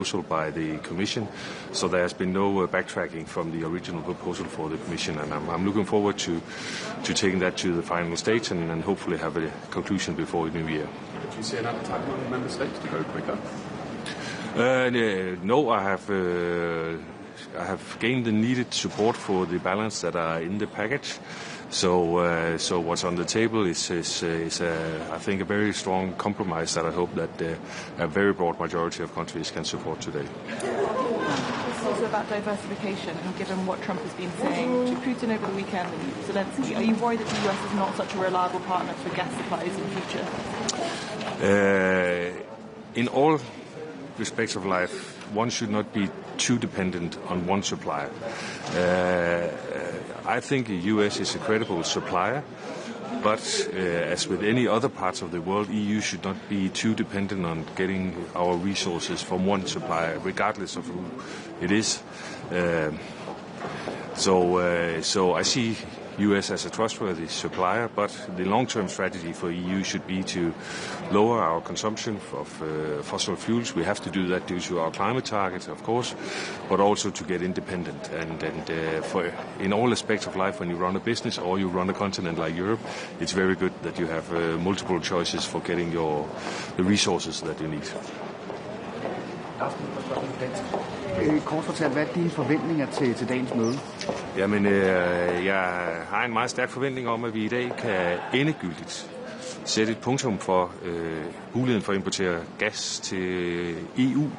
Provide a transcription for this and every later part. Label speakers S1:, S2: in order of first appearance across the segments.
S1: proposal by the Commission, so there has been no backtracking from the original proposal for the Commission, and I'm looking forward to taking that to the final stage and hopefully have a conclusion before the new year.
S2: Do you see an appetite among the member states to go quicker?
S1: No, I have gained the needed support for the balance that are in the package. So what's on the table is I think a very strong compromise that I hope that a very broad majority of countries can support today.
S3: It's also about diversification, and given what Trump has been saying to Putin over the weekend and Zelensky, are you worried that the US is not such a reliable partner for gas supplies in the future?
S1: In all respects of life, one should not be too dependent on one supplier. I think the US is a credible supplier, but as with any other parts of the world, EU should not be too dependent on getting our resources from one supplier, regardless of who it is. So I see US as a trustworthy supplier, but the long-term strategy for EU should be to lower our consumption of fossil fuels. We have to do that due to our climate targets, of course, but also to get independent. And for in all aspects of life, when you run a business or you run a continent like Europe, it's very good that you have multiple choices for getting the resources that you need.
S4: Kort fortalt, hvad er dine forventninger til dagens møde?
S1: Jamen, jeg har en meget stærk forventning om, at vi i dag kan endegyldigt sætte et punktum for muligheden for at importere gas til EU.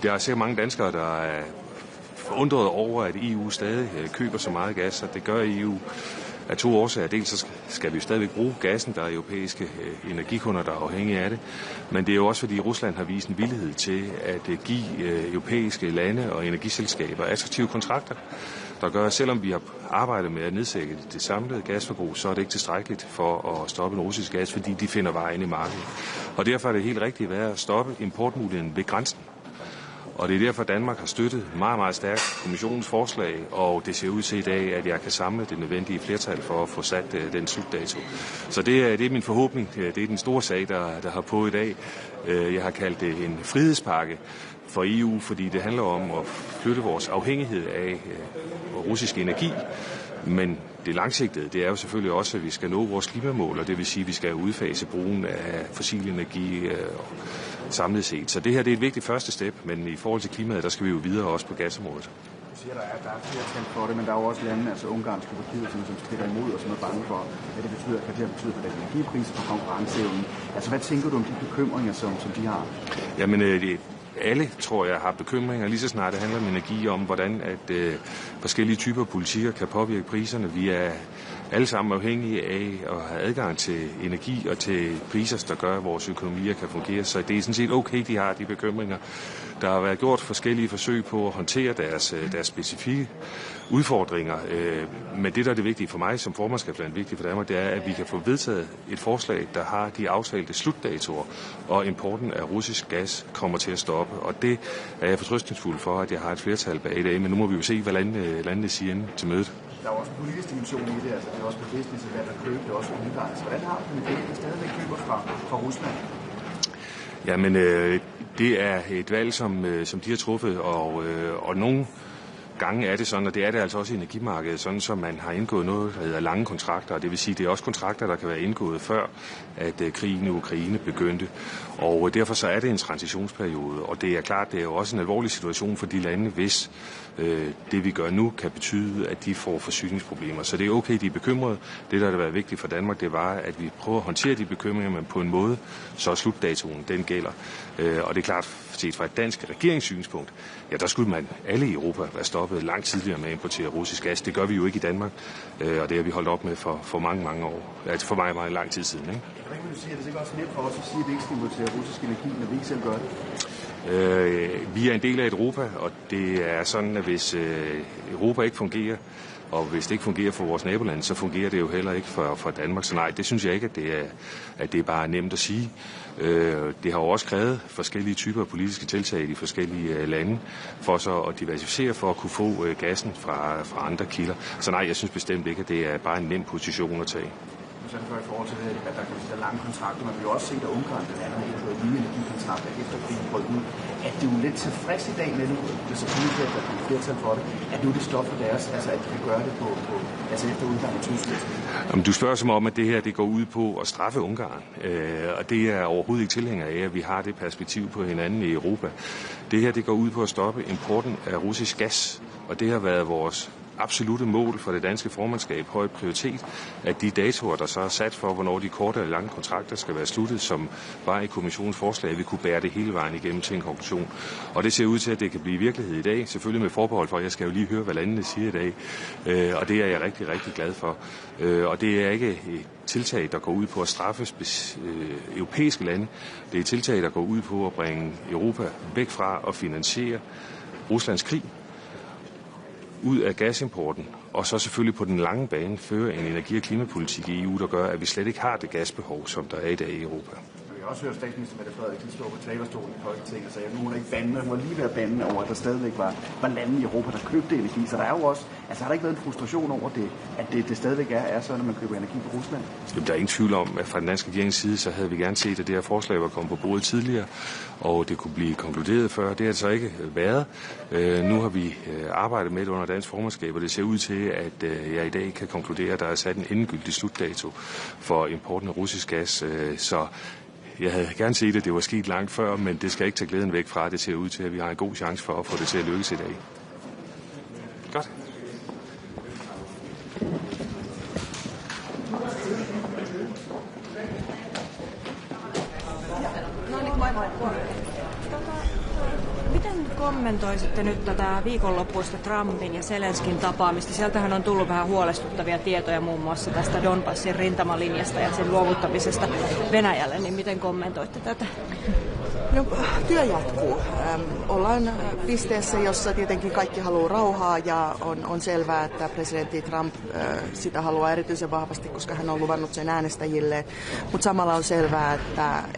S1: Der er sikkert mange danskere, der er forundret over, at EU stadig køber så meget gas, og det gør EU af to årsager. Dels så skal vi jo stadigvæk bruge gassen, der er europæiske energikunder, der er afhængige af det, men det er jo også fordi Rusland har vist en villighed til at give europæiske lande og energiselskaber attraktive kontrakter, der gør, at selvom vi har arbejdet med at nedsætte det samlede gasforbrug, så er det ikke tilstrækkeligt for at stoppe den russiske gas, fordi de finder vejen i markedet. Og derfor er det helt rigtigt at stoppe importmuligheden ved grænsen. Og det er derfor, Danmark har støttet meget, meget stærkt kommissionens forslag, og det ser ud til i dag, at jeg kan samle det nødvendige flertal for at få sat den slutdato. Så det er min forhåbning. Det er den store sag, der har på i dag. Jeg har kaldt det en frihedspakke for EU, fordi det handler om at flytte vores afhængighed af russisk energi. Men det langsigtede, det er jo selvfølgelig også, at vi skal nå vores klimamål, og det vil sige, at vi skal udfase brugen af fossil energi samlet set. Så det her det er et vigtigt første step, men i forhold til klimaet, der skal vi jo videre også på gasområdet.
S4: Du siger, der er flertal for det, men der er jo også lande, altså Ungarn og Slovakiet, som strider imod og som er bange for, hvad det betyder, hvad det har betydet for den energipriser, for konkurrenceevnen. Altså, hvad tænker du om de bekymringer, som de har?
S1: Jamen, alle, tror jeg, har bekymringer, lige så snart det handler om energi, om hvordan at forskellige typer politikker kan påvirke priserne. Vi er alle sammen afhængige af at have adgang til energi og til priser, der gør, at vores økonomier kan fungere. Så det er sådan set okay, de har de bekymringer. Der har været gjort forskellige forsøg på at håndtere deres specifikke udfordringer. Men det, der er det vigtige for mig som formandskabsland, vigtigt for Danmark, det er, at vi kan få vedtaget et forslag, der har de aftalte slutdatoer, og importen af russisk gas kommer til at stoppe. Og det er jeg fortrøstningsfuld for, at jeg har et flertal bag i dag, men nu må vi jo se, hvad landene siger inden til mødet.
S4: Der er også en politisk dimension i det, altså det er også på business, hvad der køber, det er også Ungarn. Så hvordan har du det, stadigvæk køber fra Rusland?
S1: Jamen, det er et valg, som de har truffet, og nogle gange er det sådan, og det er det altså også i energimarkedet, sådan som man har indgået noget, der hedder lange kontrakter, og det vil sige, det er også kontrakter, der kan være indgået før, at krigen i Ukraine begyndte, og derfor så er det en transitionsperiode, og det er klart, det er jo også en alvorlig situation for de lande, hvis det vi gør nu kan betyde, at de får forsyningsproblemer. Så det er okay, de er bekymrede. Det, der har været vigtigt for Danmark, det var, at vi prøver at håndtere de bekymringer, men på en måde, så slutdatoen, den gælder. Og det er klart, set fra et dansk regeringssynspunkt, ja, der skulle man alle i Europa være stoppet langt tidligere med at importere russisk gas. Det gør vi jo ikke i Danmark, og det har vi holdt op med for mange, mange år. Altså for meget, meget lang tid siden, ikke?
S4: Hvordan kan du sige, at det er ikke også nemt for os at sige, at vi ikke skal importere russisk energi, når vi ikke selv gør det?
S1: Vi er en del af Europa, og det er sådan, at hvis Europa ikke fungerer, og hvis det ikke fungerer for vores nabolande, så fungerer det jo heller ikke for Danmark. Så nej, det synes jeg ikke, at det er bare nemt at sige. Det har jo også krævet forskellige typer af politiske tiltag i de forskellige lande, for så at diversificere, for at kunne få gassen fra andre kilder. Så nej, jeg synes bestemt ikke, at det er bare en nem position at tage.
S4: interessant for i forhold til det, at der kan være lange kontrakter. Man vil jo også se, at Ungarn blandt andet har fået nye energikontrakter efter krigen brød ud. At det er jo lidt tilfreds i dag med nu, det er selvfølgelig at der er flertal for det, at nu det står for deres, altså at de kan gøre det på altså efter udgang af Tyskland.
S1: Jamen, du spørger som om, at det her det går ud på at straffe Ungarn, og det er overhovedet ikke tilhænger af, at vi har det perspektiv på hinanden i Europa. Det her det går ud på at stoppe importen af russisk gas, og det har været vores absolutte mål for det danske formandskab, højt prioritet, at de datoer, der så er sat for, hvornår de korte eller lange kontrakter skal være sluttet, som var i kommissionens forslag, vi kunne bære det hele vejen igennem til en konklusion. Og det ser ud til, at det kan blive virkelighed i dag, selvfølgelig med forbehold for, jeg skal jo lige høre, hvad landene siger i dag, og det er jeg rigtig, rigtig glad for. Og det er ikke et tiltag, der går ud på at straffe europæiske lande. Det er et tiltag, der går ud på at bringe Europa væk fra at finansiere Ruslands krig, ud af gasimporten, og så selvfølgelig på den lange bane føre en energi- og klimapolitik i EU, der gør, at vi slet ikke har det gasbehov, som der er i dag i Europa.
S4: Jeg har også hørt statsminister Mette Frederiksen stå på talerstolen i Folketinget og sagde, at nu hun ikke bande, hun var lige ved at bande over, at der stadigvæk var lande i Europa, der købte energi. Så der er jo også, altså har der ikke været en frustration over det, at det stadigvæk er sådan, når man køber energi fra Rusland?
S1: Jamen, der er ingen tvivl om, at fra den danske regerings side, så havde vi gerne set, at det her forslag var kommet på bordet tidligere, og det kunne blive konkluderet før. Det har det så ikke været. Nu har vi arbejdet med det under dansk formandskab, og det ser ud til, at jeg i dag kan konkludere, at der er sat en endegyldig slutdato for importen af russisk gas. Så jeg havde gerne set, at det var sket langt før, men det skal ikke tage glæden væk fra. Det ser ud til, at vi har en god chance for at få det til at lykkes i dag. Godt.
S5: Miten kommentoisitte nyt tätä viikonloppuista Trumpin ja Zelenskin tapaamista? Sieltähän on tullut vähän huolestuttavia tietoja muun muassa tästä Donbassin rintamalinjasta ja sen luovuttamisesta Venäjälle, niin miten kommentoitte tätä?
S6: No, työ jatkuu. Ollaan pisteessä, jossa tietenkin kaikki haluaa rauhaa ja on selvää, että presidentti Trump sitä haluaa erityisen vahvasti, koska hän on luvannut sen äänestäjille. Mutta samalla on selvää,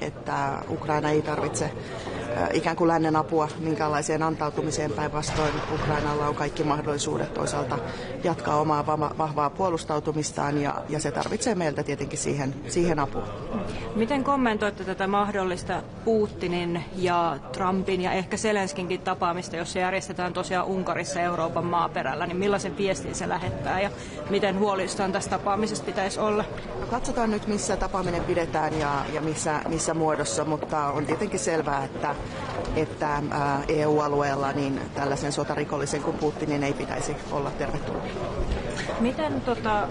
S6: että Ukraina ei tarvitse ikään kuin lännen apua minkäänlaiseen antautumiseen. Päinvastoin Ukrainalla on kaikki mahdollisuudet toisaalta jatkaa omaa vahvaa puolustautumistaan ja se tarvitsee meiltä tietenkin siihen apua.
S5: Miten kommentoitte tätä mahdollista Putinin ja Trumpin ja ehkä Zelenskinkin tapaamista, jos se järjestetään tosiaan Unkarissa Euroopan maaperällä, niin millaisen viestin se lähettää ja miten huolissaan tästä tapaamisesta pitäisi olla?
S6: No, katsotaan nyt, missä tapaaminen pidetään ja missä muodossa, mutta on tietenkin selvää, että EU-alueella niin tällaisen sotarikollisen kuin Putinin ei pitäisi olla tervetullut.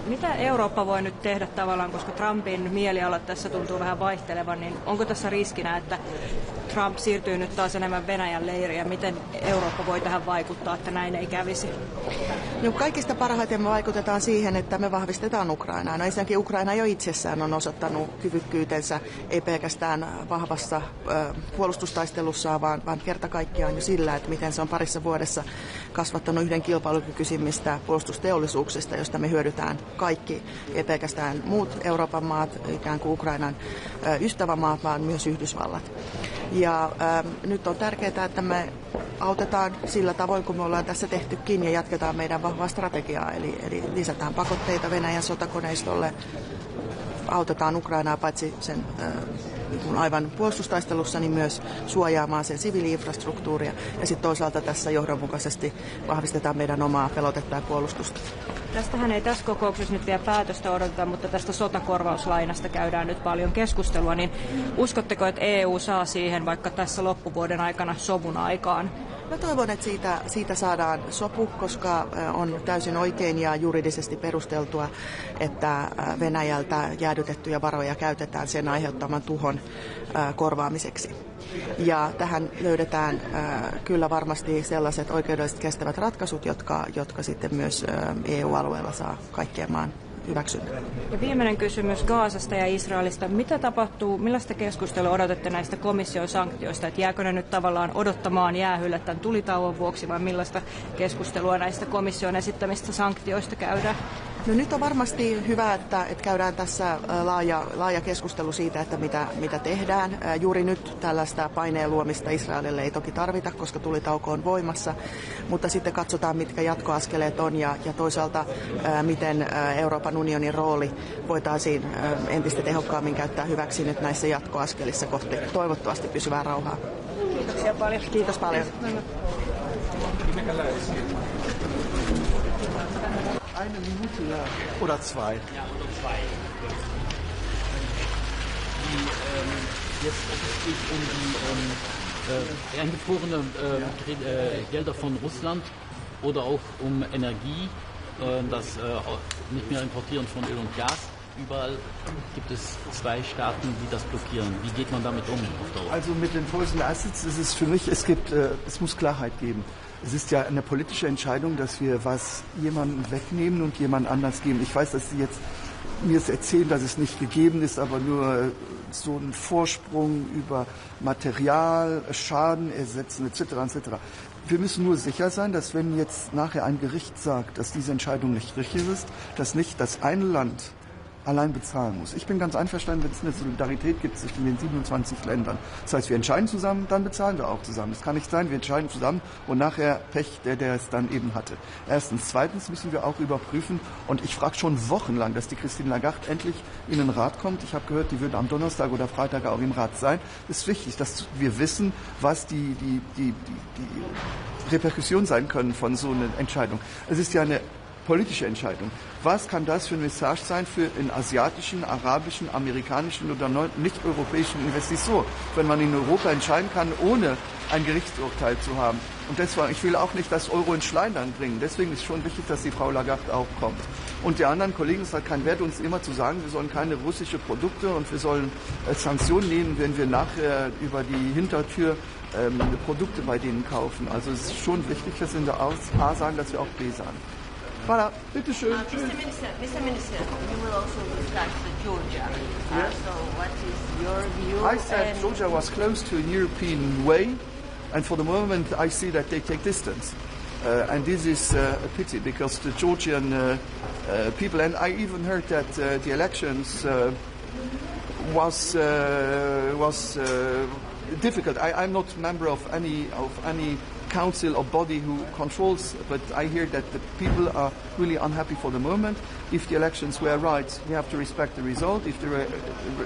S5: Mitä Eurooppa voi nyt tehdä tavallaan, koska Trumpin mielialat tässä tuntuu vähän vaihtelevan, niin onko tässä riskinä, että Trump siirtyy nyt taas enemmän Venäjän leiriin ja miten Eurooppa voi tähän vaikuttaa, että näin ei kävisi?
S6: No, kaikista parhaiten me vaikutetaan siihen, että me vahvistetaan Ukrainaa. No, ensinnäkin Ukraina jo itsessään on osoittanut kyvykkyytensä ei pelkästään vahvassa puolustustaistelussaan, vaan kerta kaikkiaan jo sillä, että miten se on parissa vuodessa kasvattanut yhden kilpailukykyisimmistä puolustusteollisuuksista, josta me hyödytään kaikki, ei pelkästään muut Euroopan maat, ikään kuin Ukrainan ystävämaat, vaan myös Yhdysvallat. Ja nyt on tärkeää, että me autetaan sillä tavoin, kun me ollaan tässä tehtykin, ja jatketaan meidän vahvaa strategiaa, eli lisätään pakotteita Venäjän sotakoneistolle, autetaan Ukrainaa paitsi sen aivan puolustustaistelussa, niin myös suojaamaan sen siviili-infrastruktuuria, ja sitten toisaalta tässä johdonmukaisesti vahvistetaan meidän omaa pelotetta ja puolustusta.
S5: Tästähän ei tässä kokouksessa nyt vielä päätöstä odoteta, mutta tästä sotakorvauslainasta käydään nyt paljon keskustelua, niin uskotteko, että EU saa siihen vaikka tässä loppuvuoden aikana sovun aikaan?
S6: Mä toivon, että siitä saadaan sopu, koska on täysin oikein ja juridisesti perusteltua, että Venäjältä jäädytettyjä varoja käytetään sen aiheuttaman tuhon korvaamiseksi. Ja tähän löydetään kyllä varmasti sellaiset oikeudelliset kestävät ratkaisut, jotka sitten myös EU-alueella saa kaikkien maan hyväksynnän.
S5: Ja viimeinen kysymys Gazasta ja Israelista. Mitä tapahtuu, millaista keskustelua odotatte näistä komission sanktioista? Että jääkö ne nyt tavallaan odottamaan jäähylle tämän tulitauon vuoksi vai millaista keskustelua näistä komission esittämistä sanktioista käydään?
S6: No nyt on varmasti hyvä, että käydään tässä laaja keskustelu siitä, että mitä tehdään. Juuri nyt tällaista paineen luomista Israelille ei toki tarvita, koska tulitauko on voimassa, mutta sitten katsotaan, mitkä jatkoaskeleet on ja toisaalta miten Euroopan unionin rooli voitaisiin entistä tehokkaammin käyttää hyväksi nyt näissä jatkoaskelissa kohti toivottavasti pysyvää rauhaa.
S5: Kiitoksia paljon.
S6: Kiitos paljon.
S4: Eine Minute oder zwei.
S7: Ja, oder zwei. Jetzt es geht die eingefrorene Gelder von Russland oder auch Energie, das nicht mehr Importieren von Öl und Gas. Überall gibt es zwei Staaten, die das blockieren. Wie geht man damit auf Dauer?
S4: Also mit den Frozen Assets ist es für mich, es muss Klarheit geben. Es ist ja eine politische Entscheidung, dass wir was jemandem wegnehmen und jemand anders geben. Ich weiß, dass Sie jetzt mir erzählen, dass es nicht gegeben ist, aber nur so ein Vorsprung über Material, Schaden ersetzen etc. etc. Wir müssen nur sicher sein, dass wenn jetzt nachher ein Gericht sagt, dass diese Entscheidung nicht richtig ist, dass nicht das eine Land allein bezahlen muss. Ich bin ganz einverstanden, wenn es eine Solidarität gibt zwischen den 27 Ländern. Das heißt, wir entscheiden zusammen, dann bezahlen wir auch zusammen. Es kann nicht sein, wir entscheiden zusammen und nachher Pech, der es dann eben hatte. Erstens. Zweitens müssen wir auch überprüfen, und ich frage schon wochenlang, dass die Christine Lagarde endlich in den Rat kommt. Ich habe gehört, die wird am Donnerstag oder Freitag auch im Rat sein. Es ist wichtig, dass wir wissen, was die Reperkussionen sein können von so einer Entscheidung. Es ist ja eine politische Entscheidung. Was kann das für ein Message sein für einen asiatischen, arabischen, amerikanischen oder nicht-europäischen Investor, wenn man in Europa entscheiden kann, ohne ein Gerichtsurteil zu haben? Und deswegen, ich will auch nicht das Euro ins Schleudern bringen. Deswegen ist schon wichtig, dass die Frau Lagarde auch kommt. Und die anderen Kollegen, es hat keinen Wert, uns immer zu sagen, wir sollen keine russischen Produkte und wir sollen Sanktionen nehmen, wenn wir nachher über die Hintertür Produkte bei denen kaufen. Also es ist schon wichtig, dass wir in der A sagen, dass wir auch B sagen. Voilà, bitteschön.
S8: Mr. Minister, you will also discuss Georgia. So what is your view?
S4: I said Georgia was close to a European way, and for the moment I see that they take distance. And this is a pity, because the Georgian people, and I even heard that the elections was difficult. I'm not a member of any council or body who controls, but I hear that the people are really unhappy for the moment. If the elections were right, we have to respect the result. If the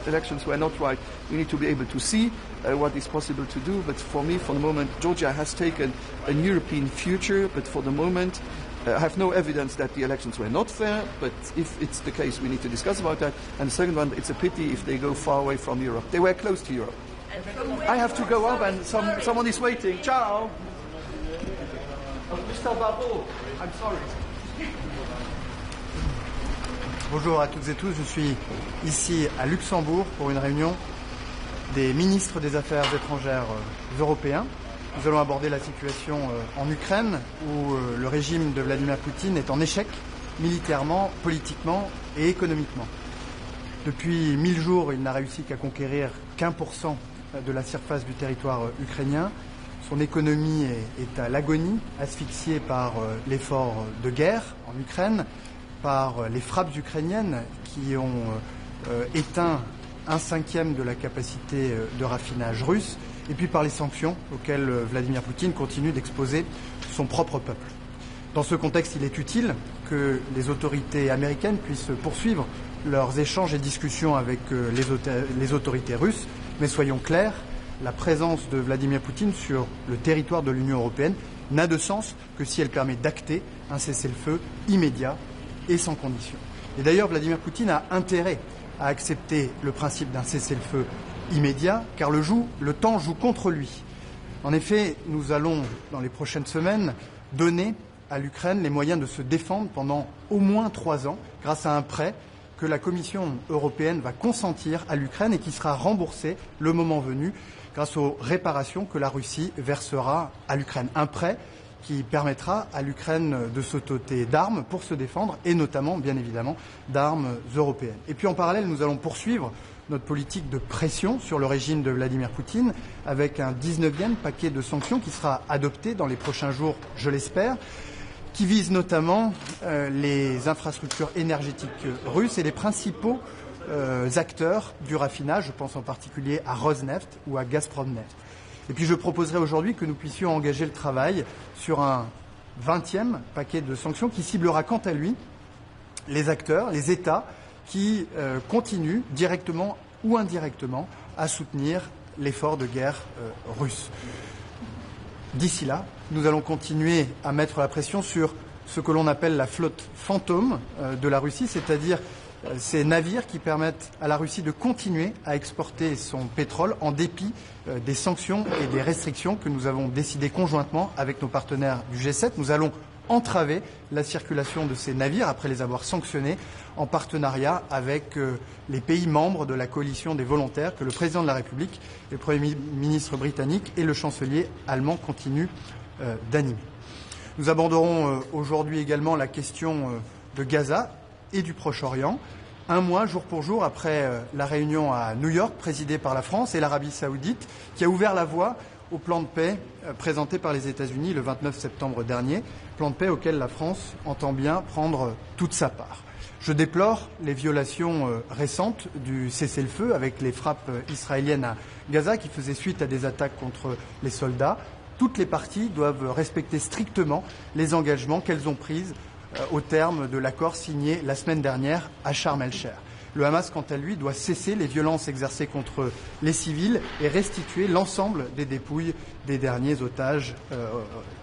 S4: elections were not right, we need to be able to see what is possible to do. But for me, for the moment, Georgia has taken a European future, but for the moment, I have no evidence that the elections were not fair, but if it's the case, we need to discuss about that. And the second one, it's a pity if they go far away from Europe. They were close to Europe. I have to go up and someone is waiting. Ciao! Mr. Barrault, I'm sorry.
S9: Bonjour à toutes et tous, je suis ici à Luxembourg pour une réunion des ministres des Affaires étrangères européens. Nous allons aborder la situation en Ukraine où le régime de Vladimir Poutine est en échec militairement, politiquement et économiquement. Depuis 1000 jours, il n'a réussi qu'à conquérir qu'1% de la surface du territoire ukrainien. Son économie est à l'agonie, asphyxiée par l'effort de guerre en Ukraine, par les frappes ukrainiennes qui ont éteint 1/5 de la capacité de raffinage russe, et puis par les sanctions auxquelles Vladimir Poutine continue d'exposer son propre peuple. Dans ce contexte, il est utile que les autorités américaines puissent poursuivre leurs échanges et discussions avec les autorités russes, mais soyons clairs, la présence de Vladimir Poutine sur le territoire de l'Union européenne n'a de sens que si elle permet d'acter un cessez-le-feu immédiat et sans condition. Et d'ailleurs, Vladimir Poutine a intérêt à accepter le principe d'un cessez-le-feu immédiat, car le temps joue contre lui. En effet, nous allons, dans les prochaines semaines, donner à l'Ukraine les moyens de se défendre pendant au moins 3 ans, grâce à un prêt que la Commission européenne va consentir à l'Ukraine et qui sera remboursé le moment venu grâce aux réparations que la Russie versera à l'Ukraine. Un prêt qui permettra à l'Ukraine de se doter d'armes pour se défendre et notamment, bien évidemment, d'armes européennes. Et puis en parallèle, nous allons poursuivre notre politique de pression sur le régime de Vladimir Poutine avec un 19e paquet de sanctions qui sera adopté dans les prochains jours, je l'espère, qui vise notamment les infrastructures énergétiques russes et les principaux acteurs du raffinage, je pense en particulier à Rosneft ou à Gazpromneft. Et puis je proposerai aujourd'hui que nous puissions engager le travail sur un 20e paquet de sanctions qui ciblera quant à lui les acteurs, les États qui continuent directement ou indirectement à soutenir l'effort de guerre russe. D'ici là, nous allons continuer à mettre la pression sur ce que l'on appelle la flotte fantôme de la Russie, c'est-à-dire ces navires qui permettent à la Russie de continuer à exporter son pétrole en dépit des sanctions et des restrictions que nous avons décidées conjointement avec nos partenaires du G7. Nous allons entraver la circulation de ces navires après les avoir sanctionnés en partenariat avec les pays membres de la coalition des volontaires que le président de la République, le Premier ministre britannique et le chancelier allemand continuent d'animer. Nous aborderons aujourd'hui également la question de Gaza et du Proche-Orient, un mois, jour pour jour, après la réunion à New York, présidée par la France et l'Arabie saoudite, qui a ouvert la voie au plan de paix présenté par les États-Unis le 29 septembre dernier, plan de paix auquel la France entend bien prendre toute sa part. Je déplore les violations récentes du cessez-le-feu avec les frappes israéliennes à Gaza qui faisaient suite à des attaques contre les soldats. Toutes les parties doivent respecter strictement les engagements qu'elles ont pris au terme de l'accord signé la semaine dernière à Sharm el-Sheikh. Le Hamas, quant à lui, doit cesser les violences exercées contre les civils et restituer l'ensemble des dépouilles des derniers otages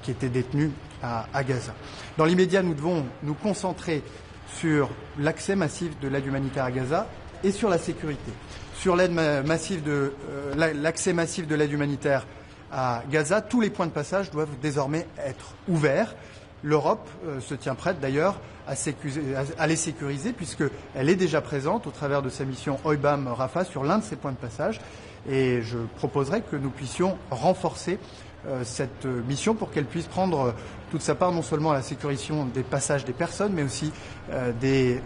S9: qui étaient détenus à Gaza. Dans l'immédiat, nous devons nous concentrer sur l'accès massif de l'aide humanitaire à Gaza et sur la sécurité. Sur l'accès massif de l'aide humanitaire à Gaza, tous les points de passage doivent désormais être ouverts. L'Europe se tient prête d'ailleurs à les sécuriser puisqu'elle est déjà présente au travers de sa mission EUBAM Rafah sur l'un de ces points de passage. Et je proposerai que nous puissions renforcer cette mission pour qu'elle puisse prendre toute sa part non seulement à la sécurisation des passages des personnes mais aussi des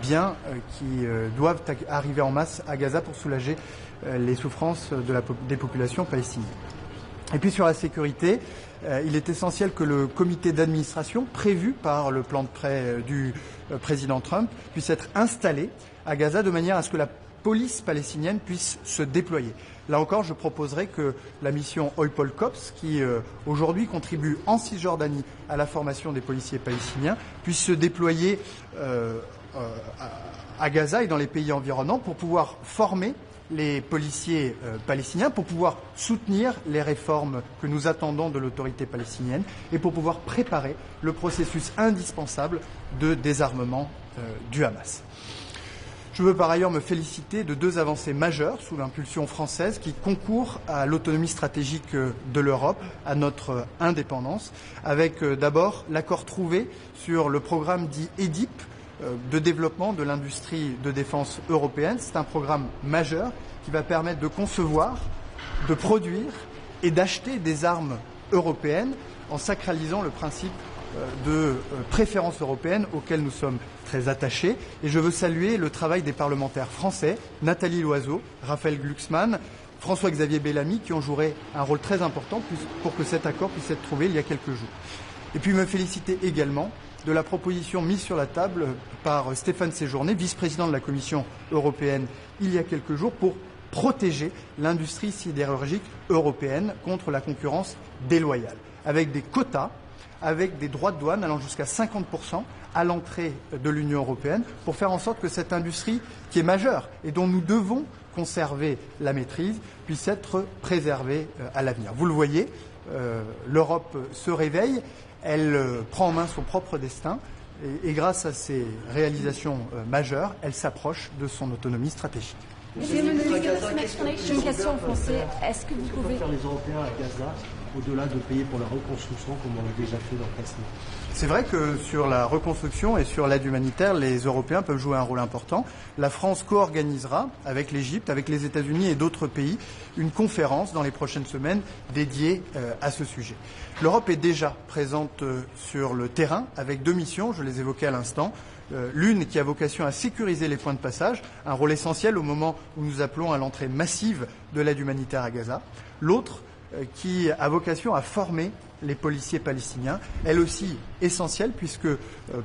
S9: biens qui doivent arriver en masse à Gaza pour soulager les souffrances des populations palestiniennes. Et puis sur la sécurité, il est essentiel que le comité d'administration prévu par le plan de prêt du président Trump puisse être installé à Gaza de manière à ce que la police palestinienne puisse se déployer. Là encore, je proposerai que la mission EUPOL COPS, qui aujourd'hui contribue en Cisjordanie à la formation des policiers palestiniens, puisse se déployer à Gaza et dans les pays environnants pour pouvoir former les policiers palestiniens, pour pouvoir soutenir les réformes que nous attendons de l'autorité palestinienne et pour pouvoir préparer le processus indispensable de désarmement du Hamas. Je veux par ailleurs me féliciter de deux avancées majeures sous l'impulsion française qui concourent à l'autonomie stratégique de l'Europe, à notre indépendance, avec d'abord l'accord trouvé sur le programme dit EDIP, de développement de l'industrie de défense européenne. C'est un programme majeur qui va permettre de concevoir, de produire et d'acheter des armes européennes en sacralisant le principe de préférence européenne auquel nous sommes très attachés. Et je veux saluer le travail des parlementaires français, Nathalie Loiseau, Raphaël Glucksmann, François-Xavier Bellamy, qui ont joué un rôle très important pour que cet accord puisse être trouvé il y a quelques jours. Et puis me féliciter également de la proposition mise sur la table par Stéphane Séjourné, vice-président de la Commission européenne il y a quelques jours, pour protéger l'industrie sidérurgique européenne contre la concurrence déloyale, avec des quotas, avec des droits de douane allant jusqu'à 50% à l'entrée de l'Union européenne, pour faire en sorte que cette industrie, qui est majeure et dont nous devons conserver la maîtrise, puisse être préservée à l'avenir. Vous le voyez, l'Europe se réveille. Elle prend en main son propre destin et grâce à ces réalisations majeures, elle s'approche de son autonomie stratégique.
S5: J'ai une question en français. Est-ce que vous pouvez
S10: faire les Européens à Gaza au-delà de payer pour la reconstruction comme on l'a déjà fait dans le passé?
S9: C'est vrai que sur la reconstruction et sur l'aide humanitaire, les Européens peuvent jouer un rôle important. La France co-organisera avec l'Égypte, avec les États-Unis et d'autres pays une conférence dans les prochaines semaines dédiée à ce sujet. L'Europe est déjà présente sur le terrain avec deux missions, je les évoquais à l'instant. L'une qui a vocation à sécuriser les points de passage, un rôle essentiel au moment où nous appelons à l'entrée massive de l'aide humanitaire à Gaza. L'autre qui a vocation à former les policiers palestiniens, elle aussi essentielle puisque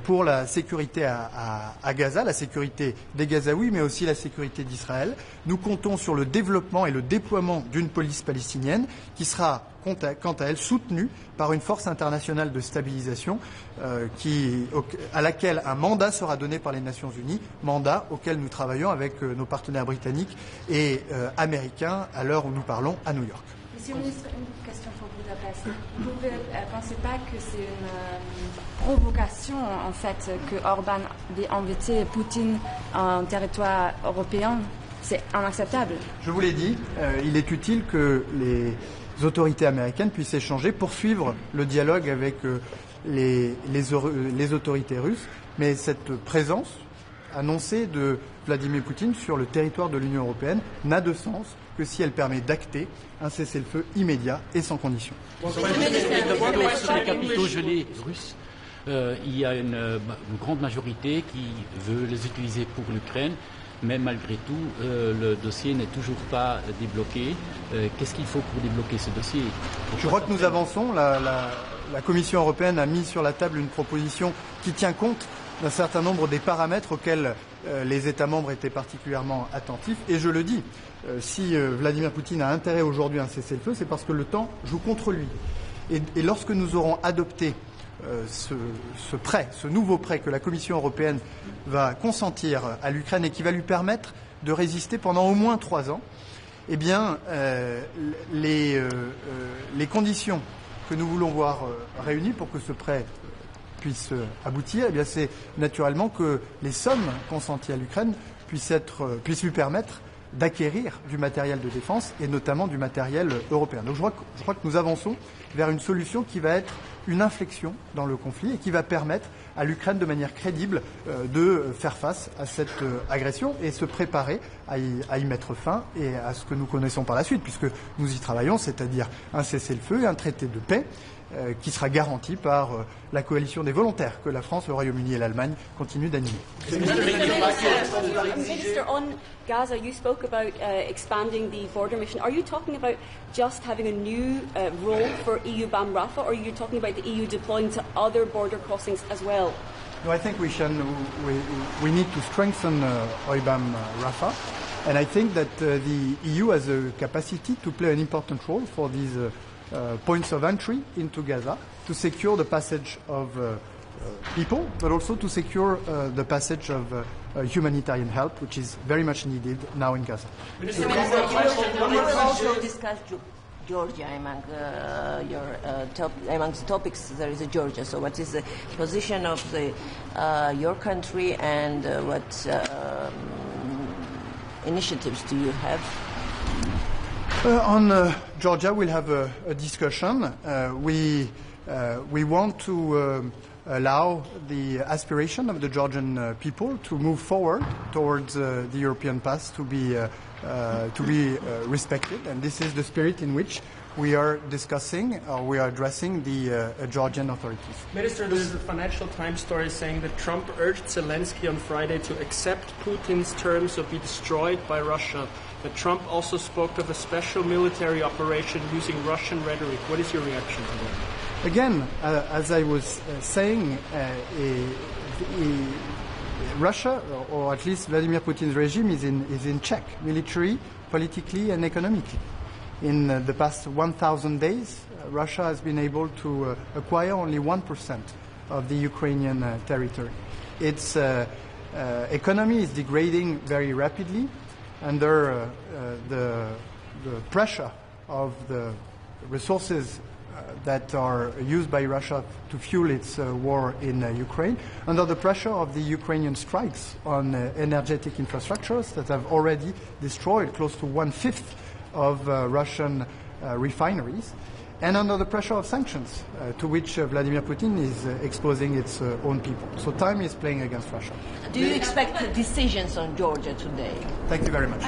S9: pour la sécurité à Gaza, la sécurité des Gazaouis, mais aussi la sécurité d'Israël, nous comptons sur le développement et le déploiement d'une police palestinienne qui sera quant à elle soutenue par une force internationale de stabilisation à laquelle un mandat sera donné par les Nations Unies, mandat auquel nous travaillons avec nos partenaires britanniques et américains à l'heure où nous parlons à New York.
S11: Monsieur le ministre, une question pour Budapest. Vous ne pensez pas que c'est une provocation, en fait, que Orban ait invité Poutine en territoire européen? C'est inacceptable.
S9: Je vous l'ai dit, il est utile que les autorités américaines puissent échanger, poursuivre le dialogue avec les autorités russes, mais cette présence annoncée de Vladimir Poutine sur le territoire de l'Union européenne n'a de sens que si elle permet d'acter un cessez-le-feu immédiat et sans condition.
S7: Sur les capitaux gelés russes, il y a une grande majorité qui veut les utiliser pour l'Ukraine, mais malgré tout, le dossier n'est toujours pas débloqué. Qu'est-ce qu'il faut pour débloquer ce dossier?
S9: Je crois que nous avançons. La Commission européenne a mis sur la table une proposition qui tient compte d'un certain nombre des paramètres auxquels les États membres étaient particulièrement attentifs. Et je le dis, si Vladimir Poutine a intérêt aujourd'hui à un cessez-le-feu, c'est parce que le temps joue contre lui. Et lorsque nous aurons adopté ce nouveau prêt que la Commission européenne va consentir à l'Ukraine et qui va lui permettre de résister pendant au moins 3 ans, eh bien, les conditions que nous voulons voir réunies pour que ce prêt puisse aboutir, eh bien, c'est naturellement que les sommes consenties à l'Ukraine puissent lui permettre d'acquérir du matériel de défense et notamment du matériel européen. Donc je crois que nous avançons vers une solution qui va être une inflexion dans le conflit et qui va permettre à l'Ukraine de manière crédible de faire face à cette agression et se préparer à y mettre fin et à ce que nous connaissons par la suite, puisque nous y travaillons, c'est-à-dire un cessez-le-feu et un traité de paix qui sera garanti par la coalition des volontaires que la France, le Royaume-Uni et l'Allemagne continuent d'animer.
S12: Minister, on Gaza, you spoke about expanding the border mission. Are you talking about just having a new role for EU BAM Rafah, or are you talking about the EU deploying to other border crossings as well?
S9: No, I think we need to strengthen OIBAM Rafah, and I think that the EU has a capacity to play an important role for these points of entry into Gaza to secure the passage of people, but also to secure the passage of humanitarian help, which is very much needed now in Gaza.
S8: You will also discuss Georgia among amongst topics. There is Georgia. So, what is the position of your country, and what initiatives do you have?
S9: On Georgia, we'll have a discussion. We want to allow the aspiration of the Georgian people to move forward towards the European path to be respected, and this is the spirit in which we are discussing or we are addressing the Georgian authorities.
S13: Minister, there's a Financial Times story saying that Trump urged Zelensky on Friday to accept Putin's terms or be destroyed by Russia. That Trump also spoke of a special military operation using Russian rhetoric. What is your reaction to that?
S9: Again, as I was saying, Russia, or at least Vladimir Putin's regime, is in check, military, politically, and economically. In the past 1,000 days, Russia has been able to acquire only 1% of the Ukrainian territory. Its economy is degrading very rapidly under the pressure of the resources that are used by Russia to fuel its war in Ukraine, under the pressure of the Ukrainian strikes on energetic infrastructures that have already destroyed close to 1/5 of Russian refineries, and under the pressure of sanctions to which Vladimir Putin is exposing its own people. So time is playing against Russia.
S8: Do you expect decisions on Georgia today?
S9: Thank you very much.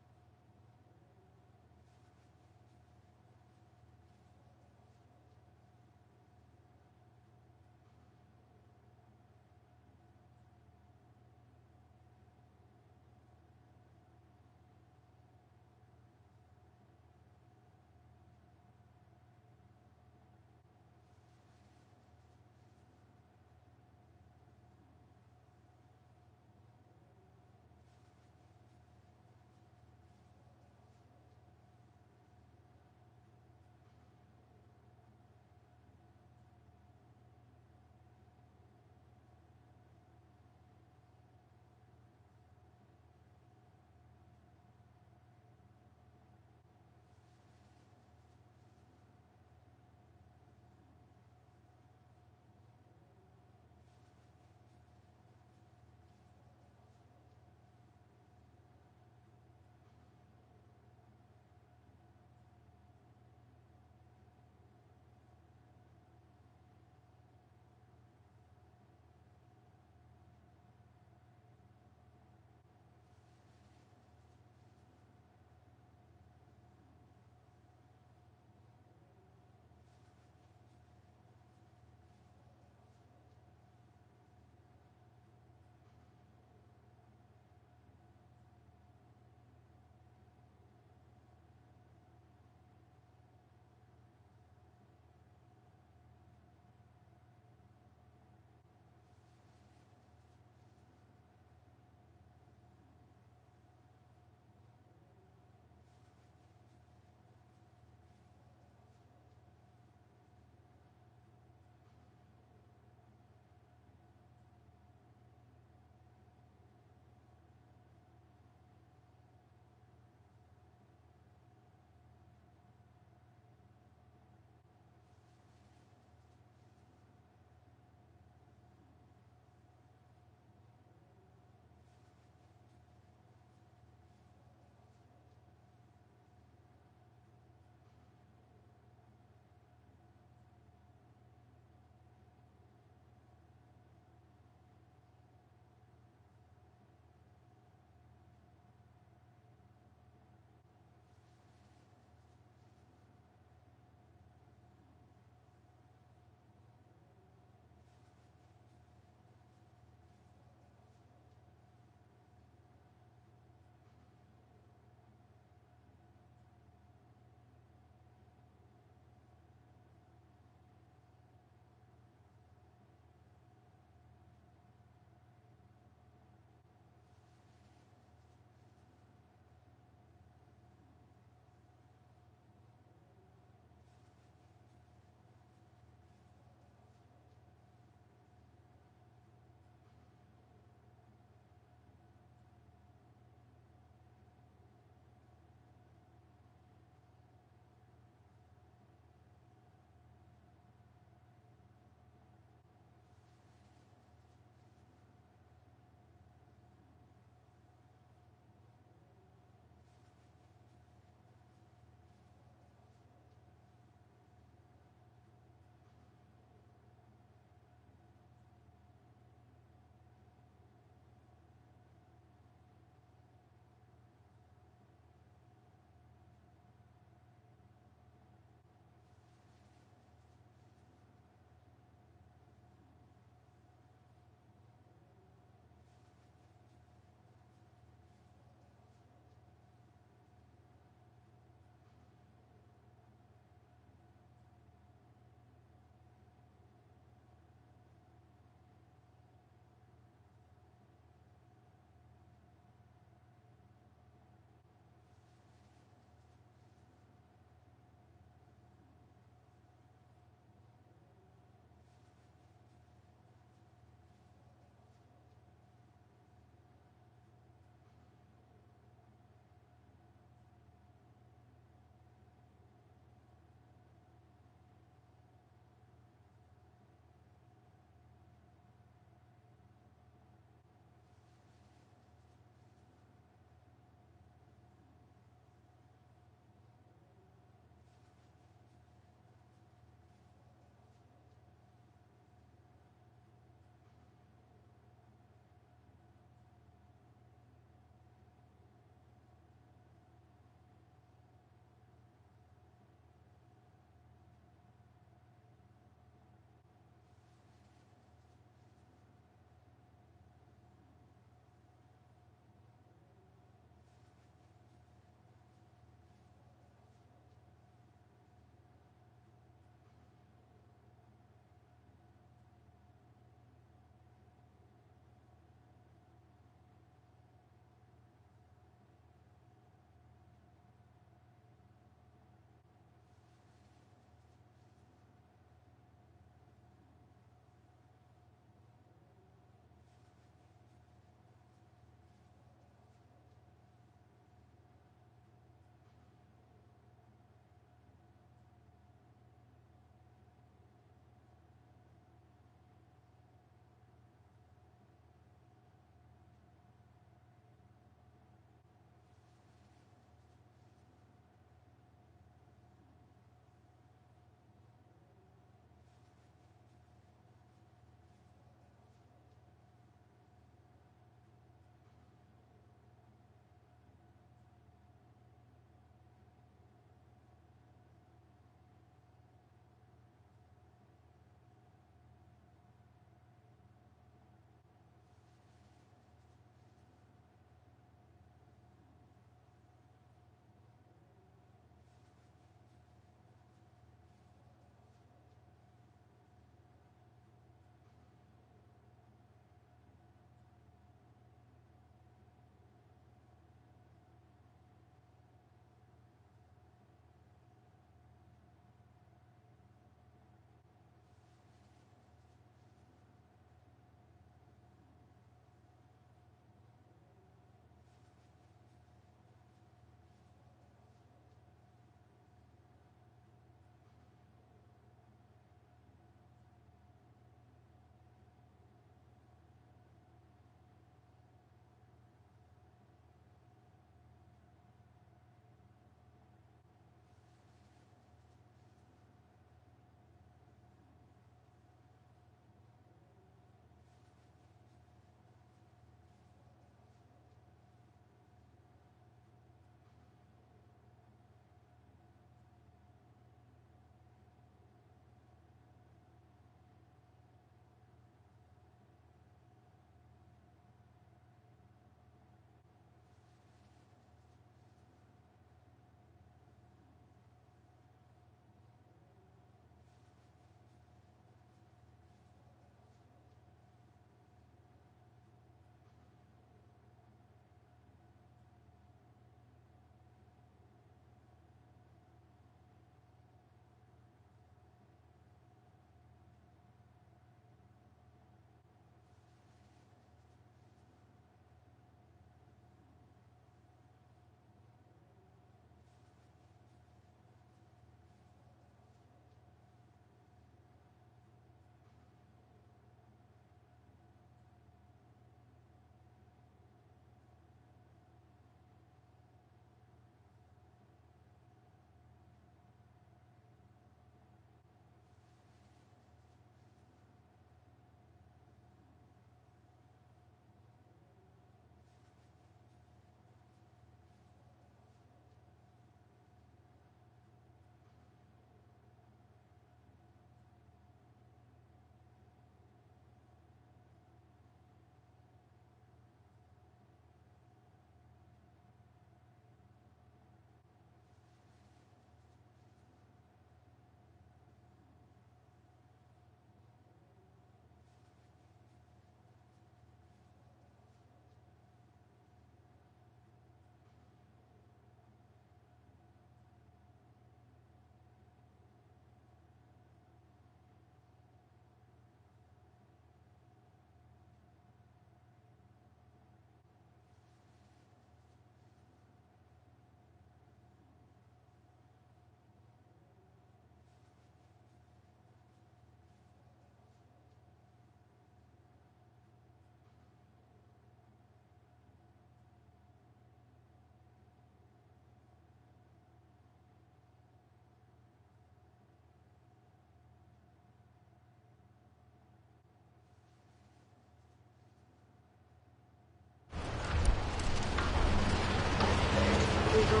S9: Hello.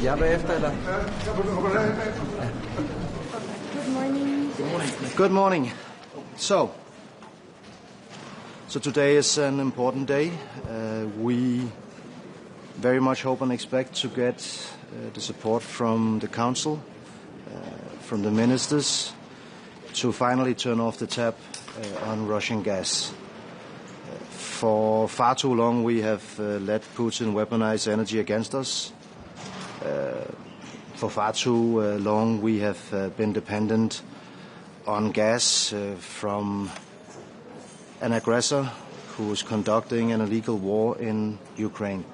S14: Ja, bagefter, eller?
S11: Good morning.
S14: Good morning. So today is an important day. We very much hope and expect to get the support from the Council, from the ministers, to finally turn off the tap on Russian gas. For far too long we have let Putin weaponize energy against us. For far too long we have been dependent on gas from an aggressor who is conducting an illegal war in Ukraine.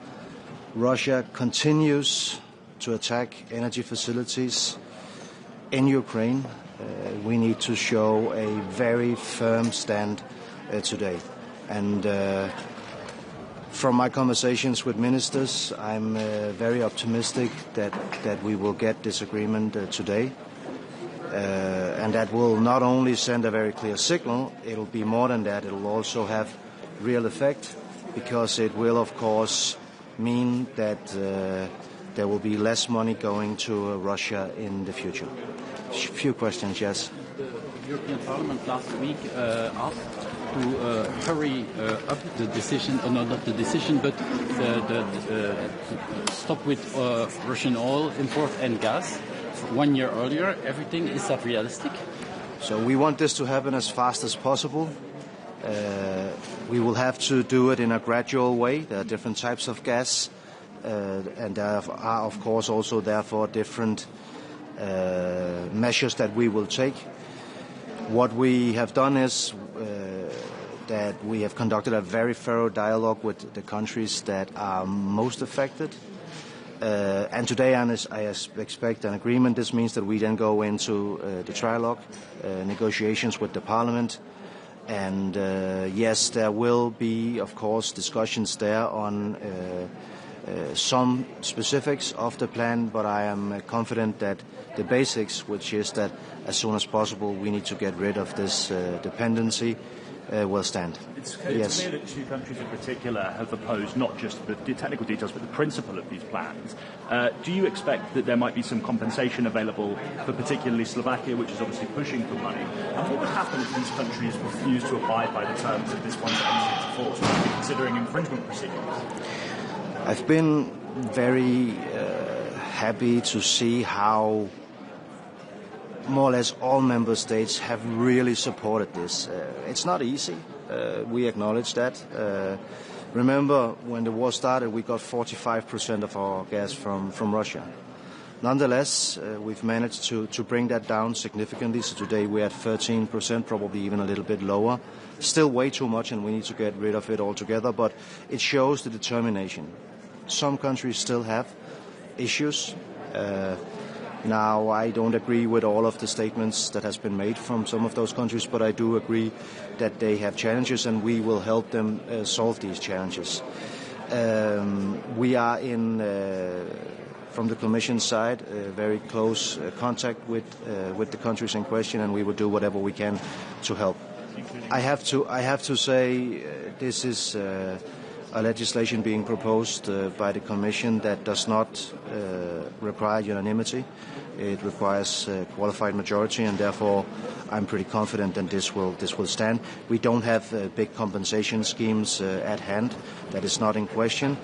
S14: Russia continues to attack energy facilities in Ukraine. We need to show a very firm stand today. And from my conversations with ministers, I'm very optimistic that we will get this agreement today. And that will not only send a very clear signal, it'll be more than that, it'll also have real effect, because it will of course mean that there will be less money going to Russia in the future. A few questions, yes.
S7: The European Parliament last week asked to hurry up the decision, or not the decision, but the stop with Russian oil import and gas 1 year earlier. Everything, is that realistic?
S14: So we want this to happen as fast as possible. We will have to do it in a gradual way. There are different types of gas, and there are of course also therefore different measures that we will take. What we have done is that we have conducted a very thorough dialogue with the countries that are most affected. And today I expect an agreement. This means that we then go into the trilogue negotiations with the Parliament. And yes, there will be, of course, discussions there on some specifics of the plan, but I am confident that the basics, which is that as soon as possible we need to get rid of this dependency, will stand.
S15: It's clear that two countries in particular have opposed not just the technical details but the principle of these plans. Do you expect that there might be some compensation available for particularly Slovakia, which is obviously pushing for money? And what would happen if these countries refuse to abide by the terms of this one's entry into force? Would you be considering infringement proceedings?
S14: I've been very happy to see how more or less all member states have really supported this. It's not easy. We acknowledge that. Remember, when the war started, we got 45% of our gas from Russia. Nonetheless, we've managed to bring that down significantly. So today we're at 13%, probably even a little bit lower. Still way too much, and we need to get rid of it altogether. But it shows the determination. Some countries still have issues. Now, I don't agree with all of the statements that has been made from some of those countries, but I do agree that they have challenges, and we will help them solve these challenges. We are in, from the Commission side, very close contact with the countries in question, and we will do whatever we can to help. I have to say this is a legislation being proposed by the Commission that does not require unanimity. It requires a qualified majority, and therefore I'm pretty confident that this will stand. We don't have big compensation schemes at hand. That is not in question.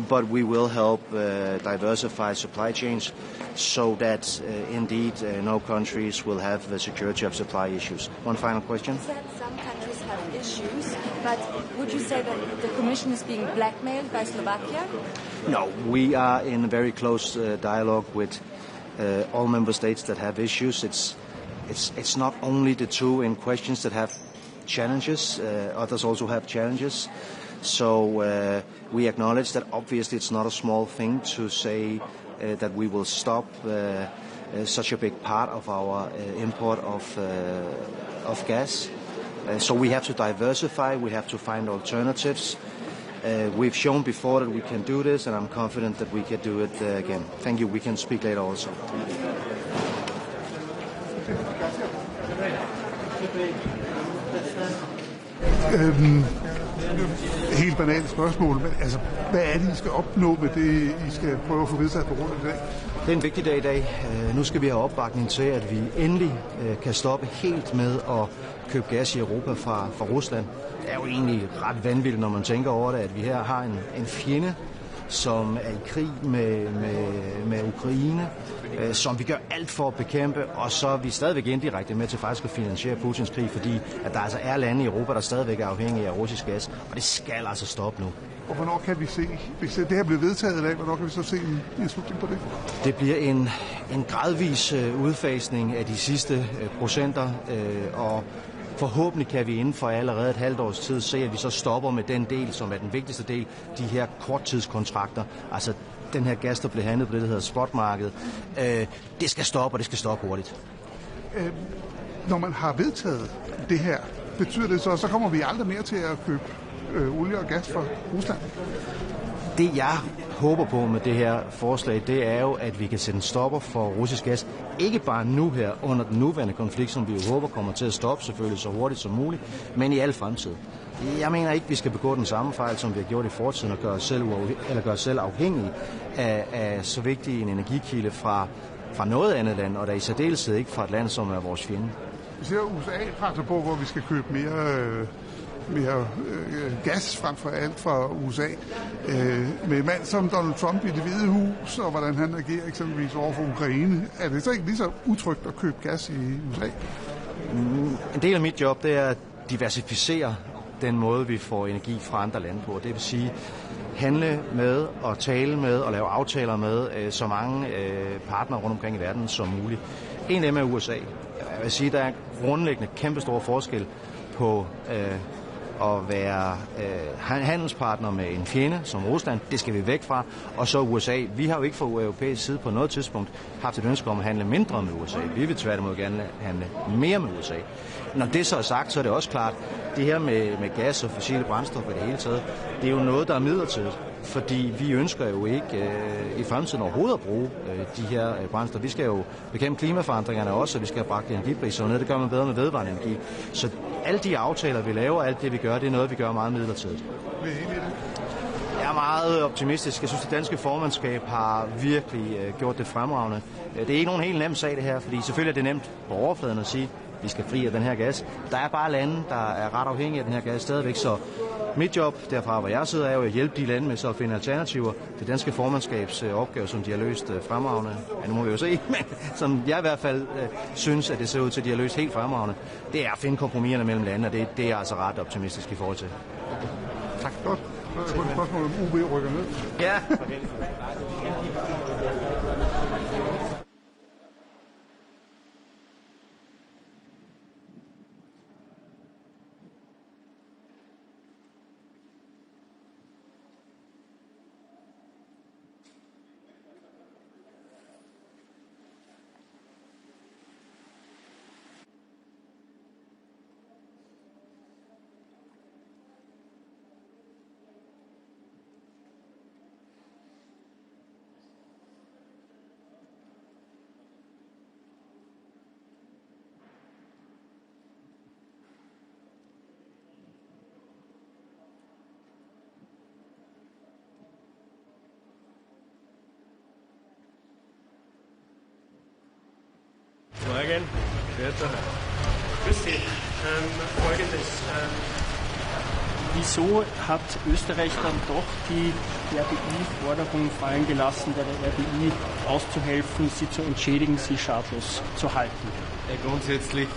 S14: But we will help diversify supply chains so that indeed no countries will have security of supply issues. One final question.
S11: You said some countries have issues, but would you say that the Commission is being blackmailed by Slovakia?
S14: No, we are in a very close dialogue with all member states that have issues. It's not only the two in questions that have challenges. Others also have challenges. So we acknowledge that obviously it's not a small thing to say that we will stop such a big part of our import of gas. So we have to diversify, we have to find alternatives. We've shown before that we can do this, and I'm confident that we can do it again. Thank you. We can speak later also.
S16: Helt banalt spørgsmål, men altså, hvad er det, I skal opnå med det, I skal prøve at få vedtaget på grund af i dag?
S14: Det er en vigtig dag i dag. Nu skal vi have opbakning til, at vi endelig kan stoppe helt med at købe gas i Europa fra Rusland. Det er jo egentlig ret vanvittigt, når man tænker over det, at vi her har en fjende, som er i krig med Ukraine, som vi gør alt for at bekæmpe, og så er vi stadigvæk indirekte med til faktisk at finansiere Putins krig, fordi at der altså er lande i Europa, der stadigvæk er afhængige af russisk gas, og det skal altså stoppe nu.
S16: Og hvornår kan vi se, hvis det her bliver vedtaget i dag, hvornår kan vi så se en slutning på det?
S14: Det bliver en gradvis udfasning af de sidste procenter, og forhåbentlig kan vi inden for allerede et halvt års tid se, at vi så stopper med den del, som er den vigtigste del, de her korttidskontrakter, altså den her gas, der bliver handlet på det, der hedder spotmarkedet. Det skal stoppe, og det skal stoppe hurtigt.
S16: Når man har vedtaget det her, betyder det så kommer vi aldrig mere til at købe olie og gas fra Rusland?
S14: Det jeg håber på med det her forslag, det er jo, at vi kan sætte en stopper for russisk gas. Ikke bare nu her, under den nuværende konflikt, som vi jo håber kommer til at stoppe selvfølgelig så hurtigt som muligt, men i al fremtid. Jeg mener ikke, vi skal begå den samme fejl, som vi har gjort i fortiden, og gøre os selv afhængige af så vigtig en energikilde fra noget andet land, og der i særdeleshed ikke fra et land, som er vores fjende.
S16: Vi ser USA presser på, hvor vi skal købe mere gas frem for alt fra USA. Med en mand som Donald Trump i Det Hvide Hus, og hvordan han agerer eksempelvis over for Ukraine, er det så ikke lige så utrygt at købe gas i USA?
S14: En del af mit job, det er at diversificere den måde, vi får energi fra andre lande på. Det vil sige handle med og tale med og lave aftaler med så mange partnere rundt omkring i verden som muligt. En af dem er USA. Jeg vil sige, der er grundlæggende kæmpestor forskel på at være handelspartner med en fjende som Rusland. Det skal vi væk fra. Og så USA. Vi har jo ikke fra europæisk side på noget tidspunkt haft et ønske om at handle mindre med USA. Vi vil tværtimod gerne handle mere med USA. Når det så er sagt, så er det også klart, det her med gas og fossile brændstoffer i det hele taget, det er jo noget, der er midlertidigt. Fordi vi ønsker jo ikke i fremtiden overhovedet at bruge de her brændstoffer. Vi skal jo bekæmpe klimaforandringerne også, og vi skal have bragt energipriser ned. Det gør man bedre med vedvarende energi. Så alle de aftaler, vi laver, alt det, vi gør, det er noget, vi gør meget midlertidigt. Jeg er meget optimistisk. Jeg synes, det danske formandskab har virkelig gjort det fremragende. Det er ikke nogen helt nem sag, det her, fordi selvfølgelig er det nemt på overfladen at sige, vi skal fri af den her gas. Der er bare lande, der er ret afhængige af den her gas stadigvæk, så mit job derfra, hvor jeg sidder, er jo at hjælpe de lande med så at finde alternativer. Det danske formandskabs opgave, som de har løst fremragende, ja, nu må vi jo se, men som jeg i hvert fald synes, at det ser ud til, at de har løst helt fremragende, det er at finde kompromiserne mellem lande, og det er jeg altså ret optimistisk i forhold til.
S16: Tak. Godt. Så er det et spørgsmål, om UB rykker ned.
S14: Ja.
S17: Morgen.
S13: Grüß Sie. Folgendes. Wieso hat Österreich dann doch die RBI-Forderung fallen gelassen, der RBI auszuhelfen, sie zu entschädigen, sie schadlos zu halten?
S17: Grundsätzlich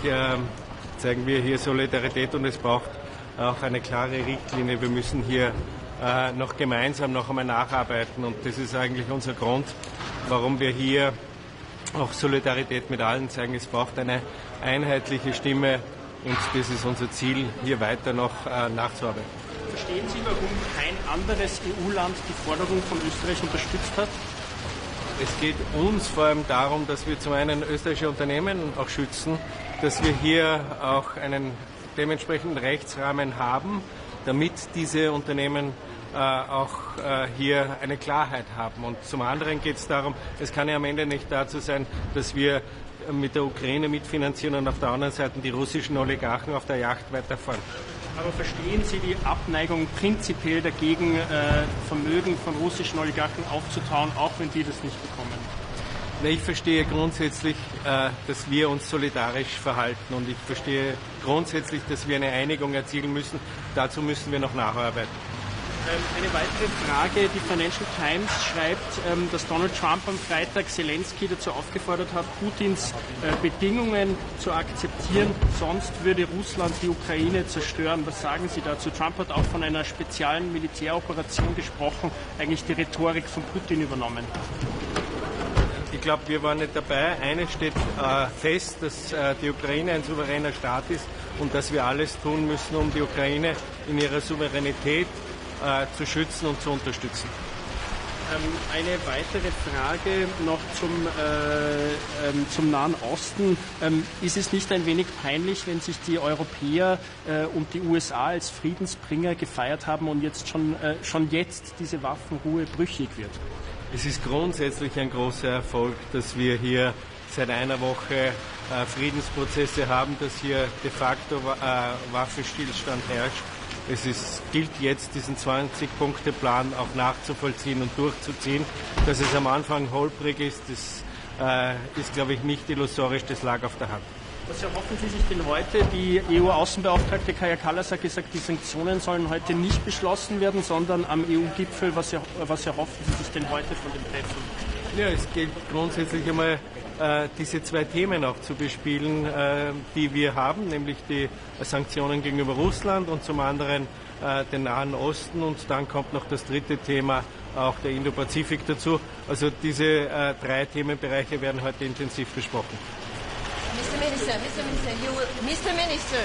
S17: zeigen wir hier Solidarität und es braucht auch eine klare Richtlinie. Wir müssen hier noch gemeinsam noch einmal nacharbeiten und das ist eigentlich unser Grund, warum wir hier auch Solidarität mit allen zeigen. Es braucht eine einheitliche Stimme und das ist unser Ziel, hier weiter noch nachzuarbeiten.
S13: Verstehen Sie, warum kein anderes EU-Land die Forderung von Österreich unterstützt hat?
S17: Es geht uns vor allem darum, dass wir zum einen österreichische Unternehmen auch schützen, dass wir hier auch einen dementsprechenden Rechtsrahmen haben, damit diese Unternehmen auch hier eine Klarheit haben. Und zum anderen geht es darum, es kann ja am Ende nicht dazu sein, dass wir mit der Ukraine mitfinanzieren und auf der anderen Seite die russischen Oligarchen auf der Yacht weiterfahren.
S13: Aber verstehen Sie die Abneigung prinzipiell dagegen, Vermögen von russischen Oligarchen aufzutauen, auch wenn die das nicht bekommen?
S17: Ich verstehe grundsätzlich, dass wir uns solidarisch verhalten und ich verstehe grundsätzlich, dass wir eine Einigung erzielen müssen. Dazu müssen wir noch nacharbeiten.
S13: Eine weitere Frage. Die Financial Times schreibt, dass Donald Trump am Freitag Zelensky dazu aufgefordert hat, Putins Bedingungen zu akzeptieren, sonst würde Russland die Ukraine zerstören. Was sagen Sie dazu? Trump hat auch von einer speziellen Militäroperation gesprochen, eigentlich die Rhetorik von Putin übernommen.
S17: Ich glaube, wir waren nicht dabei. Eines steht fest, dass die Ukraine ein souveräner Staat ist und dass wir alles tun müssen, um die Ukraine in ihrer Souveränität zu schützen und zu unterstützen.
S13: Eine weitere Frage noch zum Nahen Osten. Ist es nicht ein wenig peinlich, wenn sich die Europäer und die USA als Friedensbringer gefeiert haben und jetzt schon jetzt diese Waffenruhe brüchig wird?
S17: Es ist grundsätzlich ein großer Erfolg, dass wir hier seit einer Woche Friedensprozesse haben, dass hier de facto Waffenstillstand herrscht. Es gilt jetzt, diesen 20-Punkte-Plan auch nachzuvollziehen und durchzuziehen. Dass es am Anfang holprig ist, das ist, glaube ich, nicht illusorisch, das lag auf der Hand.
S13: Was erhoffen Sie sich denn heute? Die EU-Außenbeauftragte Kaja Kallas hat gesagt, die Sanktionen sollen heute nicht beschlossen werden, sondern am EU-Gipfel. Was erhoffen Sie sich denn heute von dem Treffen?
S17: Ja, es gilt grundsätzlich einmal, diese zwei Themen auch zu bespielen, die wir haben, nämlich die Sanktionen gegenüber Russland und zum anderen den Nahen Osten. Und dann kommt noch das dritte Thema, auch der Indo-Pazifik dazu. Also diese drei Themenbereiche werden heute intensiv besprochen.
S8: Mr. Minister, Mr. Minister.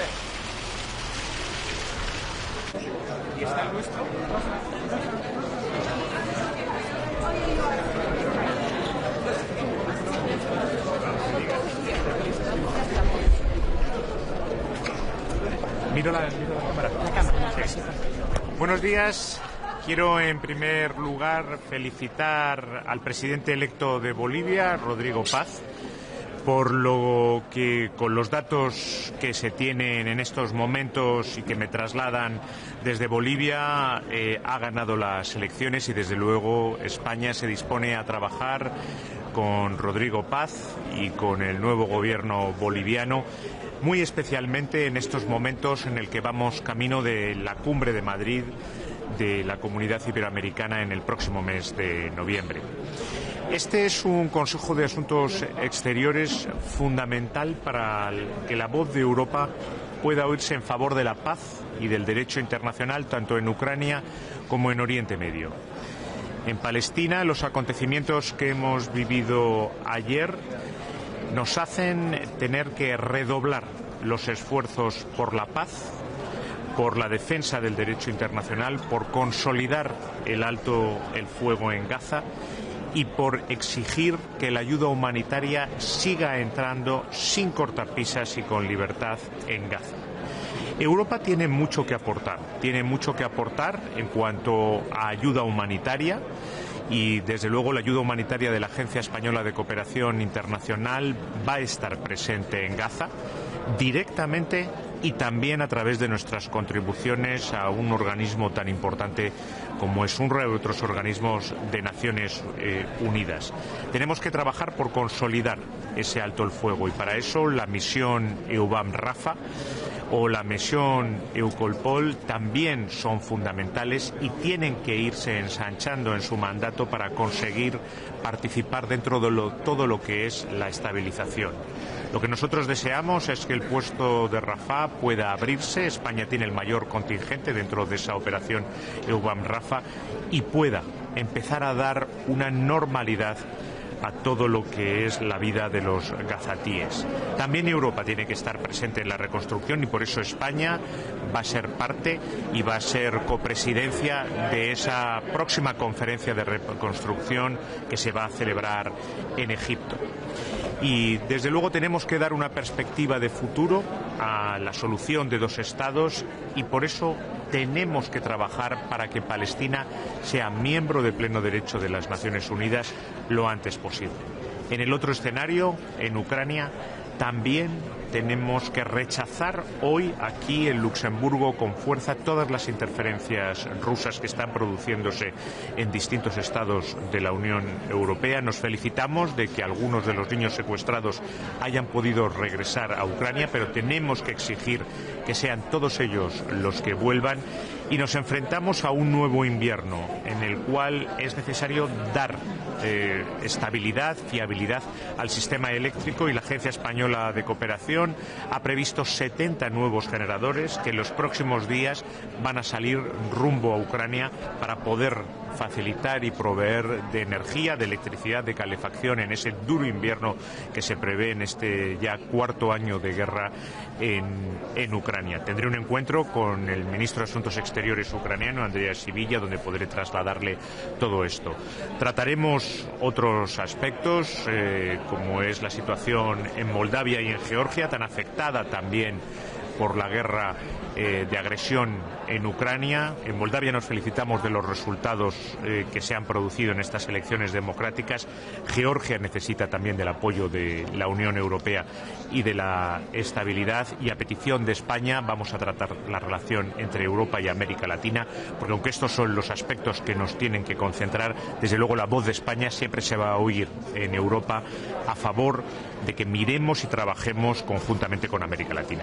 S18: Miro la cámara. Sí. Buenos días. Quiero en primer lugar felicitar al presidente electo de Bolivia, Rodrigo Paz, por lo que con los datos que se tienen en estos momentos y que me trasladan desde Bolivia ha ganado las elecciones y desde luego España se dispone a trabajar con Rodrigo Paz y con el nuevo gobierno boliviano, muy especialmente en estos momentos en el que vamos camino de la cumbre de Madrid de la Comunidad Iberoamericana en el próximo mes de noviembre. Este es un Consejo de Asuntos Exteriores fundamental para que la voz de Europa pueda oírse en favor de la paz y del derecho internacional tanto en Ucrania como en Oriente Medio. En Palestina, los acontecimientos que hemos vivido ayer nos hacen tener que redoblar los esfuerzos por la paz, por la defensa del derecho internacional, por consolidar el alto el fuego en Gaza y por exigir que la ayuda humanitaria siga entrando sin cortapisas y con libertad en Gaza. Europa tiene mucho que aportar en cuanto a ayuda humanitaria y desde luego la ayuda humanitaria de la Agencia Española de Cooperación Internacional va a estar presente en Gaza directamente y también a través de nuestras contribuciones a un organismo tan importante como es UNRWA y otros organismos de Naciones Unidas. Tenemos que trabajar por consolidar ese alto el fuego y para eso la misión EUBAM-RAFA o la misión EUCOLPOL también son fundamentales y tienen que irse ensanchando en su mandato para conseguir participar dentro de todo lo que es la estabilización. Lo que nosotros deseamos es que el puesto de Rafah pueda abrirse. España tiene el mayor contingente dentro de esa operación EUBAM-RAFA y pueda empezar a dar una normalidad a todo lo que es la vida de los gazatíes. También Europa tiene que estar presente en la reconstrucción y por eso España va a ser parte y va a ser copresidencia de esa próxima conferencia de reconstrucción que se va a celebrar en Egipto. Y desde luego tenemos que dar una perspectiva de futuro a la solución de dos estados y por eso tenemos que trabajar para que Palestina sea miembro de pleno derecho de las Naciones Unidas lo antes posible. En el otro escenario, en Ucrania, también tenemos que rechazar hoy aquí en Luxemburgo con fuerza todas las interferencias rusas que están produciéndose en distintos estados de la Unión Europea. Nos felicitamos de que algunos de los niños secuestrados hayan podido regresar a Ucrania, pero tenemos que exigir que sean todos ellos los que vuelvan y nos enfrentamos a un nuevo invierno en el cual es necesario dar estabilidad, fiabilidad al sistema eléctrico y la Agencia Española de Cooperación ha previsto 70 nuevos generadores que en los próximos días van a salir rumbo a Ucrania para poder facilitar y proveer de energía, de electricidad, de calefacción en ese duro invierno que se prevé en este ya cuarto año de guerra en Ucrania. Tendré un encuentro con el ministro de Asuntos Exteriores ucraniano, Andrea Sivilla, donde podré trasladarle todo esto. Trataremos otros aspectos, como es la situación en Moldavia y en Georgia, tan afectada también por la guerra de agresión en Ucrania. En Moldavia nos felicitamos de los resultados que se han producido en estas elecciones democráticas. Georgia necesita también del apoyo de la Unión Europea y de la estabilidad. Y a petición de España vamos a tratar la relación entre Europa y América Latina, porque aunque estos son los aspectos que nos tienen que concentrar, desde luego la voz de España siempre se va a oír en Europa a favor de que miremos y trabajemos conjuntamente con América Latina.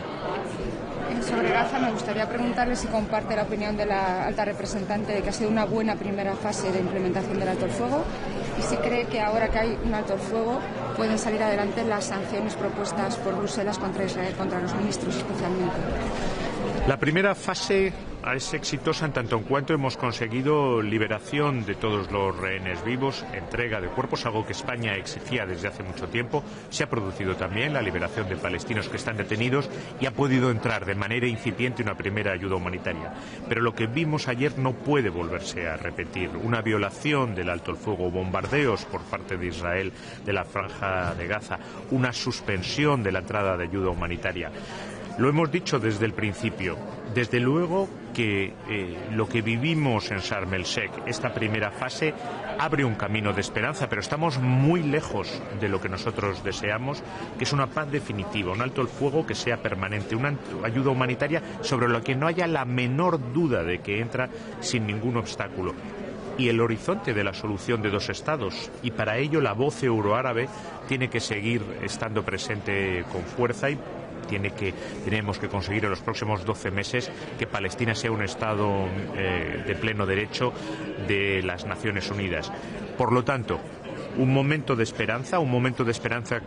S19: Sobre Gaza me gustaría preguntarle si comparte la opinión de la alta representante de que ha sido una buena primera fase de implementación del alto el fuego y si cree que ahora que hay un alto el fuego pueden salir adelante las sanciones propuestas por Bruselas contra Israel, contra los ministros especialmente.
S18: La primera fase es exitosa en tanto en cuanto hemos conseguido liberación de todos los rehenes vivos, entrega de cuerpos, algo que España exigía desde hace mucho tiempo. Se ha producido también la liberación de palestinos que están detenidos y ha podido entrar de manera incipiente una primera ayuda humanitaria. Pero lo que vimos ayer no puede volverse a repetir. Una violación del alto el fuego, bombardeos por parte de Israel de la franja de Gaza, una suspensión de la entrada de ayuda humanitaria. Lo hemos dicho desde el principio. Desde luego que lo que vivimos en Sharm el Sheikh, esta primera fase, abre un camino de esperanza, pero estamos muy lejos de lo que nosotros deseamos, que es una paz definitiva, un alto el fuego que sea permanente, una ayuda humanitaria sobre la que no haya la menor duda de que entra sin ningún obstáculo. Y el horizonte de la solución de dos estados. Y para ello la voz euroárabe tiene que seguir estando presente con fuerza y tenemos que conseguir en los próximos 12 meses que Palestina sea un Estado de pleno derecho de las Naciones Unidas. Por lo tanto, un momento de esperanza,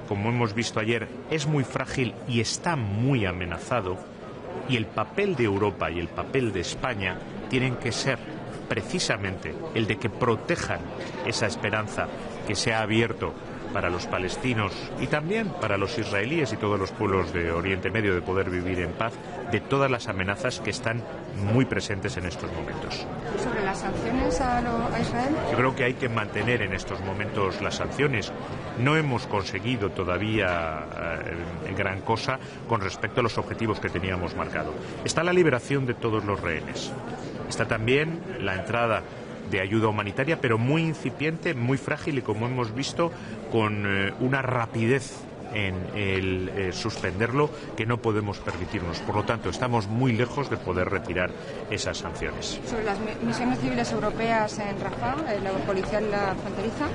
S18: como hemos visto ayer, es muy frágil y está muy amenazado, y el papel de Europa y el papel de España tienen que ser precisamente el de que protejan esa esperanza que se ha abierto para los palestinos y también para los israelíes y todos los pueblos de Oriente Medio de poder vivir en paz de todas las amenazas que están muy presentes en estos momentos.
S19: ¿Sobre las sanciones a Israel?
S18: Yo creo que hay que mantener en estos momentos las sanciones. No hemos conseguido todavía gran cosa con respecto a los objetivos que teníamos marcado. Está la liberación de todos los rehenes. Está también la entrada de ayuda humanitaria, pero muy incipiente, muy frágil y, como hemos visto, con una rapidez en el suspenderlo que no podemos permitirnos. Por lo tanto, estamos muy lejos de poder retirar esas sanciones.
S19: Sobre las misiones civiles europeas en Rafah, la policial la fronteriza,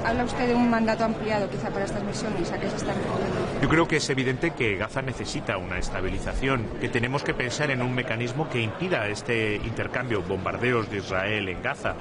S19: ¿habla usted de un mandato ampliado quizá para estas misiones? ¿A qué se están refiriendo?
S18: Yo creo que es evidente que Gaza necesita una estabilización, que tenemos que pensar en un mecanismo que impida este intercambio, bombardeos de Israel en Gaza,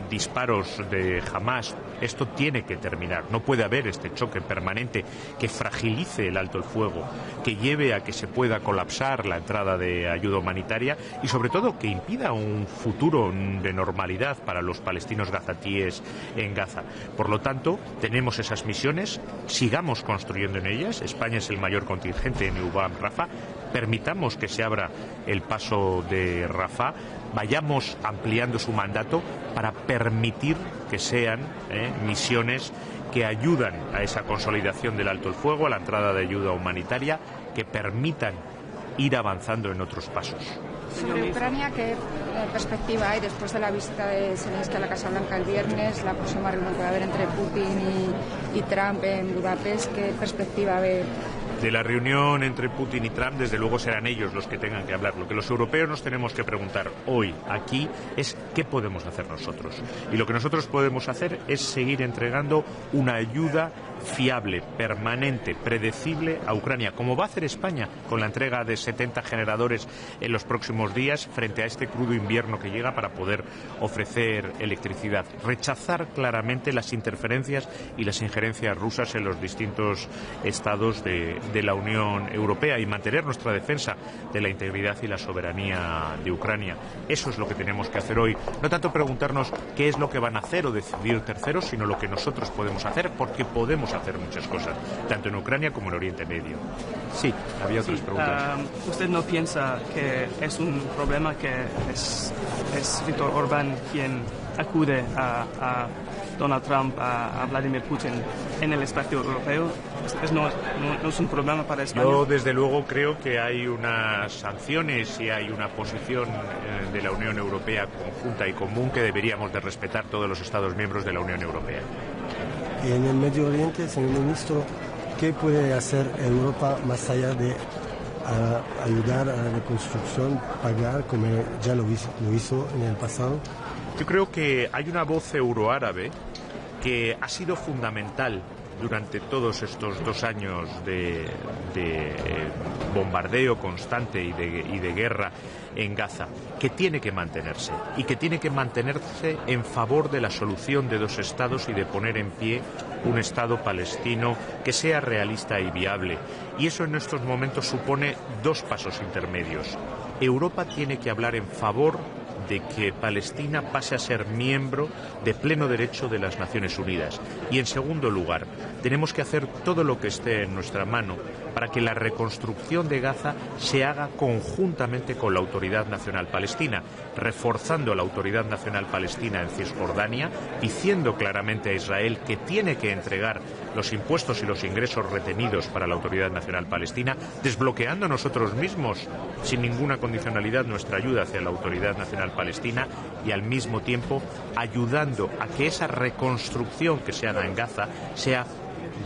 S18: disparos de Hamas. Esto tiene que terminar. No puede haber este choque permanente que fragilice el alto el fuego, que lleve a que se pueda colapsar la entrada de ayuda humanitaria y, sobre todo, que impida un futuro de normalidad para los palestinos gazatíes en Gaza. Por lo tanto, tenemos esas misiones, sigamos construyendo en ellas. España es el mayor contingente en EUBAM Rafah. permitamos que se abra el paso de Rafah, vayamos ampliando su mandato para permitir que sean misiones que ayudan a esa consolidación del alto el fuego, a la entrada de ayuda humanitaria, que permitan ir avanzando en otros pasos.
S19: Sobre Ucrania, ¿qué perspectiva hay después de la visita de Zelensky a la Casa Blanca el viernes, la próxima reunión que va a haber entre Putin y Trump en Budapest? ¿Qué perspectiva ve?
S18: De la reunión entre Putin y Trump, desde luego serán ellos los que tengan que hablar. Lo que los europeos nos tenemos que preguntar hoy, aquí, es qué podemos hacer nosotros. Y lo que nosotros podemos hacer es seguir entregando una ayuda fiable, permanente, predecible a Ucrania, como va a hacer España con la entrega de 70 generadores en los próximos días frente a este crudo invierno que llega para poder ofrecer electricidad. Rechazar claramente las interferencias y las injerencias rusas en los distintos estados de la Unión Europea y mantener nuestra defensa de la integridad y la soberanía de Ucrania. Eso es lo que tenemos que hacer hoy. No tanto preguntarnos qué es lo que van a hacer o decidir terceros, sino lo que nosotros podemos hacer, porque podemos hacer muchas cosas, tanto en Ucrania como en Oriente Medio. Sí, había otras preguntas.
S20: ¿Usted no piensa que es un problema que es Viktor Orbán quien acude a Donald Trump, a Vladimir Putin en el espacio europeo? ¿No es un problema para España?
S18: Yo, desde luego, creo que hay unas sanciones y hay una posición de la Unión Europea conjunta y común que deberíamos de respetar todos los Estados miembros de la Unión Europea.
S10: Y en el Medio Oriente, señor ministro, ¿qué puede hacer Europa más allá de ayudar a la reconstrucción, pagar como ya lo hizo en el pasado?
S18: Yo creo que hay una voz euroárabe que ha sido fundamental durante todos estos 2 años de bombardeo constante y de guerra en Gaza, que tiene que mantenerse y que tiene que mantenerse en favor de la solución de 2 estados y de poner en pie un Estado palestino que sea realista y viable. Y eso en estos momentos supone 2 pasos intermedios. Europa tiene que hablar en favor de que Palestina pase a ser miembro de pleno derecho de las Naciones Unidas. Y en segundo lugar, tenemos que hacer todo lo que esté en nuestra mano para que la reconstrucción de Gaza se haga conjuntamente con la Autoridad Nacional Palestina, reforzando la Autoridad Nacional Palestina en Cisjordania, diciendo claramente a Israel que tiene que entregar los impuestos y los ingresos retenidos para la Autoridad Nacional Palestina, desbloqueando nosotros mismos, sin ninguna condicionalidad, nuestra ayuda hacia la Autoridad Nacional Palestina y al mismo tiempo ayudando a que esa reconstrucción que se haga en Gaza sea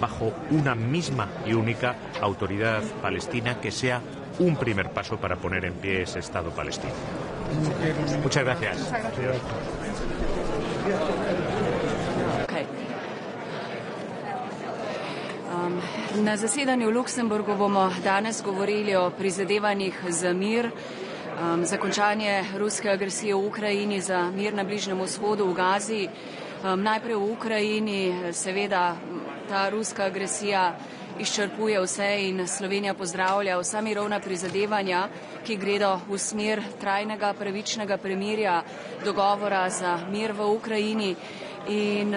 S18: bajo una misma y única autoridad palestina, que sea un primer paso para poner en pie ese Estado palestino. Muchas gracias.
S21: Na zasedanju v Luxemburgu bomo danes govorili o prizadevanjih za mir, za končanje ruske agresije v Ukrajini, za mir na Bližnjem vzhodu, v Gazi. Najprej v Ukrajini, seveda ta ruska agresija izčrpuje vse in Slovenija pozdravlja vsa mirovna prizadevanja, ki gredo v smer trajnega, pravičnega premirja, dogovora za mir v Ukrajini. In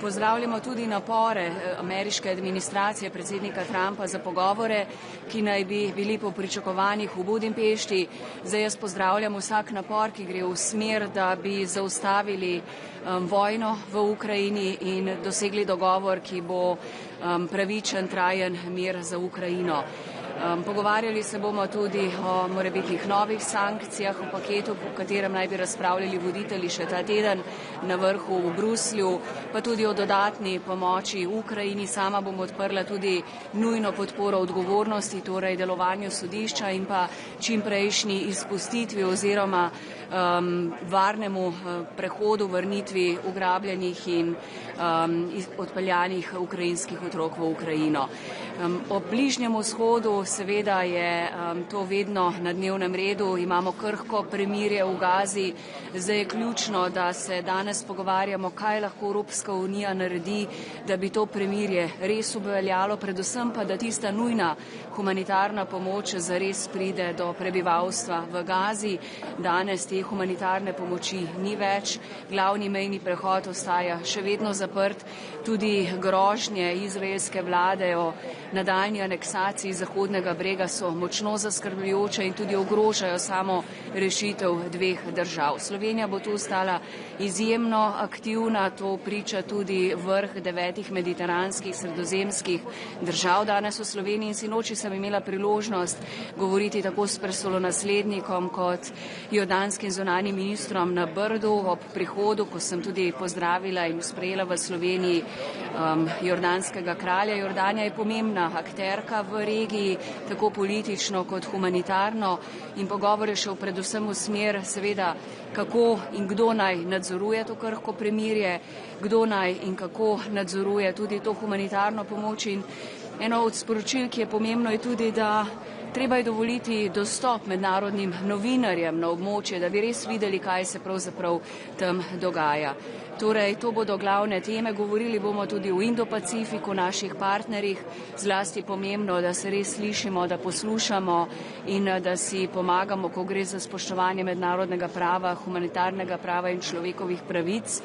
S21: pozdravljamo tudi napore ameriške administracije predsednika Trumpa za pogovore, ki naj bi bili po pričakovanjih v Budimpešti. Zdaj jaz pozdravljam vsak napor, ki gre v smer, da bi zaustavili vojno v Ukrajini in dosegli dogovor, ki bo pravičen, trajen mir za Ukrajino. Pogovarjali se bomo tudi o morebitnih novih sankcijah v paketu, po katerem naj bi razpravljali voditelji še ta teden na vrhu v Bruslju, pa tudi o dodatni pomoči Ukrajini. Sama bom odprla tudi nujno podporo odgovornosti, torej delovanju sodišča in pa čimprejšnji izpustitvi oziroma varnemu prehodu, vrnitvi ugrabljenih in odpeljanih ukrajinskih otrok v Ukrajino. Ob Bližnjem vzhodu seveda je to vedno na dnevnem redu, imamo krhko premirje v Gazi, zdaj je ključno, da se danes pogovarjamo, kaj lahko Evropska unija naredi, da bi to premirje res uveljalo, predvsem pa, da tista nujna humanitarna pomoč zares pride do prebivalstva v Gazi. Danes te humanitarne pomoči ni več, glavni mejni prehod ostaja še vedno zaprt, tudi grožnje izraelske vlade o nadaljnji aneksaciji Zahodne Zahodnega brega so močno zaskrbljujoče in tudi ogrožajo samo rešitev dveh držav. Slovenija bo tu ostala izjemno aktivna, to priča tudi vrh 9 mediteranskih sredozemskih držav danes v Sloveniji in sinoči sem imela priložnost govoriti tako s prestolonaslednikom kot jordanskim zunanjim ministrom na Brdu ob prihodu, ko sem tudi pozdravila in sprejela v Sloveniji jordanskega kralja. Jordanija je pomembna akterka v regiji, tako politično kot humanitarno in pogovor je šel predvsem v smer, seveda, kako in kdo naj nadzoruje to krhko premirje, kdo naj in kako nadzoruje tudi to humanitarno pomoč. In eno od sporočil, ki je pomembno, je tudi, da treba je dovoliti dostop mednarodnim novinarjem na območje, da bi res videli, kaj se pravzaprav tam dogaja. Torej, to bodo glavne teme. Govorili bomo tudi o Indo-Pacifiku, naših partnerjih. Zlasti pomembno, da se res slišimo, da poslušamo in da si pomagamo, ko gre za spoštovanje mednarodnega prava, humanitarnega prava in človekovih pravic.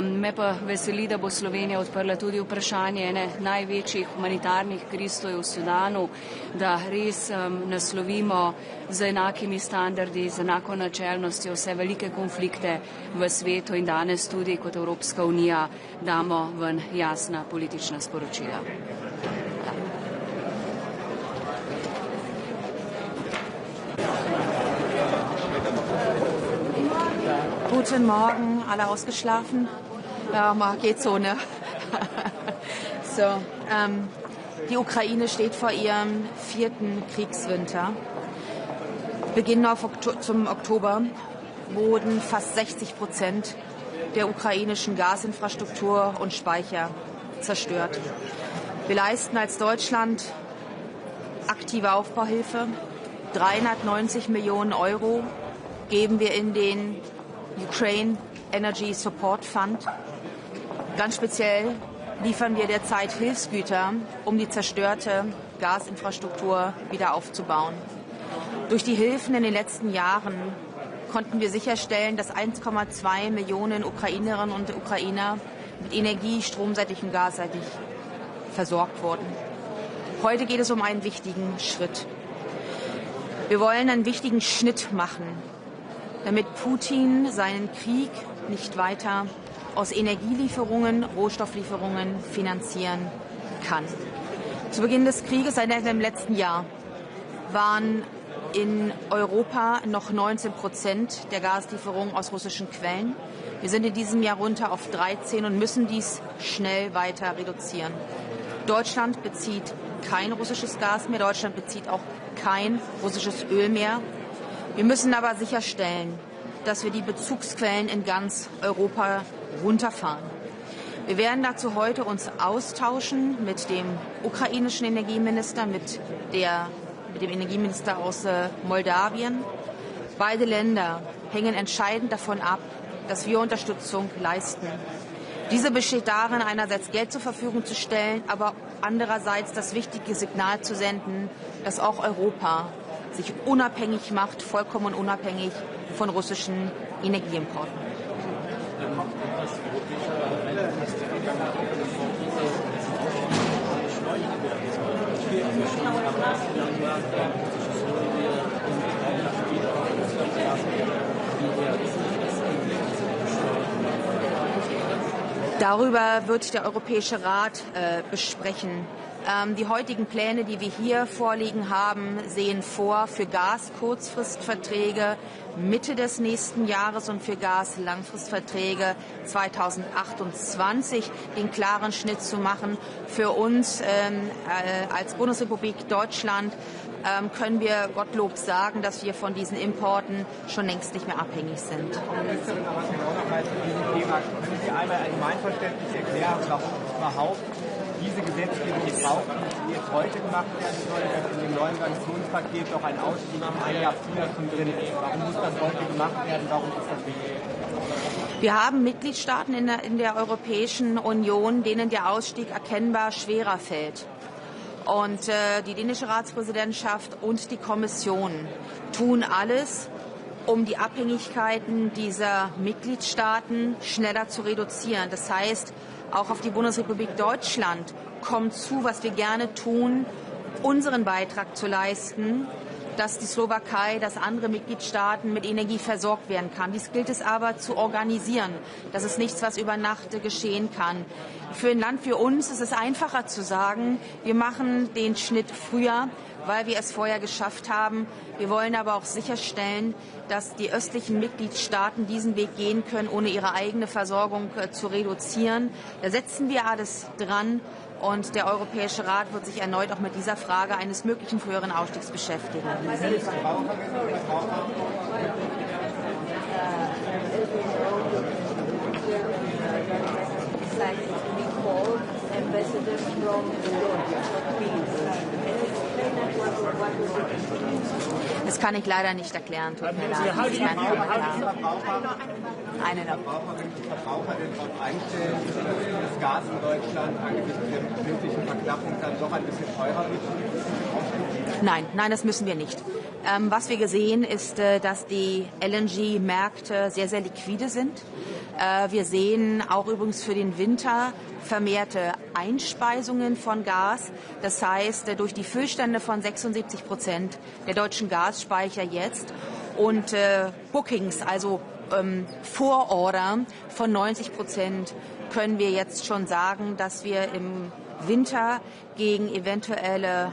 S21: Me pa veseli, da bo Slovenija odprla tudi vprašanje ene največjih humanitarnih kriz, to je v Sudanu, da res naslovimo z enakimi standardi, z enako načelnostjo vse velike konflikte v svetu in danes tudi kot Evropska unija damo ven jasna politična sporočila.
S2: Guten Morgen, alle ausgeschlafen? Ja, geht so, ne? So, die Ukraine steht vor ihrem 4. Kriegswinter. Beginnend zum Oktober wurden fast 60% der ukrainischen Gasinfrastruktur und Speicher zerstört. Wir leisten als Deutschland aktive Aufbauhilfe. 390 Millionen Euro geben wir in den Ukraine Energy Support Fund. Ganz speziell liefern wir derzeit Hilfsgüter, um die zerstörte Gasinfrastruktur wieder aufzubauen. Durch die Hilfen in den letzten Jahren konnten wir sicherstellen, dass 1,2 Millionen Ukrainerinnen und Ukrainer mit Energie, stromseitig und gasseitig versorgt wurden. Heute geht es um einen wichtigen Schritt. Wir wollen einen wichtigen Schnitt machen, damit Putin seinen Krieg nicht weiter aus Energielieferungen, Rohstofflieferungen finanzieren kann. Zu Beginn des Krieges, im letzten Jahr, waren in Europa noch 19% der Gaslieferungen aus russischen Quellen. Wir sind in diesem Jahr runter auf 13 und müssen dies schnell weiter reduzieren. Deutschland bezieht kein russisches Gas mehr, Deutschland bezieht auch kein russisches Öl mehr. Wir müssen aber sicherstellen, dass wir die Bezugsquellen in ganz Europa runterfahren. Wir werden dazu heute uns austauschen mit dem ukrainischen Energieminister, mit dem Energieminister aus Moldawien. Beide Länder hängen entscheidend davon ab, dass wir Unterstützung leisten. Diese besteht darin, einerseits Geld zur Verfügung zu stellen, aber andererseits das wichtige Signal zu senden, dass auch Europa sich unabhängig macht, vollkommen unabhängig von russischen Energieimporten. Darüber wird der Europäische Rat besprechen. Die heutigen Pläne, die wir hier vorliegen haben, sehen vor für Gas-Kurzfristverträge Mitte des nächsten Jahres und für Gas-Langfristverträge 2028 den klaren Schnitt zu machen. Für uns als Bundesrepublik Deutschland können wir Gottlob sagen, dass wir von diesen Importen schon längst nicht mehr abhängig sind.
S22: Können Sie einmal Allgemeinverständlich erklären, warum überhaupt diese Gesetzgebung braucht, die jetzt heute gemacht werden soll, dass in dem neuen Sanktionspaket doch ein Ausstieg ein Jahr früher schon drin ist? Warum muss das heute gemacht werden? Warum ist das wichtig?
S2: Wir haben Mitgliedstaaten in der Europäischen Union, denen der Ausstieg erkennbar schwerer fällt. Und die dänische Ratspräsidentschaft und die Kommission tun alles, um die Abhängigkeiten dieser Mitgliedstaaten schneller zu reduzieren. Das heißt, auch auf die Bundesrepublik Deutschland kommt zu, was wir gerne tun, unseren Beitrag zu leisten, dass die Slowakei, dass andere Mitgliedstaaten mit Energie versorgt werden kann. Dies gilt es aber zu organisieren. Das ist nichts, was über Nacht geschehen kann. Für ein Land wie uns ist es einfacher zu sagen, wir machen den Schnitt früher, weil wir es vorher geschafft haben. Wir wollen aber auch sicherstellen, dass die östlichen Mitgliedstaaten diesen Weg gehen können, ohne ihre eigene Versorgung zu reduzieren. Da setzen wir alles dran. Und der Europäische Rat wird sich erneut auch mit dieser Frage eines möglichen früheren Ausstiegs beschäftigen. Das kann ich leider nicht erklären. Tut mir leid.
S22: Eine noch. Verbraucherinnen und Verbraucher denn darauf einstellen, dass das Gas in Deutschland angesichts der befindlichen Verknappung dann doch ein bisschen teurer wird?
S2: Nein, das müssen wir nicht. Was wir gesehen ist, dass die LNG-Märkte sehr, sehr liquide sind. Wir sehen auch übrigens für den Winter vermehrte Einspeisungen von Gas. Das heißt, durch die Füllstände von 76% der deutschen Gasspeicher jetzt und Bookings, also Vororder von 90%, können wir jetzt schon sagen, dass wir im Winter gegen eventuelle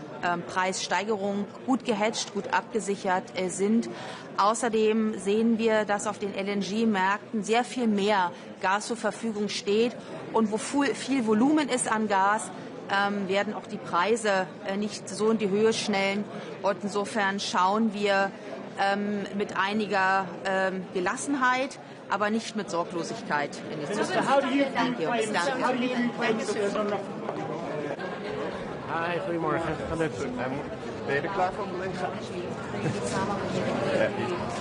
S2: Preissteigerungen gut gehatcht, gut abgesichert sind. Außerdem sehen wir, dass auf den LNG-Märkten sehr viel mehr Gas zur Verfügung steht. Und wo viel Volumen ist an Gas, werden auch die Preise nicht so in die Höhe schnellen. Und insofern schauen wir mit einiger Gelassenheit, aber nicht mit Sorglosigkeit in die Zukunft. Danke.
S1: Hi, goedemorgen. Ben je er klaar voor, collega?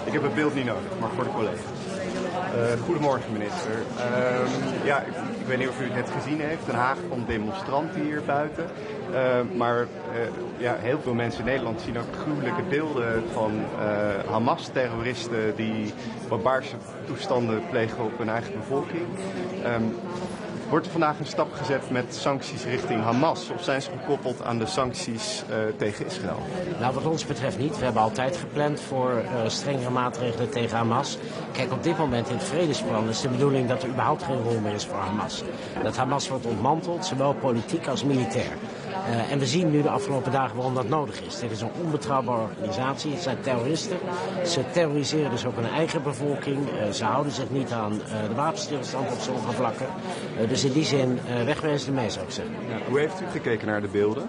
S1: Ik heb het beeld niet nodig, maar voor de collega. Goedemorgen, minister. Ik weet niet of u het net gezien heeft. Den Haag vond demonstranten hier buiten. Maar heel veel mensen in Nederland zien ook gruwelijke beelden van Hamas-terroristen die barbaarse toestanden plegen op hun eigen bevolking. Wordt er vandaag een stap gezet met sancties richting Hamas? Of zijn ze gekoppeld aan de sancties tegen Israël?
S3: Nou, wat ons betreft niet. We hebben altijd gepland voor strengere maatregelen tegen Hamas. Kijk, op dit moment in het vredesplan is de bedoeling dat er überhaupt geen rol meer is voor Hamas. Dat Hamas wordt ontmanteld, zowel politiek als militair. En we zien nu de afgelopen dagen waarom dat nodig is. Dit is een onbetrouwbare organisatie. Het zijn terroristen. Ze terroriseren dus ook hun eigen bevolking. Ze houden zich niet aan de wapenstilstand op sommige vlakken. Dus in die zin wegwezen ermee, zou ik zeggen.
S1: Ja, hoe heeft u gekeken naar de beelden?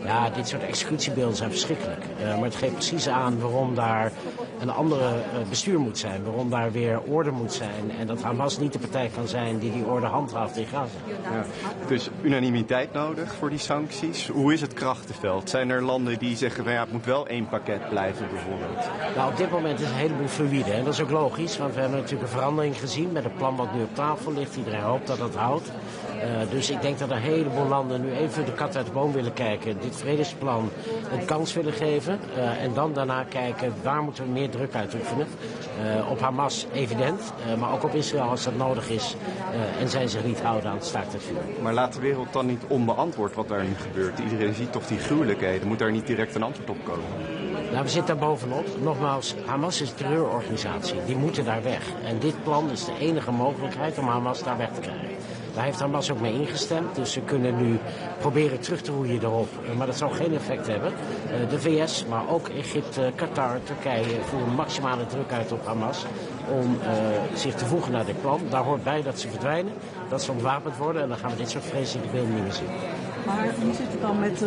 S3: Ja, dit soort executiebeelden zijn verschrikkelijk. Maar het geeft precies aan waarom daar een andere bestuur moet zijn. Waarom daar weer orde moet zijn. En dat Hamas niet de partij kan zijn die orde handhaaft in Gaza.
S1: Ja, dus unanimiteit nodig voor die sancties. Hoe is het krachtenveld? Zijn er landen die zeggen van het moet wel één pakket blijven bijvoorbeeld?
S3: Nou, op dit moment is een heleboel fluïde. En dat is ook logisch, want we hebben natuurlijk een verandering gezien met het plan wat nu op tafel ligt. Iedereen hoopt dat het houdt. Dus ik denk dat een heleboel landen nu even de kat uit de boom willen kijken. Dit vredesplan een kans willen geven. En dan daarna kijken waar moeten we meer druk uitoefenen. Op Hamas evident, maar ook op Israël als dat nodig is. En zij zich niet houden aan het staakt het vuur.
S1: Maar laat de wereld dan niet onbeantwoord wat daar nu gebeurt. Iedereen ziet toch die gruwelijkheden. Moet daar niet direct een antwoord op komen?
S3: Nou, we zitten daar bovenop. Nogmaals, Hamas is een terreurorganisatie. Die moeten daar weg. En dit plan is de enige mogelijkheid om Hamas daar weg te krijgen. Daar heeft Hamas ook mee ingestemd, dus ze kunnen nu proberen terug te roeien erop. Maar dat zal geen effect hebben. De VS, maar ook Egypte, Qatar, Turkije voeren maximale druk uit op Hamas om zich te voegen naar dit plan. Daar hoort bij dat ze verdwijnen, dat ze ontwapend worden en dan gaan we dit soort vreselijke beelden niet meer zien.
S23: Maar hoe zit het dan met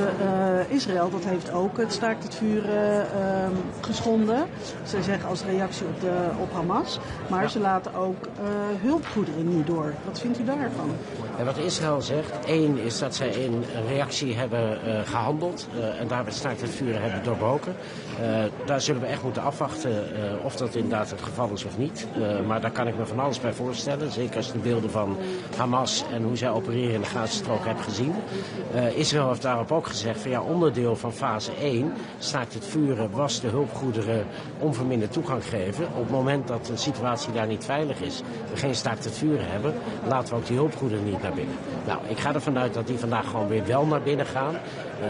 S23: Israël? Dat heeft ook het staakt het vuren geschonden. Ze zeggen als reactie op Hamas. Maar ze laten ook hulpgoederen nu door. Wat vindt u daarvan?
S3: En wat Israël zegt, één is dat zij in reactie hebben gehandeld en daarbij staakt het vuren hebben doorbroken. Daar zullen we echt moeten afwachten of dat inderdaad het geval is of niet. Maar daar kan ik me van alles bij voorstellen. Zeker als je de beelden van Hamas en hoe zij opereren in de Gazastrook hebt gezien. Israël heeft daarop ook gezegd van ja, onderdeel van fase 1, staakt het vuren, was de hulpgoederen onverminderd toegang geven. Op het moment dat de situatie daar niet veilig is, we geen staakt het vuren hebben, laten we ook die hulpgoederen niet naar binnen. Nou, ik ga ervan uit dat die vandaag gewoon weer wel naar binnen gaan.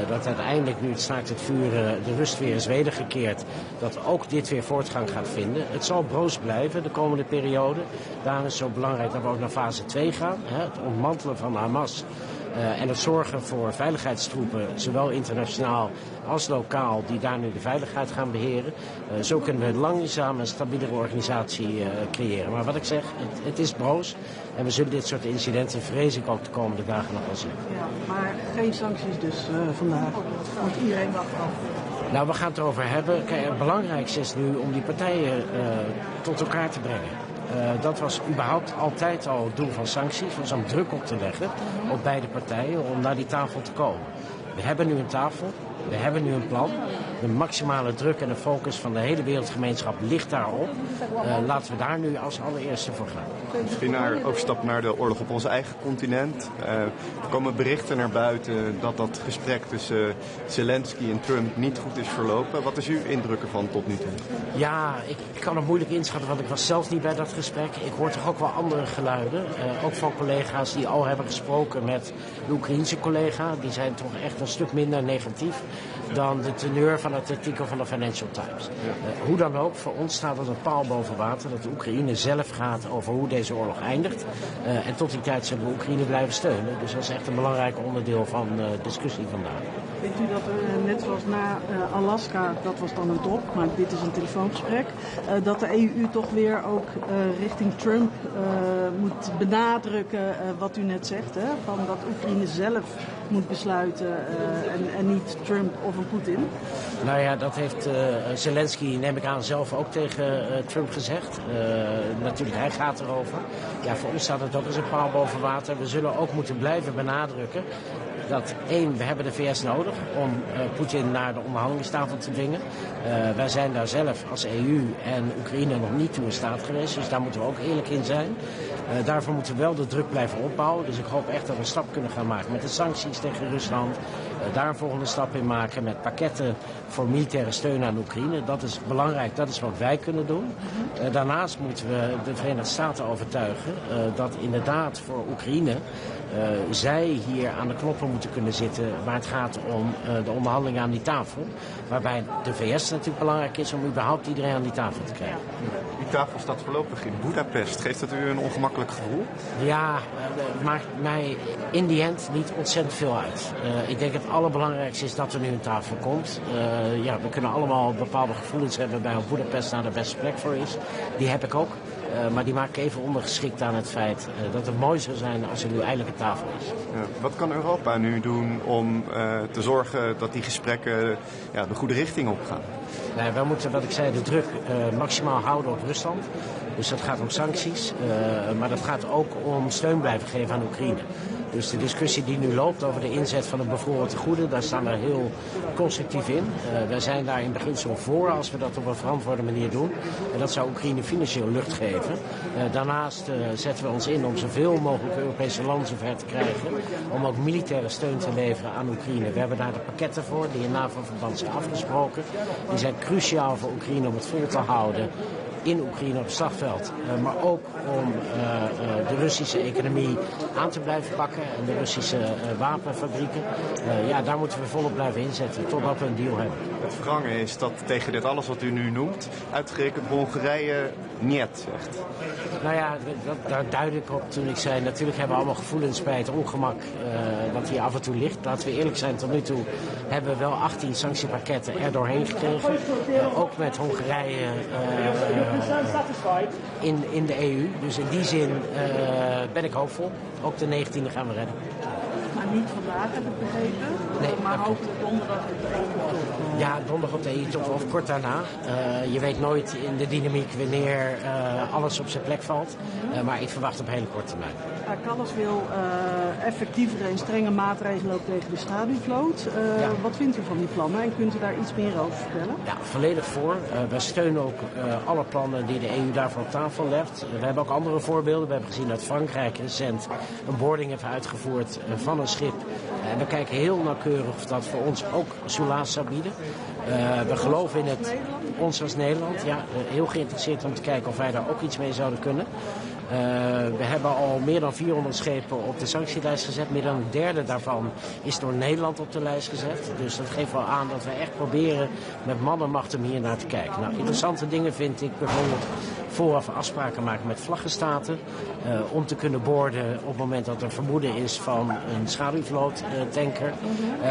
S3: Dat uiteindelijk nu het staakt het vuren, de rust weer is wedergekeerd, dat ook dit weer voortgang gaat vinden. Het zal broos blijven de komende periode. Daarom is het zo belangrijk dat we ook naar fase 2 gaan. Het ontmantelen van Hamas. En het zorgen voor veiligheidstroepen, zowel internationaal als lokaal, die daar nu de veiligheid gaan beheren. Zo kunnen we langzaam een stabielere organisatie creëren. Maar wat ik zeg, het is broos. En we zullen dit soort incidenten, vrees ik, ook de komende dagen nog wel zien.
S23: Ja, maar geen sancties dus vandaag, want iedereen wacht af.
S3: Nou, we gaan het erover hebben. Kijk, het belangrijkste is nu om die partijen tot elkaar te brengen. Dat was überhaupt altijd al het doel van sancties, was om druk op te leggen op beide partijen om naar die tafel te komen. We hebben nu een tafel, we hebben nu een plan. De maximale druk en de focus van de hele wereldgemeenschap ligt daarop. Laten we daar nu als allereerste voor gaan.
S1: Misschien overstappen naar de oorlog op ons eigen continent. Er komen berichten naar buiten dat dat gesprek tussen Zelensky en Trump niet goed is verlopen. Wat is uw indruk ervan tot nu toe?
S3: Ja, ik kan het moeilijk inschatten, want ik was zelf niet bij dat gesprek. Ik hoor toch ook wel andere geluiden. Ook van collega's die al hebben gesproken met de Oekraïense collega. Die zijn toch echt een stuk minder negatief dan de teneur van het artikel van de Financial Times. Hoe dan ook, voor ons staat het een paal boven water dat de Oekraïne zelf gaat over hoe deze oorlog eindigt. En tot die tijd zullen we Oekraïne blijven steunen. Dus dat is echt een belangrijk onderdeel van de discussie vandaag.
S23: Weet u dat net zoals na Alaska, dat was dan een top, maar dit is een telefoongesprek, dat de EU toch weer ook richting Trump moet benadrukken wat u net zegt, hè? Van dat Oekraïne zelf moet besluiten en niet Trump of een Poetin?
S3: Nou ja, dat heeft Zelensky, neem ik aan, zelf ook tegen Trump gezegd. Natuurlijk, hij gaat erover. Ja, voor ons staat het ook als een paal boven water. We zullen ook moeten blijven benadrukken dat we hebben de VS nodig om Poetin naar de onderhandelingstafel te dwingen. Wij zijn daar zelf als EU en Oekraïne nog niet toe in staat geweest, dus daar moeten we ook eerlijk in zijn. Daarvoor moeten we wel de druk blijven opbouwen, dus ik hoop echt dat we een stap kunnen gaan maken met de sancties tegen Rusland. Daar een volgende stap in maken met pakketten voor militaire steun aan Oekraïne. Dat is belangrijk, dat is wat wij kunnen doen. Daarnaast moeten we de Verenigde Staten overtuigen dat inderdaad voor Oekraïne zij hier aan de knoppen moeten kunnen zitten waar het gaat om de onderhandelingen aan die tafel. Waarbij de VS natuurlijk belangrijk is om überhaupt iedereen aan die tafel te krijgen.
S1: Die tafel staat voorlopig in Budapest. Geeft dat u een ongemakkelijk gevoel?
S3: Ja, het maakt mij in die end niet ontzettend veel uit. Ik denk het allerbelangrijkste is dat er nu een tafel komt. We kunnen allemaal bepaalde gevoelens hebben bij of Budapest daar de beste plek voor is. Die heb ik ook. Maar die maak ik even ondergeschikt aan het feit dat het mooi zou zijn als er nu eindelijk een tafel is.
S1: Wat kan Europa nu doen om te zorgen dat die gesprekken de goede richting opgaan?
S3: Nee, wij moeten, wat ik zei, de druk maximaal houden op Rusland. Dus dat gaat om sancties, maar dat gaat ook om steun blijven geven aan Oekraïne. Dus de discussie die nu loopt over de inzet van het bevroren tegoeden, daar staan we heel constructief in. Wij zijn daar in beginsel voor als we dat op een verantwoorde manier doen. En dat zou Oekraïne financieel lucht geven. Daarnaast zetten we ons in om zoveel mogelijk Europese landen zover te krijgen. Om ook militaire steun te leveren aan Oekraïne. We hebben daar de pakketten voor die in NAVO-verband zijn afgesproken. Die zijn cruciaal voor Oekraïne om het vol te houden in Oekraïne op het slagveld. Maar ook om de Russische economie aan te blijven pakken en de Russische wapenfabrieken. Daar moeten we volop blijven inzetten totdat we een deal hebben.
S1: Het wrange is dat tegen dit alles wat u nu noemt, uitgerekend Hongarije niet zegt.
S3: Nou ja, daar duid ik op toen ik zei, natuurlijk hebben we allemaal gevoelens bij het ongemak dat hier af en toe ligt. Laten we eerlijk zijn, tot nu toe hebben we wel 18 sanctiepakketten er doorheen gekregen. Ook met Hongarije in de EU. Dus in die zin ben ik hoopvol. Ook de 19e gaan we redden.
S23: Maar niet vandaag, heb ik begrepen.
S3: Nee,
S23: maar hopelijk donderdag op de EU-top.
S3: Ja, donderdag op de EU-top of kort daarna. Je weet nooit in de dynamiek wanneer alles op zijn plek valt. Maar ik verwacht op hele korte termijn.
S23: Kallas wil effectievere en strenge maatregelen ook tegen de schaduwvloot. Wat vindt u van die plannen en kunt u daar iets meer over vertellen?
S3: Ja, volledig voor. Wij steunen ook alle plannen die de EU daarvoor op tafel legt. We hebben ook andere voorbeelden. We hebben gezien dat Frankrijk recent een boarding heeft uitgevoerd van een schip En we kijken heel nauwkeurig of dat voor ons ook soelaas zou bieden. We geloven in het, ons als Nederland, ja, heel geïnteresseerd om te kijken of wij daar ook iets mee zouden kunnen. We hebben al meer dan 400 schepen op de sanctielijst gezet. Meer dan een derde daarvan is door Nederland op de lijst gezet. Dus dat geeft wel aan dat we echt proberen met man en macht om hier naar te kijken. Nou, interessante dingen vind ik bijvoorbeeld vooraf afspraken maken met vlaggenstaten. Om te kunnen boorden op het moment dat er vermoeden is van een schaduwvloottanker.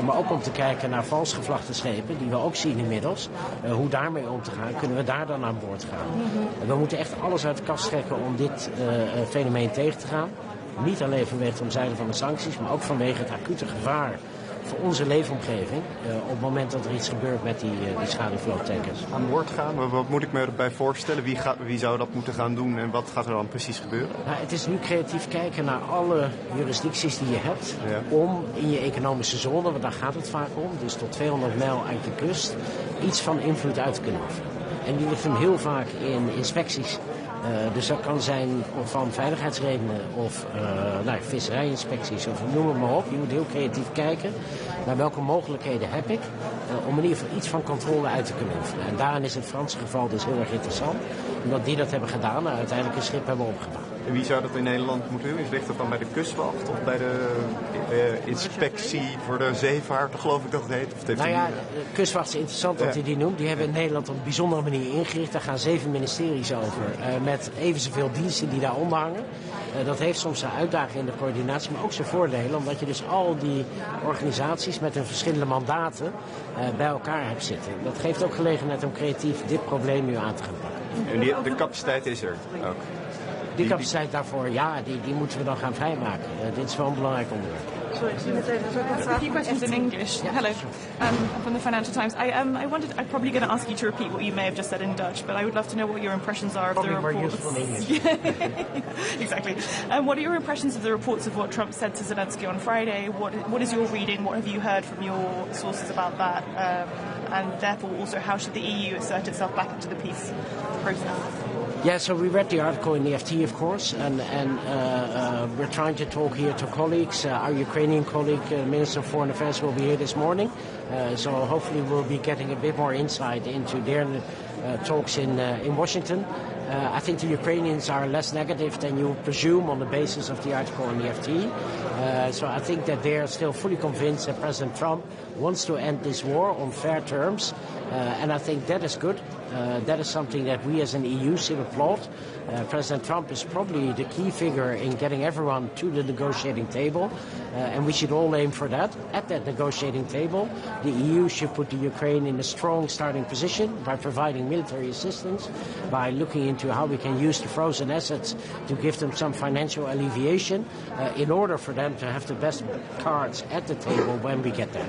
S3: Maar ook om te kijken naar vals gevlachte schepen, die we ook zien inmiddels. Hoe daarmee om te gaan, kunnen we daar dan aan boord gaan. We moeten echt alles uit de kast trekken om dit fenomeen tegen te gaan. Niet alleen vanwege het omzeilen van de sancties, maar ook vanwege het acute gevaar voor onze leefomgeving. Op het moment dat er iets gebeurt met die schaduwvloottankers.
S1: Aan boord gaan, wat moet ik me erbij voorstellen? Wie zou dat moeten gaan doen en wat gaat er dan precies gebeuren?
S3: Nou, het is nu creatief kijken naar alle jurisdicties die je hebt. Ja. Om in je economische zone, want daar gaat het vaak om, dus tot 200 mijl uit je kust, iets van invloed uit te kunnen oefenen. En die ligt hem heel vaak in inspecties. Dus dat kan zijn van veiligheidsredenen of visserijinspecties of noem het maar op. Je moet heel creatief kijken naar welke mogelijkheden heb ik om in ieder geval iets van controle uit te kunnen oefenen. En daarin is het Franse geval dus heel erg interessant. Omdat die dat hebben gedaan en uiteindelijk een schip hebben opgedaan.
S1: En wie zou dat in Nederland moeten doen? Ligt dat dan bij de kustwacht of bij de inspectie voor de zeevaart, geloof ik dat het heet? Of het heeft
S3: de kustwacht is interessant dat hij die noemt. Die hebben in Nederland op een bijzondere manier ingericht. Daar gaan 7 ministeries over. Met even zoveel diensten die daaronder hangen. Dat heeft soms zijn uitdagingen in de coördinatie, maar ook zijn voordelen. Omdat je dus al die organisaties met hun verschillende mandaten bij elkaar hebt zitten. Dat geeft ook gelegenheid om creatief dit probleem nu aan te gaan pakken.
S1: En de capaciteit is er ook?
S3: Die capaciteit daarvoor, ja, die moeten we dan gaan vrijmaken. Dit is wel een belangrijk onderwerp.
S4: A few questions in English. Yeah. Hello, from the Financial Times. I'm probably going to ask you to repeat what you may have just said in Dutch, but I would love to know what your impressions are of the reports. Probably more useful in English. Exactly. What are your impressions of the reports of what Trump said to Zelensky on Friday? What is your reading? What have you heard from your sources about that? And therefore, also, how should the EU assert itself back into the peace process?
S3: Yeah, so we read the article in the FT, of course, and we're trying to talk here to colleagues. Our Ukrainian colleague, Minister of Foreign Affairs, will be here this morning. So hopefully we'll be getting a bit more insight into their talks in Washington. I think the Ukrainians are less negative than you presume on the basis of the article in the FT. So I think that they are still fully convinced that President Trump wants to end this war on fair terms. And I think that is good. That is something that we as an EU should applaud. President Trump is probably the key figure in getting everyone to the negotiating table. And we should all aim for that. At that negotiating table, the EU should put the Ukraine in a strong starting position by providing military assistance, by looking into how we can use the frozen assets to give them some financial alleviation in order for them to have the best cards at the table when we get there.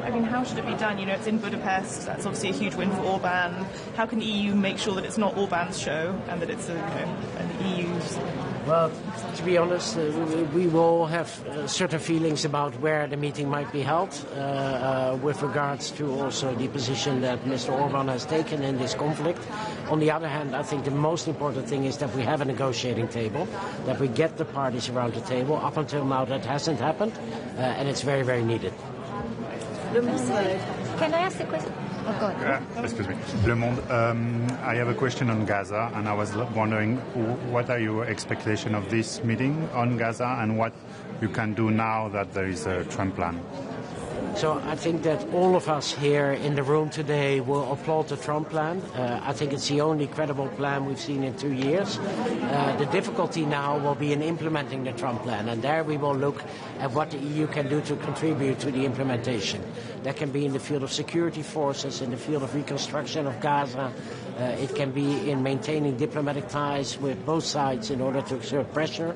S4: And how should it be done? You know, it's in Budapest. That's obviously a huge win for Orban. How can the EU make sure that it's not Orban's show and that it's an EU's?
S3: Well, to be honest, we will have certain feelings about where the meeting might be held with regards to also the position that Mr. Orban has taken in this conflict. On the other hand, I think the most important thing is that we have a negotiating table, that we get the parties around the table. Up until now, that hasn't happened, and it's very, very needed.
S5: Can I ask a question? Oh, go ahead.
S6: Excuse me. Le Monde. I have a question on Gaza, and I was wondering what are your expectations of this meeting on Gaza and what you can do now that there is a Trump plan?
S3: So I think that all of us here in the room today will applaud the Trump plan. I think it's the only credible plan we've seen in 2 years. The difficulty now will be in implementing the Trump plan, and there we will look at what the EU can do to contribute to the implementation. That can be in the field of security forces, in the field of reconstruction of Gaza. It can be in maintaining diplomatic ties with both sides in order to exert pressure.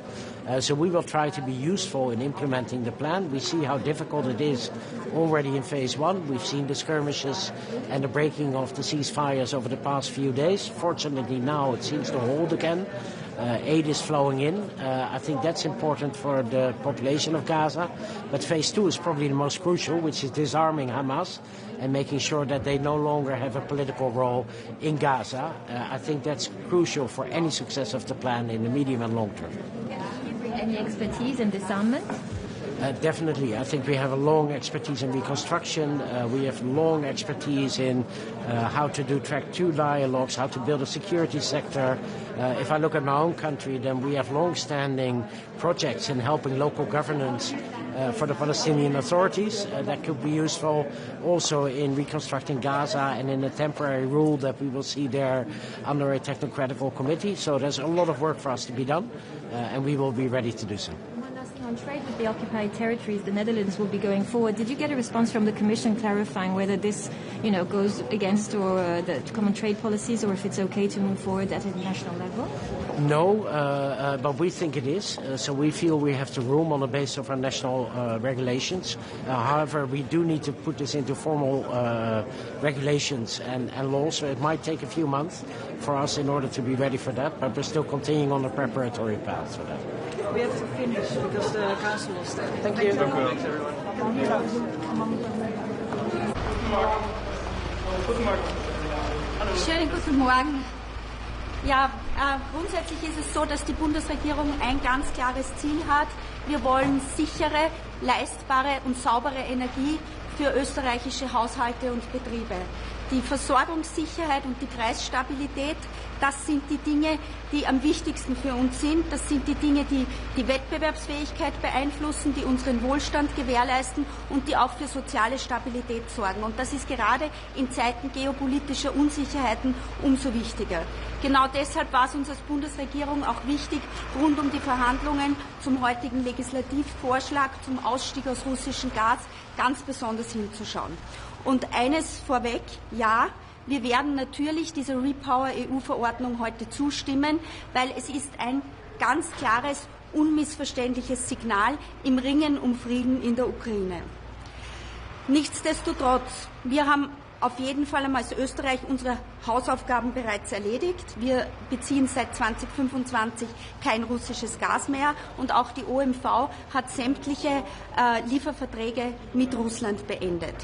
S3: So we will try to be useful in implementing the plan. We see how difficult it is already in phase one. We've seen the skirmishes and the breaking of the ceasefires over the past few days. Fortunately now it seems to hold again. Aid is flowing in. I think that's important for the population of Gaza. But phase two is probably the most crucial, which is disarming Hamas and making sure that they no longer have a political role in Gaza. I think that's crucial for any success of the plan in the medium and long term.
S5: Any expertise in disarmament?
S3: Definitely. I think we have a long expertise in reconstruction. We have long expertise in how to do track 2 dialogues, how to build a security sector. If I look at my own country, then we have long-standing projects in helping local governance for the Palestinian authorities. That could be useful also in reconstructing Gaza and in a temporary rule that we will see there under a technocratical committee. So there's a lot of work for us to be done, and we will be ready to do so.
S5: On trade with the occupied territories, the Netherlands will be going forward. Did you get a response from the Commission clarifying whether this, goes against the common trade policies, or if it's okay to move forward at international level?
S3: No, but we think it is. So we feel we have to room on the basis of our national regulations. However, we do need to put this into formal regulations and laws. So it might take a few months for us in order to be ready for that, but we're still continuing on the preparatory path for that.
S23: We have to finish because the council will stay.
S3: Thank you.
S23: Thanks,
S3: everyone.
S7: Schönen guten Morgen. Ja, grundsätzlich ist es so, dass die Bundesregierung ein ganz klares Ziel hat. Wir wollen sichere, leistbare und saubere Energie für österreichische Haushalte und Betriebe. Die Versorgungssicherheit und die Preisstabilität, das sind die Dinge, die am wichtigsten für uns sind. Das sind die Dinge, die die Wettbewerbsfähigkeit beeinflussen, die unseren Wohlstand gewährleisten und die auch für soziale Stabilität sorgen. Und das ist gerade in Zeiten geopolitischer Unsicherheiten umso wichtiger. Genau deshalb war es uns als Bundesregierung auch wichtig, rund um die Verhandlungen zum heutigen Legislativvorschlag zum Ausstieg aus russischem Gas ganz besonders hinzuschauen. Und eines vorweg, ja, wir werden natürlich dieser Repower-EU-Verordnung heute zustimmen, weil es ist ein ganz klares, unmissverständliches Signal im Ringen um Frieden in der Ukraine. Nichtsdestotrotz, wir haben auf jeden Fall einmal als Österreich unsere Hausaufgaben bereits erledigt. Wir beziehen seit 2025 kein russisches Gas mehr und auch die OMV hat sämtliche Lieferverträge mit Russland beendet.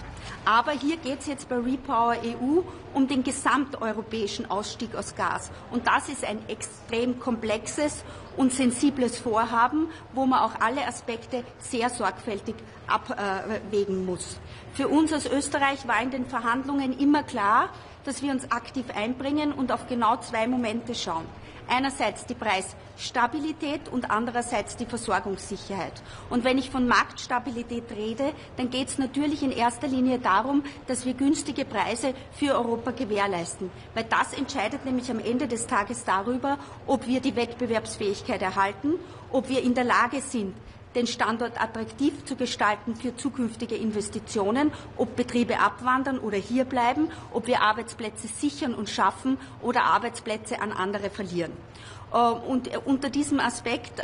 S7: Aber hier geht es jetzt bei Repower EU um den gesamteuropäischen Ausstieg aus Gas. Und das ist ein extrem komplexes und sensibles Vorhaben, wo man auch alle Aspekte sehr sorgfältig abwägen muss. Für uns als Österreich war in den Verhandlungen immer klar, dass wir uns aktiv einbringen und auf genau 2 Momente schauen. Einerseits die Preisstabilität und andererseits die Versorgungssicherheit. Und wenn ich von Marktstabilität rede, dann geht es natürlich in erster Linie darum, dass wir günstige Preise für Europa gewährleisten. Weil das entscheidet nämlich am Ende des Tages darüber, ob wir die Wettbewerbsfähigkeit erhalten, ob wir in der Lage sind, den Standort attraktiv zu gestalten für zukünftige Investitionen, ob Betriebe abwandern oder hier bleiben, ob wir Arbeitsplätze sichern und schaffen oder Arbeitsplätze an andere verlieren. Und unter diesem Aspekt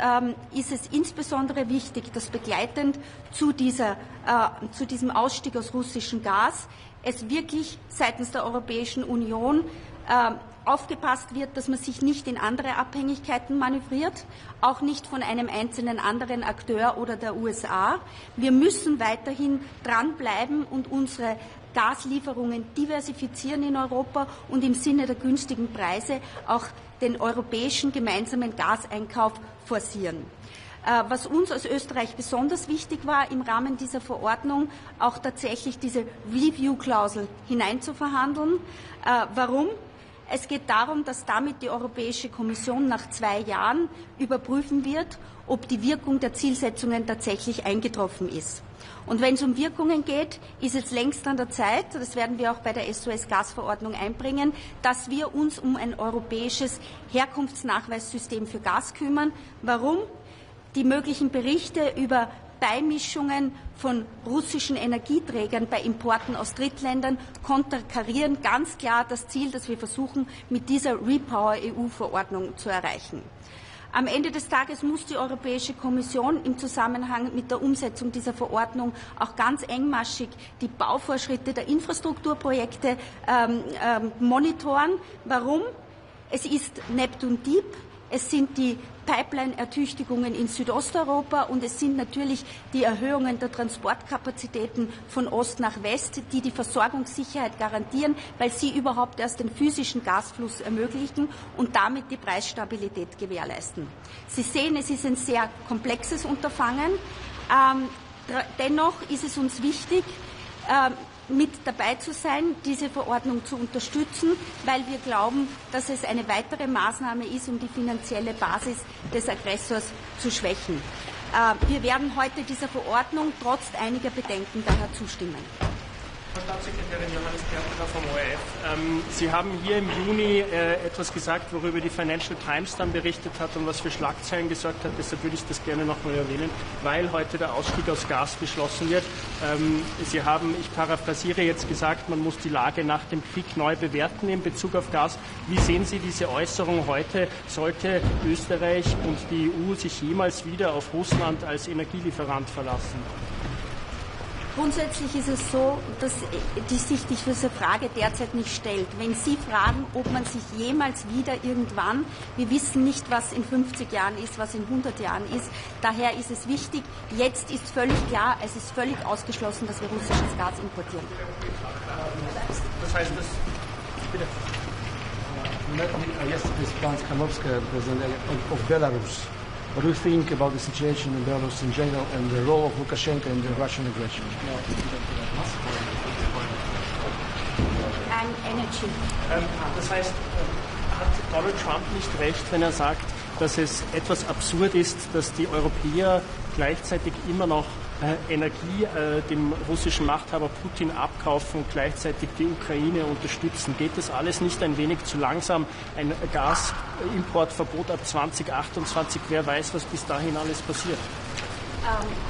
S7: ist es insbesondere wichtig, dass begleitend zu diesem Ausstieg aus russischem Gas es wirklich seitens der Europäischen Union aufgepasst wird, dass man sich nicht in andere Abhängigkeiten manövriert, auch nicht von einem einzelnen anderen Akteur oder der USA. Wir müssen weiterhin dranbleiben und unsere Gaslieferungen diversifizieren in Europa und im Sinne der günstigen Preise auch den europäischen gemeinsamen Gaseinkauf forcieren. Was uns als Österreich besonders wichtig war, im Rahmen dieser Verordnung auch tatsächlich diese Review-Klausel hineinzuverhandeln. Warum? Es geht darum, dass damit die Europäische Kommission nach 2 Jahren überprüfen wird, ob die Wirkung der Zielsetzungen tatsächlich eingetroffen ist. Und wenn es um Wirkungen geht, ist es längst an der Zeit, das werden wir auch bei der SOS-Gasverordnung einbringen, dass wir uns um ein europäisches Herkunftsnachweissystem für Gas kümmern. Warum? Die möglichen Berichte über Beimischungen von russischen Energieträgern bei Importen aus Drittländern konterkarieren ganz klar das Ziel, das wir versuchen, mit dieser Repower-EU-Verordnung zu erreichen. Am Ende des Tages muss die Europäische Kommission im Zusammenhang mit der Umsetzung dieser Verordnung auch ganz engmaschig die Bauvorschritte der Infrastrukturprojekte monitoren. Warum? Es ist Neptun Deep. Es sind die Pipeline-Ertüchtigungen in Südosteuropa und es sind natürlich die Erhöhungen der Transportkapazitäten von Ost nach West, die die Versorgungssicherheit garantieren, weil sie überhaupt erst den physischen Gasfluss ermöglichen und damit die Preisstabilität gewährleisten. Sie sehen, es ist ein sehr komplexes Unterfangen, Dennoch ist es uns wichtig, mit dabei zu sein, diese Verordnung zu unterstützen, weil wir glauben, dass es eine weitere Maßnahme ist, um die finanzielle Basis des Aggressors zu schwächen. Wir werden heute dieser Verordnung trotz einiger Bedenken daher zustimmen.
S13: Frau Staatssekretärin Johannes Kerpeler vom ORF. Sie haben hier im Juni etwas gesagt, worüber die Financial Times dann berichtet hat und was für Schlagzeilen gesorgt hat. Deshalb würde ich das gerne nochmal erwähnen, weil heute der Ausstieg aus Gas beschlossen wird. Sie haben, ich paraphrasiere jetzt gesagt, man muss die Lage nach dem Krieg neu bewerten in Bezug auf Gas. Wie sehen Sie diese Äußerung heute? Sollte Österreich und die EU sich jemals wieder auf Russland als Energielieferant verlassen?
S7: Grundsätzlich ist es so, dass sich diese Frage derzeit nicht stellt. Wenn Sie fragen, ob man sich jemals wieder irgendwann, wir wissen nicht, was in 50 Jahren ist, was in 100 Jahren ist. Daher ist es wichtig, jetzt ist völlig klar, es ist völlig ausgeschlossen, dass wir russisches Gas importieren.
S13: Das heißt, das... Bitte.
S9: Yesterday, President of Belarus. What do you think about the situation in Belarus in general and the role of Lukashenko in the Russian aggression?
S7: And energy.
S13: Das heißt, hat Donald Trump nicht recht, wenn er sagt, dass es etwas absurd ist, dass die Europäer gleichzeitig immer noch Energie dem russischen Machthaber Putin abkaufen und gleichzeitig die Ukraine unterstützen? Geht das alles nicht ein wenig zu langsam? Ein Gasimportverbot ab 2028, wer weiß, was bis dahin alles passiert?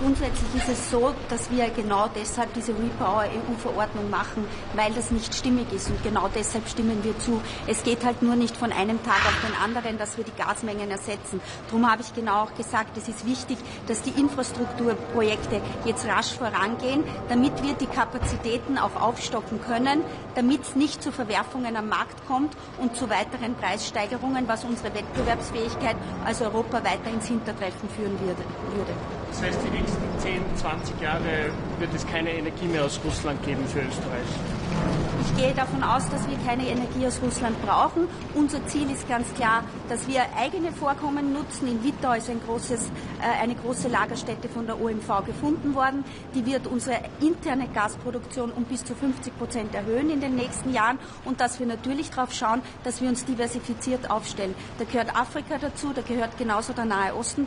S7: Grundsätzlich ist es so, dass wir genau deshalb diese Repower-EU-Verordnung machen, weil das nicht stimmig ist. Und genau deshalb stimmen wir zu. Es geht halt nur nicht von einem Tag auf den anderen, dass wir die Gasmengen ersetzen. Darum habe ich genau auch gesagt, es ist wichtig, dass die Infrastrukturprojekte jetzt rasch vorangehen, damit wir die Kapazitäten auch aufstocken können, damit es nicht zu Verwerfungen am Markt kommt und zu weiteren Preissteigerungen, was unsere Wettbewerbsfähigkeit als Europa weiter ins Hintertreffen führen würde.
S13: Das heißt, die nächsten 10, 20 Jahre wird es keine Energie mehr aus Russland geben für Österreich?
S7: Ich gehe davon aus, dass wir keine Energie aus Russland brauchen. Unser Ziel ist ganz klar, dass wir eigene Vorkommen nutzen. In Wittau ist eine große Lagerstätte von der OMV gefunden worden. Die wird unsere interne Gasproduktion um bis zu 50% erhöhen in den nächsten Jahren und dass wir natürlich darauf schauen, dass wir uns diversifiziert aufstellen. Da gehört Afrika dazu, da gehört genauso der Nahe Osten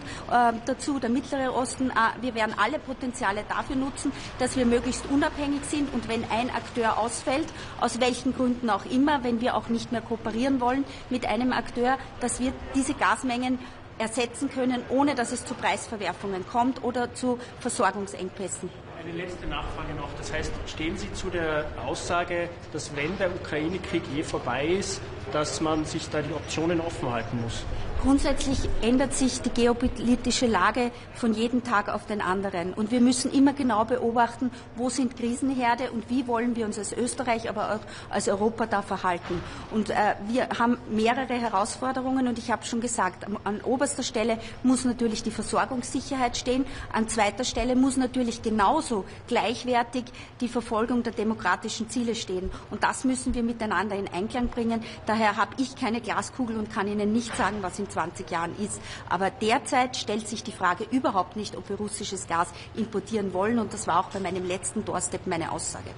S7: dazu, der Mittlere Osten. Wir werden alle Potenziale dafür nutzen, dass wir möglichst unabhängig sind und wenn ein Akteur ausfällt, aus welchen Gründen auch immer, wenn wir auch nicht mehr kooperieren wollen mit einem Akteur, dass wir diese Gasmengen ersetzen können, ohne dass es zu Preisverwerfungen kommt oder zu Versorgungsengpässen.
S13: Eine letzte Nachfrage noch. Das heißt, stehen Sie zu der Aussage, dass wenn der Ukraine-Krieg vorbei ist, dass man sich da die Optionen offen halten muss?
S7: Grundsätzlich ändert sich die geopolitische Lage von jedem Tag auf den anderen. Und wir müssen immer genau beobachten, wo sind Krisenherde und wie wollen wir uns als Österreich, aber auch als Europa da verhalten. Und wir haben mehrere Herausforderungen und ich habe schon gesagt, an oberster Stelle muss natürlich die Versorgungssicherheit stehen. An zweiter Stelle muss natürlich genauso gleichwertig die Verfolgung der demokratischen Ziele stehen. Und das müssen wir miteinander in Einklang bringen. Daher habe ich keine Glaskugel und kann Ihnen nicht sagen, was in 20 Jahren ist. Aber derzeit stellt sich die Frage überhaupt nicht, ob wir russisches Gas importieren wollen. Und das war auch bei meinem letzten Doorstep meine Aussage.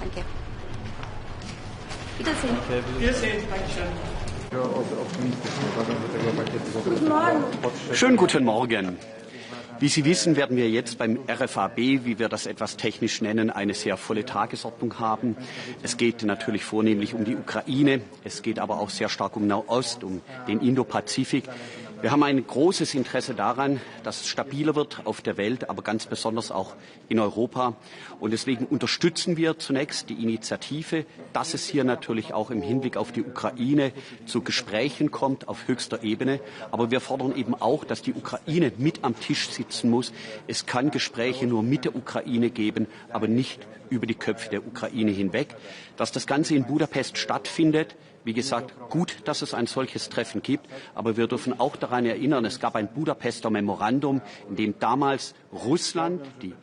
S7: Danke. Wiedersehen.
S13: Wiedersehen. Dankeschön.
S7: Guten Morgen.
S12: Schönen guten Morgen. Wie Sie wissen, werden wir jetzt beim RFAB, wie wir das etwas technisch nennen, eine sehr volle Tagesordnung haben. Es geht natürlich vornehmlich um die Ukraine, es geht aber auch sehr stark um Nahost, um den Indopazifik. Wir haben ein großes Interesse daran, dass es stabiler wird auf der Welt, aber ganz besonders auch in Europa. Und deswegen unterstützen wir zunächst die Initiative, dass es hier natürlich auch im Hinblick auf die Ukraine zu Gesprächen kommt auf höchster Ebene. Aber wir fordern eben auch, dass die Ukraine mit am Tisch sitzen muss. Es kann Gespräche nur mit der Ukraine geben, aber nicht über die Köpfe der Ukraine hinweg. Dass das Ganze in Budapest stattfindet, wie gesagt, gut, dass es ein solches Treffen gibt, aber wir dürfen auch daran erinnern, es gab ein Budapester Memorandum, in dem damals Russland, die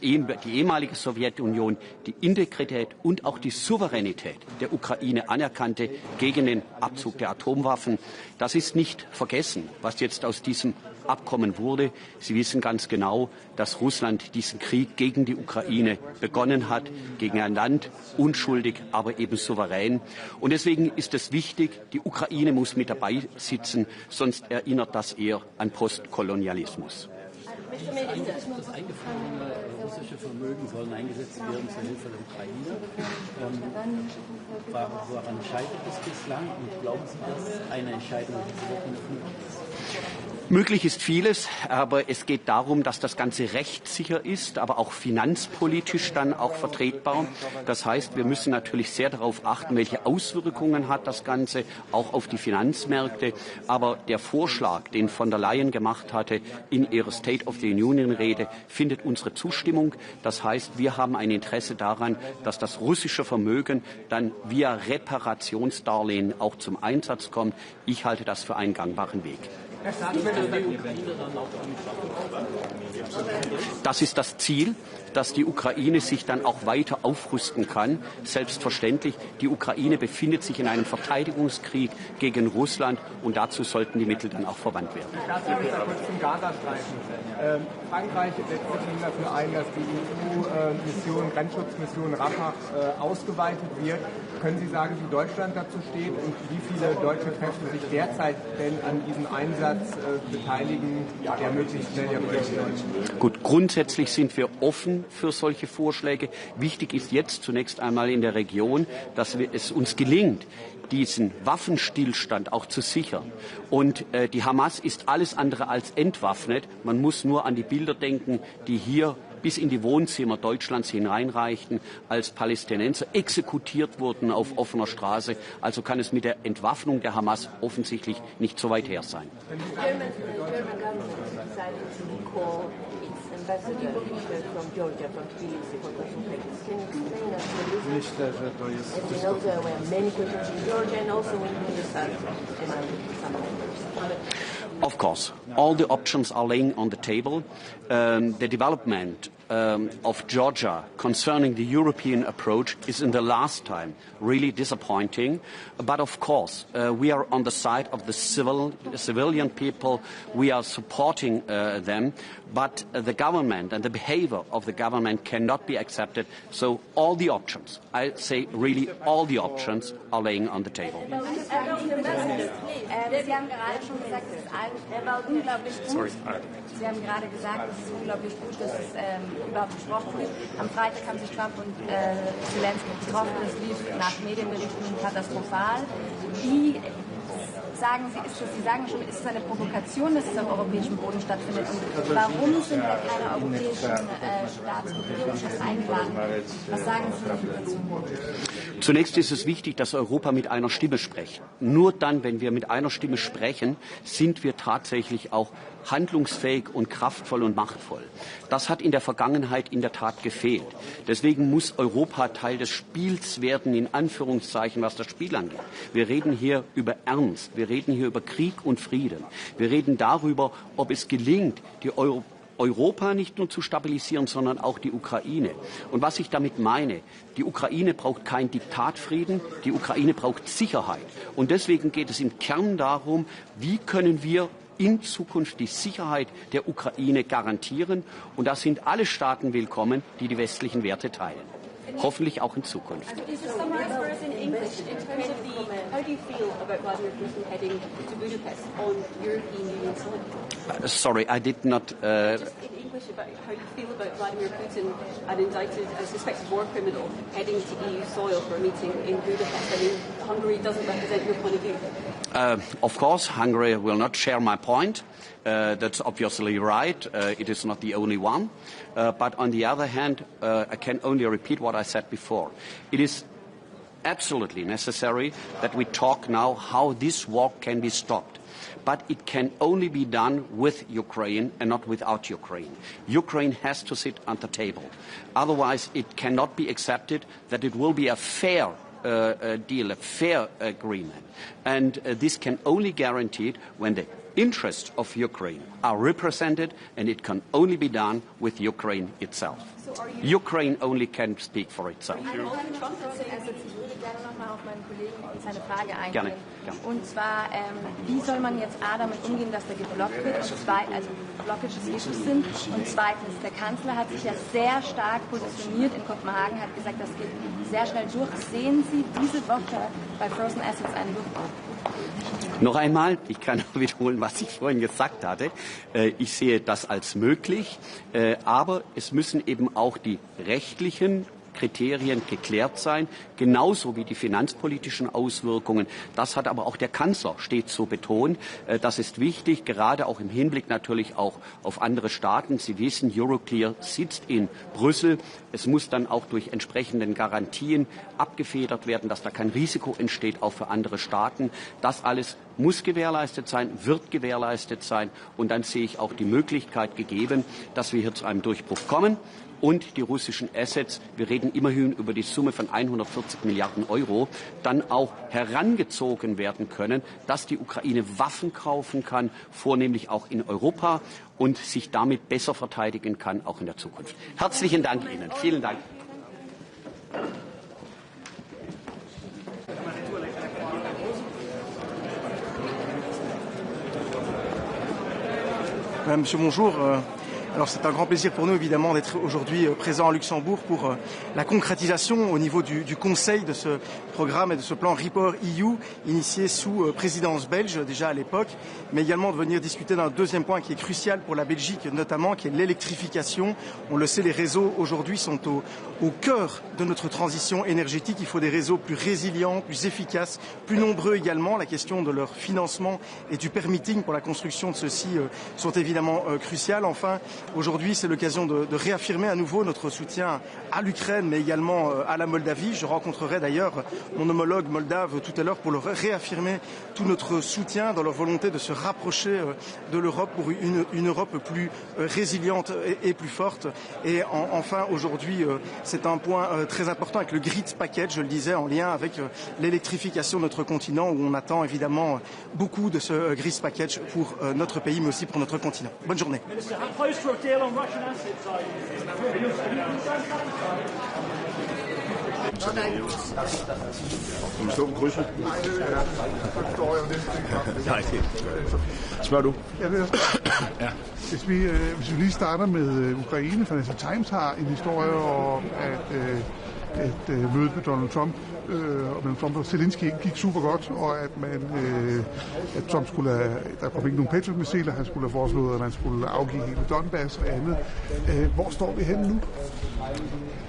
S12: die ehemalige Sowjetunion die Integrität und auch die Souveränität der Ukraine anerkannte gegen den Abzug der Atomwaffen. Das ist nicht vergessen, was jetzt aus diesem Abkommen wurde. Sie wissen ganz genau, dass Russland diesen Krieg gegen die Ukraine begonnen hat, gegen ein Land, unschuldig, aber eben souverän. Und deswegen ist es wichtig, die Ukraine muss mit dabei sitzen, sonst erinnert das eher an Postkolonialismus.
S11: Das eingefrorene russische Vermögen sollen eingesetzt werden zur Hilfe der Ukraine. Woran scheitert es bislang? Und glauben Sie, dass eine Entscheidung in dieser Woche noch möglich ist?
S12: Möglich ist vieles, aber es geht darum, dass das Ganze rechtssicher ist, aber auch finanzpolitisch dann auch vertretbar. Das heißt, wir müssen natürlich sehr darauf achten, welche Auswirkungen hat das Ganze auch auf die Finanzmärkte. Aber der Vorschlag, den von der Leyen gemacht hatte in ihrer State of the Union-Rede, findet unsere Zustimmung. Das heißt, wir haben ein Interesse daran, dass das russische Vermögen dann via Reparationsdarlehen auch zum Einsatz kommt. Ich halte das für einen gangbaren Weg. Das ist das Ziel, dass die Ukraine sich dann auch weiter aufrüsten kann. Selbstverständlich, die Ukraine befindet sich in einem Verteidigungskrieg gegen Russland und dazu sollten die Mittel dann auch verwandt werden.
S22: Ich darf kurz zum Gazastreifen. Frankreich setzt sich dafür ein, dass die EU-Mission, Grenzschutzmission Rafah ausgeweitet wird. Können Sie sagen, wie Deutschland dazu steht und wie viele deutsche Kräfte sich derzeit denn an diesem Einsatz beteiligen, der möglichst schnell erfolgen soll?
S12: Gut, grundsätzlich sind wir offen für solche Vorschläge. Wichtig ist jetzt zunächst einmal in der Region, dass es uns gelingt, diesen Waffenstillstand auch zu sichern. Und die Hamas ist alles andere als entwaffnet. Man muss nur an die Bilder denken, die hier bis in die Wohnzimmer Deutschlands hineinreichten, als Palästinenser exekutiert wurden auf offener Straße. Also kann es mit der Entwaffnung der Hamas offensichtlich nicht so weit her sein. Of course, all the options are laying on the table. The development of Georgia concerning the European approach is in the last time really disappointing. But of course, we are on the side of the civilian people. We are supporting them. But the government and the behavior of the government cannot be accepted. So all the options, I say really all the options are laying on the table.
S15: Sie haben gerade gesagt, es ist unglaublich gut, dass es überhaupt gesprochen wird. Am Freitag haben sich Trump und Zelensky getroffen. Das lief nach Medienberichten katastrophal. Wie sagen Sie, Sie sagen schon, ist es eine Provokation, dass es auf europäischem Boden stattfindet? Und warum sind da keine europäischen Staats- und Regierungschefs eingeladen? Was sagen Sie dazu?
S12: Zunächst ist es wichtig, dass Europa mit einer Stimme spricht. Nur dann, wenn wir mit einer Stimme sprechen, sind wir tatsächlich auch handlungsfähig und kraftvoll und machtvoll. Das hat in der Vergangenheit in der Tat gefehlt. Deswegen muss Europa Teil des Spiels werden, in Anführungszeichen, was das Spiel angeht. Wir reden hier über Ernst, wir reden hier über Krieg und Frieden. Wir reden darüber, ob es gelingt, die Europa nicht nur zu stabilisieren, sondern auch die Ukraine. Und was ich damit meine, die Ukraine braucht keinen Diktatfrieden, die Ukraine braucht Sicherheit. Und deswegen geht es im Kern darum, wie können wir in Zukunft die Sicherheit der Ukraine garantieren. Und da sind alle Staaten willkommen, die die westlichen Werte teilen. Hoffentlich auch in Zukunft. Sorry, I did not.
S16: English about how you feel about Vladimir Putin, an indicted, a suspected war criminal, heading to EU soil for a meeting in Budapest. I mean, Hungary doesn't represent your point of view.
S12: Of course, Hungary will not share my point. That's obviously right. It is not the only one. But on the other hand, I can only repeat what I said before. It is absolutely necessary that we talk now how this war can be stopped. But it can only be done with Ukraine and not without Ukraine. Ukraine has to sit at the table. Otherwise, it cannot be accepted that it will be a fair deal, a fair agreement. And this can only guarantee it when the interests of Ukraine are represented, and it can only be done with Ukraine itself. Ukraine only can speak for itself.
S15: Ich würde gerne nochmal auf meinen Kollegen und seine Frage eingehen.
S12: Gerne.
S15: Und zwar, wie soll man jetzt damit umgehen, dass da geblockt wird, also Blockages Issues sind? Und zweitens, der Kanzler hat sich ja sehr stark positioniert in Kopenhagen, hat gesagt, das geht sehr schnell durch. Sehen Sie diese Woche bei Frozen Assets einen Durchbruch?
S12: Noch einmal, ich kann noch wiederholen, was ich vorhin gesagt hatte. Ich sehe das als möglich, aber es müssen eben auch die rechtlichen Kriterien geklärt sein, genauso wie die finanzpolitischen Auswirkungen. Das hat aber auch der Kanzler stets so betont. Das ist wichtig, gerade auch im Hinblick natürlich auch auf andere Staaten. Sie wissen, Euroclear sitzt in Brüssel. Es muss dann auch durch entsprechenden Garantien abgefedert werden, dass da kein Risiko entsteht, auch für andere Staaten. Das alles muss gewährleistet sein, wird gewährleistet sein. Und dann sehe ich auch die Möglichkeit gegeben, dass wir hier zu einem Durchbruch kommen. Und die russischen Assets, wir reden immerhin über die Summe von 140 Milliarden Euro, dann auch herangezogen werden können, dass die Ukraine Waffen kaufen kann, vornehmlich auch in Europa, und sich damit besser verteidigen kann, auch in der Zukunft. Herzlichen Dank Ihnen. Vielen Dank.
S8: Monsieur, bonjour. Alors c'est un grand plaisir pour nous évidemment d'être aujourd'hui présent à Luxembourg pour la concrétisation au niveau du Conseil de ce programme et de ce plan Report EU initié sous présidence belge déjà à l'époque, mais également de venir discuter d'un deuxième point qui est crucial pour la Belgique notamment, qui est l'électrification. On le sait, les réseaux aujourd'hui sont au cœur de notre transition énergétique. Il faut des réseaux plus résilients, plus efficaces, plus nombreux également. La question de leur financement et du permitting pour la construction de ceux-ci sont évidemment cruciales. Enfin, aujourd'hui, c'est l'occasion de réaffirmer à nouveau notre soutien à l'Ukraine, mais également à la Moldavie. Je rencontrerai d'ailleurs mon homologue moldave tout à l'heure pour leur réaffirmer tout notre soutien dans leur volonté de se rapprocher de l'Europe pour une Europe plus résiliente et plus forte. Et enfin, aujourd'hui, c'est un point très important avec le Grid Package, je le disais, en lien avec l'électrification de notre continent, où on attend évidemment beaucoup de ce Grid Package pour notre pays, mais aussi pour notre continent. Bonne journée.
S14: Kan man stå på krydset? Nej, spørger du? Ja. Hvis vi lige starter med Ukraine, Financial Times har en historie om, at mødet med Donald Trump og mellem Trump og Zelensky ikke gik super godt, og at at Trump skulle have, der kom ikke nogen Patriot-missiler, han skulle have foreslået, at man skulle afgive hele Donbass og andet. Hvor står vi henne nu?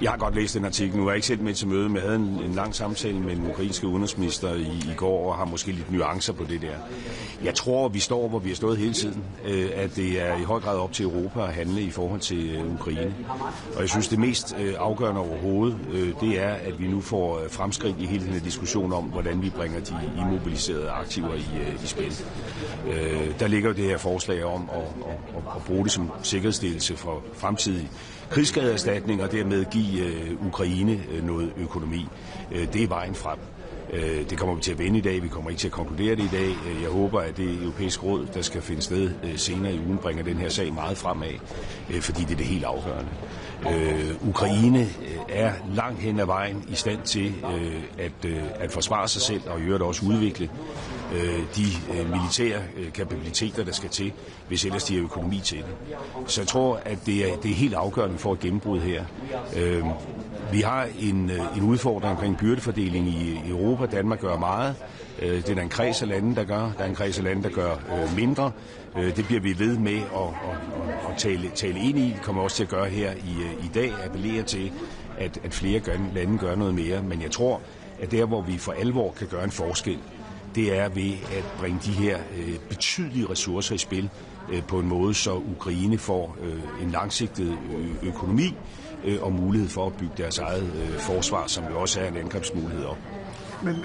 S17: Jeg har godt læst den artikel. Nu er jeg ikke selv med til møde, men jeg havde en lang samtale med den ukrainske udenrigsminister i går, og har måske lidt nuancer på det der. Jeg tror, vi står, hvor vi har stået hele tiden. At det er i høj grad op til Europa at handle i forhold til Ukraine. Og jeg synes, det mest afgørende overhovedet, det er, at vi nu får fremskridt i hele den her diskussion om, hvordan vi bringer de immobiliserede aktiver i spil. Der ligger jo det her forslag om at bruge det som sikkerhedsstillelse for fremtidige krigsskadeerstatning og dermed give Ukraine noget økonomi. Det er vejen frem. Det kommer vi til at vende i dag. Vi kommer ikke til at konkludere det i dag. Jeg håber, at det europæiske råd, der skal finde sted senere i ugen, bringer den her sag meget fremad, fordi det er det helt afgørende. Ukraine er langt hen ad vejen i stand til at forsvare sig selv og i øvrigt også udvikle de militære kapabiliteter, der skal til, hvis ellers de har økonomi til det. Så jeg tror, at det er helt afgørende for et gennembrud her. Vi har en udfordring omkring byrdefordeling i Europa. Danmark gør meget. Det er der en kreds af lande, der gør. Der er en kreds af lande, der gør mindre. Det bliver vi ved med at tale ind i. Det kommer også til at gøre her i dag. Appellere til, at flere lande gør noget mere. Men jeg tror, at der, hvor vi for alvor kan gøre en forskel, det er ved at bringe de her betydelige ressourcer i spil på en måde, så Ukraine får en langsigtet økonomi og mulighed for at bygge deres eget forsvar, som jo også er en angrebsmulighed op.
S14: Men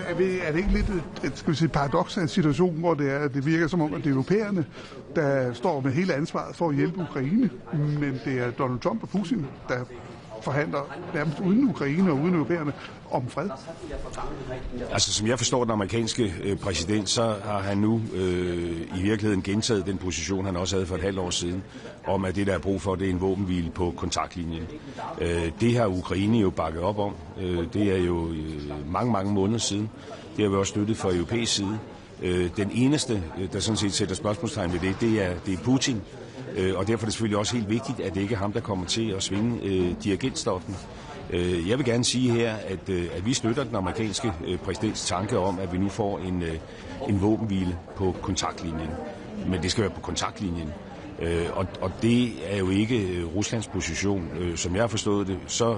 S14: er det ikke lidt et paradoks af en situation, hvor det virker som om, at det er europæerne, der står med hele ansvaret for at hjælpe Ukraine, men det er Donald Trump og Putin, der forhandler nærmest uden Ukraine og uden europæerne om fred?
S17: Altså, som jeg forstår den amerikanske præsident, så har han nu i virkeligheden gentaget den position, han også havde for et halvt år siden, om at det, der er brug for, det er en våbenhvile på kontaktlinjen. Det har Ukraine jo bakket op om. Det er jo mange måneder siden. Det har vi også støttet fra europæisk side. Den eneste, der sådan set sætter spørgsmålstegn ved det er Putin. Og derfor er det selvfølgelig også helt vigtigt, at det ikke er ham, der kommer til at svinge dirigentstokken. Jeg vil gerne sige her, at vi støtter den amerikanske præsidents tanke om, at vi nu får en våbenhvile på kontaktlinjen. Men det skal være på kontaktlinjen. Og det er jo ikke Ruslands position. Som jeg har forstået det, så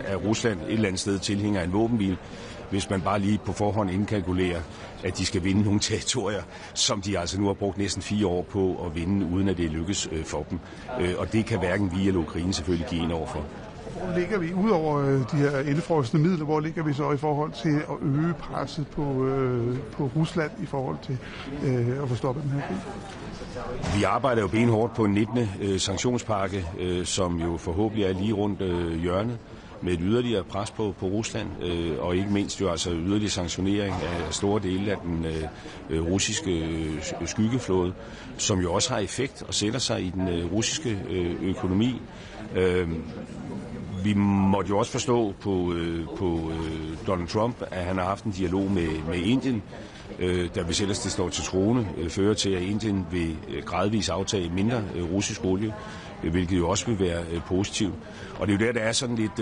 S17: er Rusland et eller andet sted tilhænger af en våbenhvile, hvis man bare lige på forhånd indkalkulerer, at de skal vinde nogle territorier, som de altså nu har brugt næsten 4 år på at vinde, uden at det lykkes for dem. Og det kan hverken vi eller Ukraine selvfølgelig give ind overfor.
S14: Hvor ligger vi, udover de her indefrosne midler, hvor ligger vi så i forhold til at øge presset på Rusland i forhold til at få stoppet den her krig?
S17: Vi arbejder jo benhårdt på en 19. sanktionspakke, som jo forhåbentlig er lige rundt hjørnet, med et yderligere pres på Rusland, og ikke mindst jo altså yderligere sanktionering af store dele af den russiske skyggeflåde, som jo også har effekt og sætter sig i den russiske økonomi. Vi måtte jo også forstå på Donald Trump, at han har haft en dialog med Indien, der hvis ellers det står til troende, fører til, at Indien vil gradvist aftage mindre russisk olie, hvilket jo også vil være positivt. Og det er jo der er sådan lidt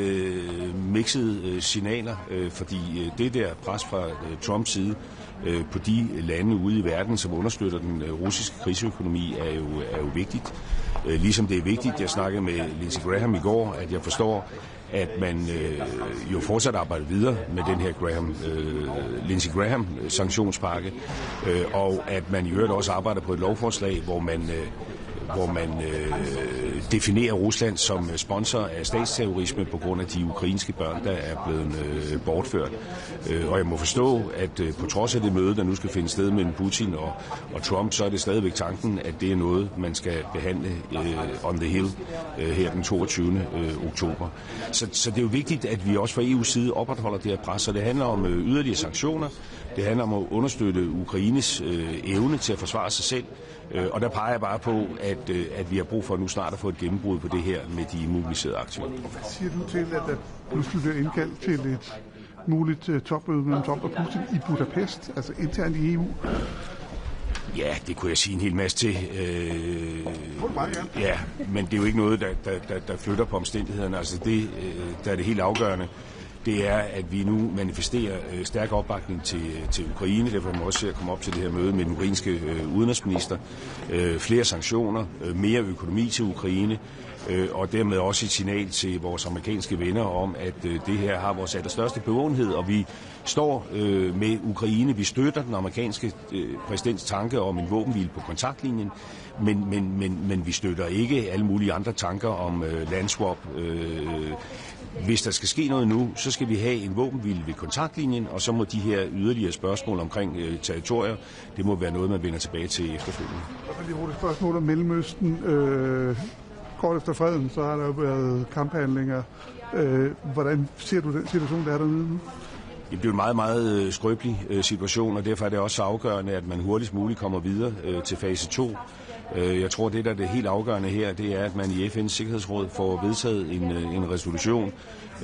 S17: mixede signaler, fordi det der pres fra Trumps side på de lande ude i verden, som understøtter den russiske krigsøkonomi, er jo vigtigt. Ligesom det er vigtigt, jeg snakkede med Lindsey Graham i går, at jeg forstår, at man jo fortsat arbejder videre med den her Lindsey Graham sanktionspakke, og at man i øvrigt også arbejder på et lovforslag, hvor man definerer Rusland som sponsor af statsterrorisme på grund af de ukrainske børn, der er blevet bortført. Og jeg må forstå, at på trods af det møde, der nu skal finde sted mellem Putin og Trump, så er det stadigvæk tanken, at det er noget, man skal behandle on the Hill her den 22. oktober. Så det er jo vigtigt, at vi også fra EU's side opretholder det her pres, så det handler om yderligere sanktioner, det handler om at understøtte Ukraines evne til at forsvare sig selv, og der peger jeg bare på, at vi har brug for nu snart at få et gennembrud på det her med de immobiliserede aktiver.
S14: Hvad siger du til, at der pludselig bliver indkaldt til et muligt topmøde mellem Trump og Putin i Budapest, altså internt i EU?
S17: Ja, det kunne jeg sige en hel masse til. Ja, men det er jo ikke noget, der flytter på omstændighederne. Altså det, der er det helt afgørende, det er, at vi nu manifesterer stærk opbakning til Ukraine. Derfor må vi også se at komme op til det her møde med den ukrainske udenrigsminister. Flere sanktioner, mere økonomi til Ukraine, og dermed også et signal til vores amerikanske venner om, at det her har vores allerstørste bevågenhed, og vi står med Ukraine. Vi støtter den amerikanske præsidents tanke om en våbenhvile på kontaktlinjen, men vi støtter ikke alle mulige andre tanker om landswap. Hvis der skal ske noget nu, så skal vi have en våbenhvile ved kontaktlinjen, og så må de her yderligere spørgsmål omkring territorier, det må være noget, man vender tilbage til efterfølgende.
S14: Og lige hurtigt spørgsmål om Mellemøsten. Kort efter freden, så har der jo været kamphandlinger. Hvordan ser du den situation, der er dernede nu?
S17: Det er jo en meget, meget skrøbelig situation, og derfor er det også afgørende, at man hurtigst muligt kommer videre til fase 2. Jeg tror, det der er det helt afgørende her, det er, at man i FN's Sikkerhedsråd får vedtaget en resolution,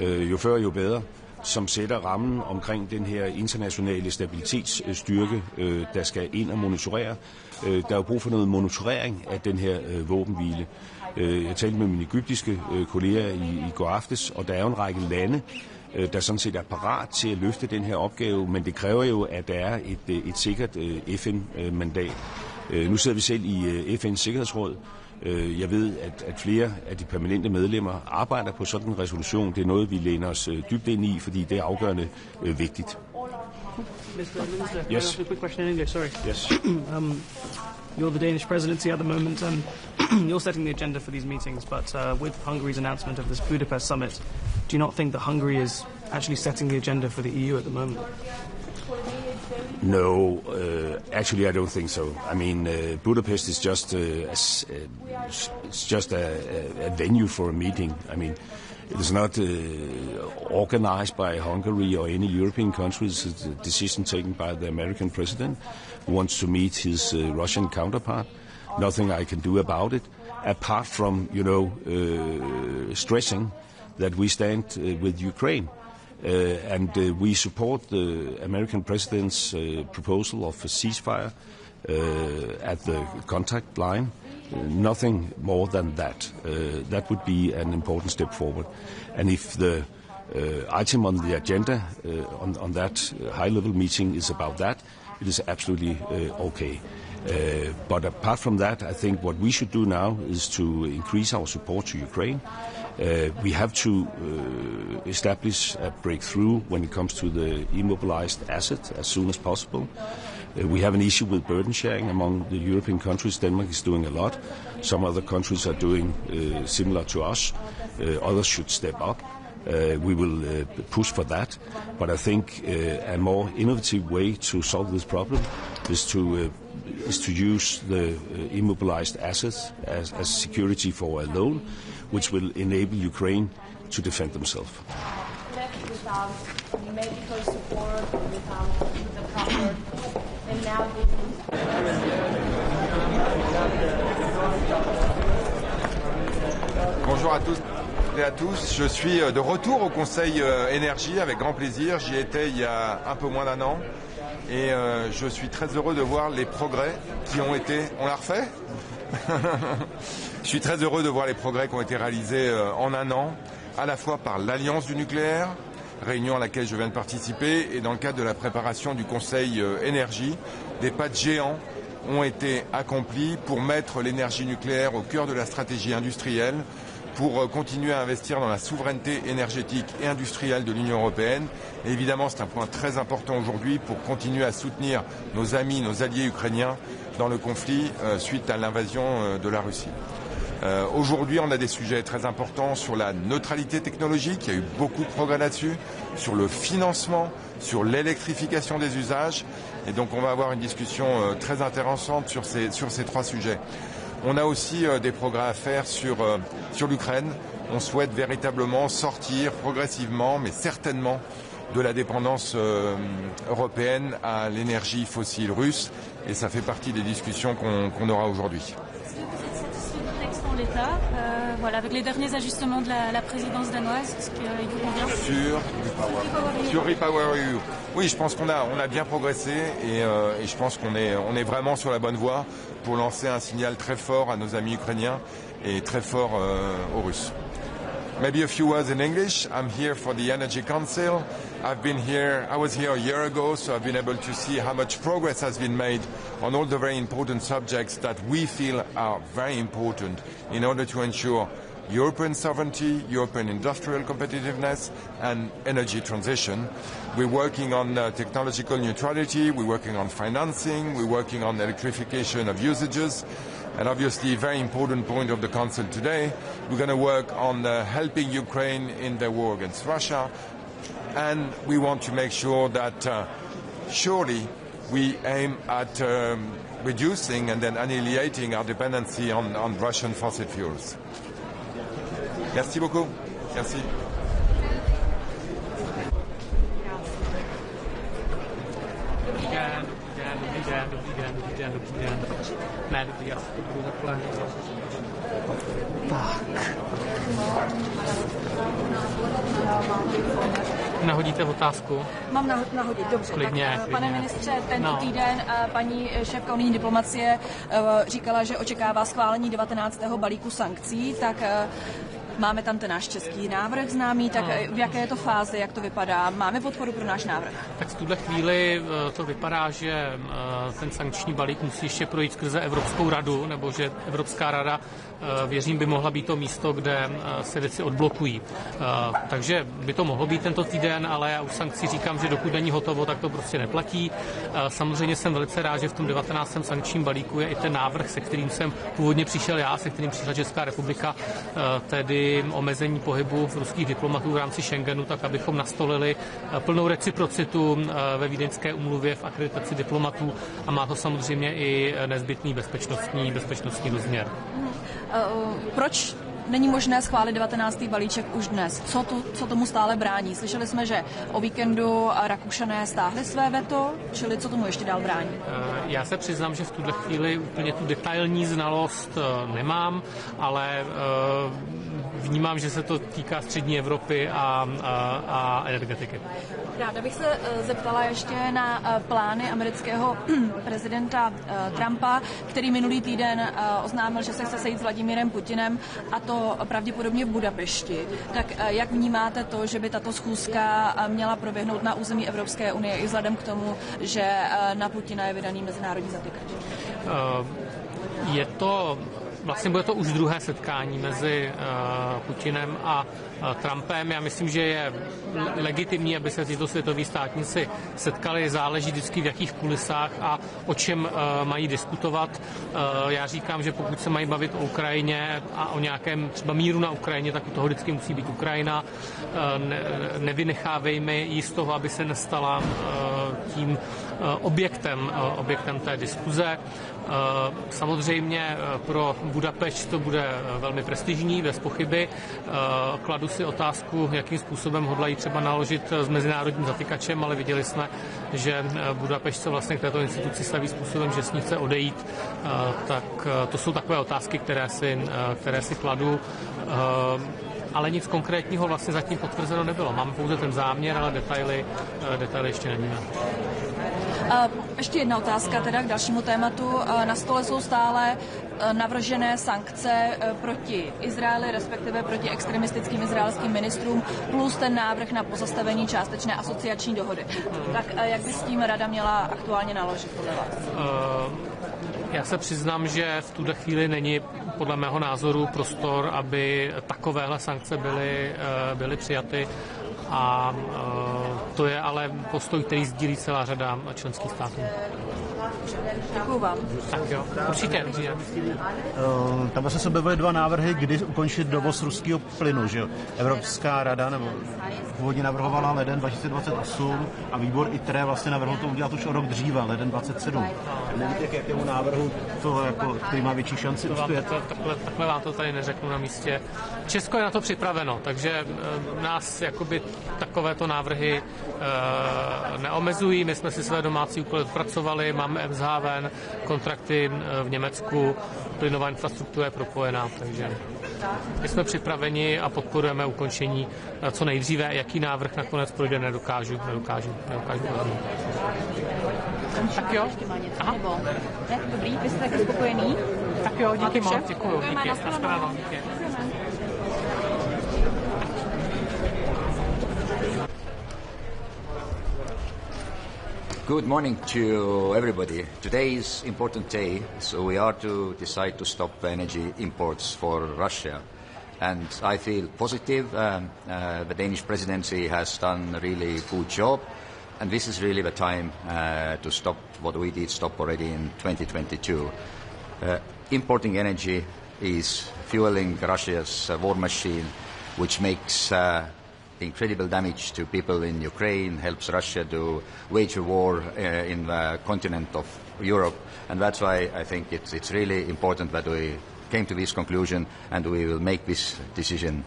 S17: jo før jo bedre, som sætter rammen omkring den her internationale stabilitetsstyrke, der skal ind og monitorere. Der er jo brug for noget monitorering af den her våbenhvile. Jeg talte med mine egyptiske kolleger i går aftes, og der er jo en række lande, der sådan set er parat til at løfte den her opgave, men det kræver jo, at der er et sikkert FN-mandat. Nu sidder vi selv i FN's Sikkerhedsråd. Jeg ved, at flere af de permanente medlemmer arbejder på sådan en resolution. Det er noget, vi læner os dybt ind i, fordi det er afgørende vigtigt.
S13: Minister,
S17: yes.
S13: a quick question in English, sorry.
S17: Yes.
S13: You're the Danish presidency at the moment, and you're setting the agenda for these meetings, but with Hungary's announcement of this Budapest summit, do you not think that Hungary is actually setting the agenda for the EU at the moment?
S17: No, actually, I don't think so. I mean, Budapest is just a venue for a meeting. I mean, It is not organized by Hungary or any European countries. It's a decision taken by the American president who wants to meet his Russian counterpart. Nothing I can do about it, apart from, stressing that we stand with Ukraine. And we support the American president's proposal of a ceasefire at the contact line. Nothing more than that. That would be an important step forward. And if the item on the agenda on that high-level meeting is about that, it is absolutely okay. But apart from that, I think what we should do now is to increase our support to Ukraine. We have to establish a breakthrough when it comes to the immobilized asset as soon as possible. We have an issue with burden sharing among the European countries. Denmark is doing a lot. Some other countries are doing similar to us. Others should step up. We will push for that. But I think a more innovative way to solve this problem is to use the immobilized assets as security for a loan, which will enable Ukraine to defend themselves.
S15: Without medical support, without the proper, and now
S10: Bonjour à tous et à tous. Je suis de retour au Conseil énergie avec grand plaisir. J'y étais il y a un peu moins d'un an et je suis très heureux de voir les progrès qui ont été... On l'a refait ? Je suis très heureux de voir les progrès qui ont été réalisés en un an, à la fois par l'Alliance du nucléaire, réunion à laquelle je viens de participer, et dans le cadre de la préparation du Conseil énergie. Des pas de géants ont été accomplis pour mettre l'énergie nucléaire au cœur de la stratégie industrielle, pour continuer à investir dans la souveraineté énergétique et industrielle de l'Union européenne. Et évidemment, c'est un point très important aujourd'hui pour continuer à soutenir nos amis, nos alliés ukrainiens dans le conflit suite à l'invasion de la Russie. Aujourd'hui, on a des sujets très importants sur la neutralité technologique, il y a eu beaucoup de progrès là-dessus, sur le financement, sur l'électrification des usages. Et donc on va avoir une discussion très intéressante sur ces trois sujets. On a aussi des progrès à faire sur l'Ukraine. On souhaite véritablement sortir progressivement, mais certainement, de la dépendance européenne à l'énergie fossile russe. Et ça fait partie des discussions qu'on aura aujourd'hui.
S19: L'État, voilà, avec les derniers ajustements de la présidence danoise, est-ce qu'il vous convient?
S10: Sur Repower EU. Oui, je pense qu'on a bien progressé et je pense qu'on est vraiment sur la bonne voie pour lancer un signal très fort à nos amis ukrainiens et très fort aux Russes. Maybe a few words in English. I'm here for the Energy Council. I was here a year ago, so I've been able to see how much progress has been made on all the very important subjects that we feel are very important in order to ensure European sovereignty, European industrial competitiveness and energy transition. We're working on technological neutrality, we're working on financing, we're working on electrification of usages. And obviously, a very important point of the Council today, we're going to work on helping Ukraine in their war against Russia. And we want to make sure that surely we aim at reducing and then annihilating our dependency on Russian fossil fuels. Merci beaucoup. Merci.
S13: Ne, dobrý, já si to budu takhle. Tak. Nahodíte otázku?
S20: Mám nahodit, dobře.
S13: Klidně,
S20: tak, pane ministře, tento týden paní šéfka unijní diplomacie říkala, že očekává schválení 19. balíku sankcí, tak máme tam ten náš český návrh známý, tak v jaké je to fázi, jak to vypadá? Máme podporu pro náš návrh?
S13: Tak v tuhle chvíli to vypadá, že ten sankční balík musí ještě projít skrze Evropskou radu, nebo že Evropská rada, věřím, by mohla být to místo, kde se věci odblokují. Takže by to mohlo být tento týden, ale já u sankcí říkám, že dokud není hotovo, tak to prostě neplatí. Samozřejmě jsem velice rád, že v tom 19. sankčním balíku je i ten návrh, se kterým jsem původně přišel já, se kterým přišla Česká republika, tedy omezení pohybu ruských diplomatů v rámci Schengenu, tak abychom nastolili plnou reciprocitu ve Vídeňské úmluvě v akreditaci diplomatů a má to samozřejmě i nezbytný bezpečnostní rozměr.
S20: Proč není možné schválit 19. balíček už dnes. Co tomu stále brání? Slyšeli jsme, že o víkendu Rakušané stáhli své veto, čili co tomu ještě dál brání?
S13: Já se přiznám, že v tuhle chvíli úplně tu detailní znalost nemám, ale vnímám, že se to týká střední Evropy a energetiky.
S20: Ráda bych se zeptala ještě na plány amerického prezidenta Trumpa, který minulý týden oznámil, že se chce sejít s Vladimírem Putinem, a to pravděpodobně v Budapešti. Tak jak vnímáte to, že by tato schůzka měla proběhnout na území Evropské unie i vzhledem k tomu, že na Putina je vydaný mezinárodní zatykač?
S13: Vlastně bude to už druhé setkání mezi Putinem a Trumpem. Já myslím, že je legitimní, aby se tyto světoví státníci setkali. Záleží vždycky v jakých kulisách a o čem mají diskutovat. Já říkám, že pokud se mají bavit o Ukrajině a o nějakém třeba míru na Ukrajině, tak u toho vždycky musí být Ukrajina. Nevynechávejme ji z toho, aby se nestala tím objektem té diskuze. Samozřejmě pro Budapešť to bude velmi prestižní, bez pochyby. Kladu si otázku, jakým způsobem hodlají třeba naložit s mezinárodním zatykačem, ale viděli jsme, že Budapešť se vlastně k této instituci staví způsobem, že s ní chce odejít. Tak to jsou takové otázky, které si kladu. Ale nic konkrétního vlastně zatím potvrzeno nebylo. Máme pouze ten záměr, ale detaily ještě nevíme.
S20: Ještě jedna otázka teda k dalšímu tématu. Na stole jsou stále navržené sankce proti Izraeli, respektive proti extremistickým izraelským ministrům, plus ten návrh na pozastavení částečné asociační dohody. Tak jak by s tím Rada měla aktuálně naložit podle vás?
S13: Já se přiznám, že v tuhle chvíli není podle mého názoru prostor, aby takovéhle sankce byly přijaty. A to je ale postoj, který sdílí celá řada členských států.
S20: Děkuju vám.
S13: Tak jo, určitě.
S2: Tam vlastně se objevily dva návrhy, kdy ukončit dovoz ruského plynu, že jo? Evropská rada, nebo původně navrhovala leden 2028 a výbor ITRE vlastně navrhl to udělat už o rok dříve, leden 2027. Nevíte, k jakému návrhu to, jako, který má větší šanci uspět?
S13: Takhle vám to tady neřeknu na místě. Česko je na to připraveno, takže nás jakoby takovéto návrhy neomezují. My jsme si své domácí úkoly odpracovali, máme MSHV, kontrakty v Německu, plynová infrastruktura je propojená, takže my jsme připraveni a podporujeme ukončení co nejdříve. Jaký návrh nakonec projde, nedokážu odhadnout.
S20: Tak jo. Ještě má něco, nebo? Ne, dobrý, vy jste taky spokojený?
S13: Tak jo, díky moc, děkuju. Díky, nashledanou.
S18: Good morning to everybody. Today is an important day, so we are to decide to stop energy imports for Russia. And I feel positive. The Danish presidency has done a really good job. And this is really the time to stop what we did stop already in 2022. Importing energy is fueling Russia's war machine, which makes incredible damage to people in Ukraine, helps Russia to wage a war in the continent of Europe. And that's why I think it's really important that we came to this conclusion, and we will make this decision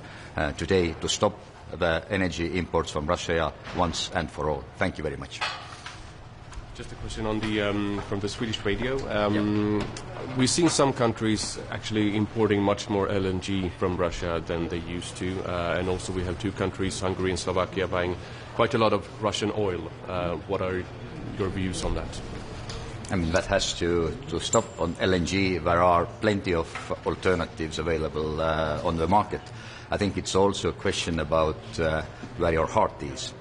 S18: today to stop the energy imports from Russia once and for all. Thank you very much.
S21: Just a question on the from the Swedish radio. We've seen some countries actually importing much more LNG from Russia than they used to, and also we have two countries, Hungary and Slovakia, buying quite a lot of Russian oil. What are your views on that?
S18: I mean, that has to stop on LNG. There are plenty of alternatives available on the market. I think it's also a question about where your heart is,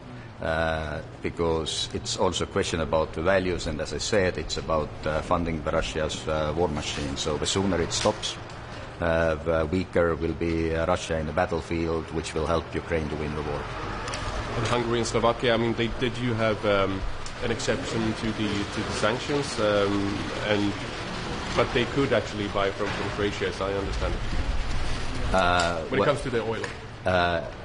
S18: because it's also a question about the values, and as I said, it's about funding Russia's war machine. So the sooner it stops, the weaker will be Russia in the battlefield, which will help Ukraine to win the war.
S21: And Hungary and Slovakia, I mean, did you have an exception to the sanctions, but they could actually buy from Croatia, as I understand it. When it comes to the oil.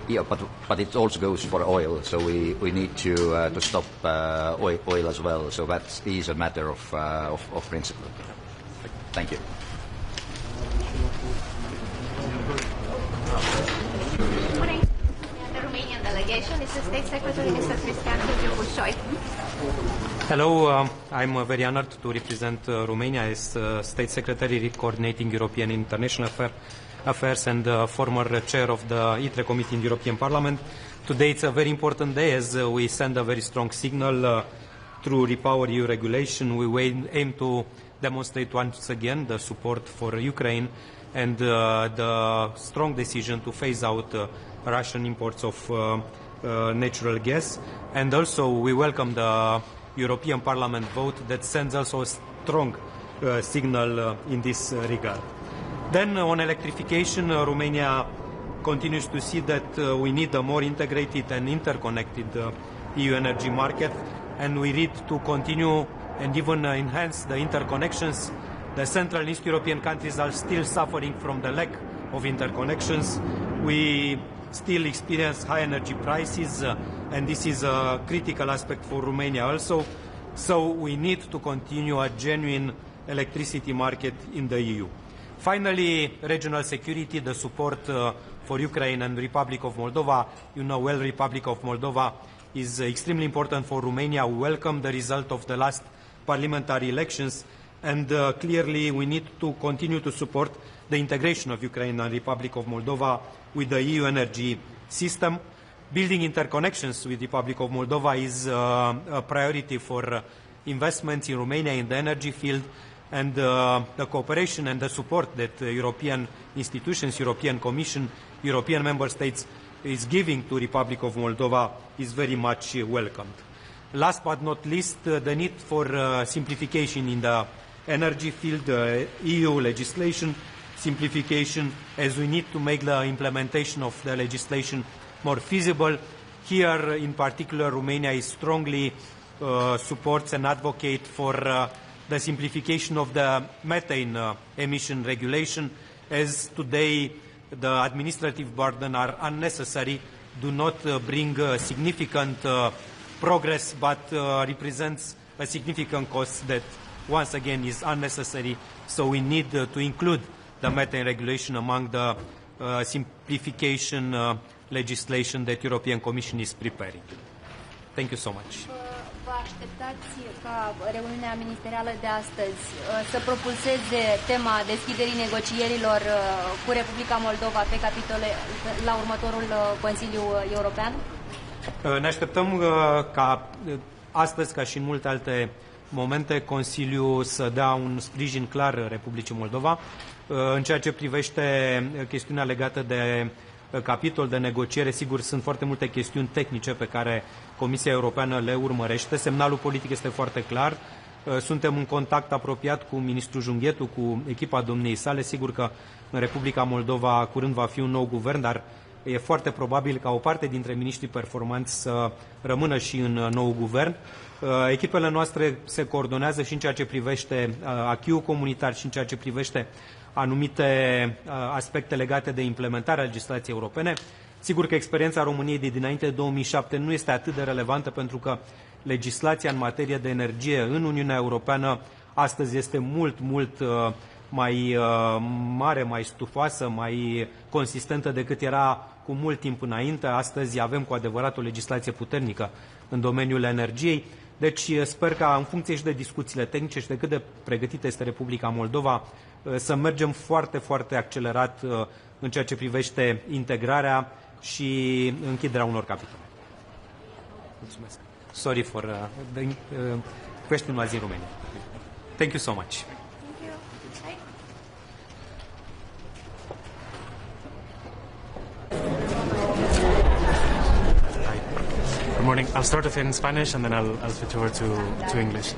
S18: Yeah, but it also goes for oil, so we need to stop oil as well. So that is a matter of principle. Thank you.
S1: Morning. The Romanian delegation is the State Secretary, Mr. Cristian Bușoi.
S4: Hello, I'm very honored to represent Romania as State Secretary coordinating European International Affairs and former chair of the ITRE Committee in the European Parliament. Today it's a very important day as we send a very strong signal through Repower EU regulation. We aim to demonstrate once again the support for Ukraine and the strong decision to phase out Russian imports of natural gas. And also we welcome the European Parliament vote that sends also a strong signal in this regard. Then on electrification, Romania continues to see that we need a more integrated and interconnected EU energy market, and we need to continue and even enhance the interconnections. The Central and East European countries are still suffering from the lack of interconnections. We still experience high energy prices, and this is a critical aspect for Romania also. So we need to continue a genuine electricity market in the EU. Finally, regional security, the support for Ukraine and the Republic of Moldova. You know well, Republic of Moldova is extremely important for Romania. We welcome the result of the last parliamentary elections, and clearly we need to continue to support the integration of Ukraine and Republic of Moldova with the EU energy system. Building interconnections with the Republic of Moldova is a priority for investments in Romania in the energy field, and the cooperation and the support that European institutions, European Commission, European Member States is giving to Republic of Moldova is very much welcomed. Last but not least, the need for simplification in the energy field, EU legislation simplification, as we need to make the implementation of the legislation more feasible. Here, in particular, Romania is strongly supports and advocates for the simplification of the methane emission regulation, as today the administrative burden are unnecessary, do not bring significant progress, but represents a significant cost that once again is unnecessary. So we need to include the methane regulation among the simplification legislation that European Commission is preparing. Thank you so much.
S15: Vă așteptați ca reuniunea ministerială de astăzi să propulseze tema deschiderii negocierilor cu Republica Moldova pe capitole la următorul Consiliu European?
S4: Ne așteptăm ca astăzi, ca și în multe alte momente, Consiliul să dea un sprijin clar Republicii Moldova în ceea ce privește chestiunea legată de capitol de negociere. Sigur, sunt foarte multe chestiuni tehnice pe care Comisia Europeană le urmărește. Semnalul politic este foarte clar. Suntem în contact apropiat cu ministrul Junghetu, cu echipa domniei sale. Sigur că în Republica Moldova curând va fi un nou guvern, dar e foarte probabil ca o parte dintre miniștrii performanți să rămână și în nou guvern. Echipele noastre se coordonează și în ceea ce privește acquis-ul comunitar și în ceea ce privește anumite aspecte legate de implementarea legislației europene. Sigur că experiența României de dinainte de 2007 nu este atât de relevantă, pentru că legislația în materie de energie în Uniunea Europeană astăzi este mult mai mare, mai stufoasă, mai consistentă decât era cu mult timp înainte. Astăzi avem cu adevărat o legislație puternică în domeniul energiei. Deci sper ca, în funcție și de discuțiile tehnice și de cât de pregătită este Republica Moldova, să mergem foarte accelerat în ceea ce privește integrarea și închiderea unor capitole. Mulțumesc. Sorry for the question was in Romania. Thank you so much.
S6: Good morning. I'll start off in Spanish and then I'll switch over to English.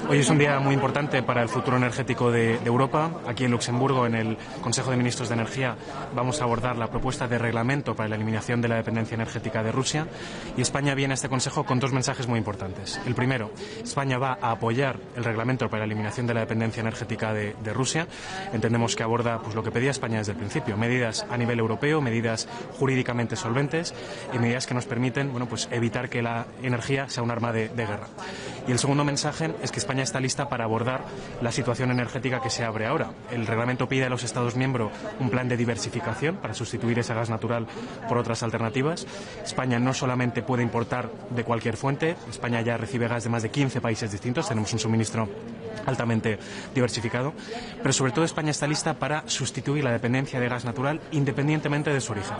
S6: Hoy es un día muy importante para el futuro energético de Europa. Aquí en Luxemburgo, en el Consejo de Ministros de Energía, vamos a abordar la propuesta de reglamento para la eliminación de la dependencia energética de Rusia. Y España viene a este Consejo con dos mensajes muy importantes. El primero, España va a apoyar el reglamento para la eliminación de la dependencia energética de Rusia. Entendemos que aborda pues lo que pedía España desde el principio: medidas a nivel europeo, medidas jurídicamente solventes y medidas que nos permiten, bueno, pues evitar que la energía sea un arma de guerra. Y el segundo mensaje es que España está lista para abordar la situación energética que se abre ahora. El reglamento pide a los Estados miembros un plan de diversificación para sustituir ese gas natural por otras alternativas. España no solamente puede importar de cualquier fuente, España ya recibe gas de más de 15 países distintos, tenemos un suministro altamente diversificado, pero sobre todo España está lista para sustituir la dependencia de gas natural independientemente de su origen.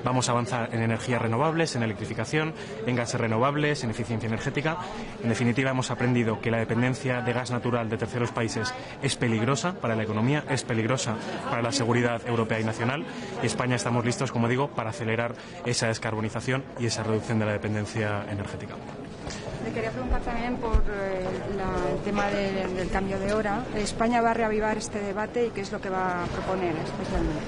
S6: Vamos a avanzar en energías renovables, en electrificación, en gases renovables, en eficiencia energética. En definitiva, hemos aprendido que la dependencia de gas natural de terceros países es peligrosa para la economía, es peligrosa para la seguridad europea y nacional, y España estamos listos, como digo, para acelerar esa descarbonización y esa reducción de la dependencia energética.
S3: Le quería preguntar también por el tema del cambio de hora. ¿España va a reavivar este debate y qué es lo que va a proponer especialmente?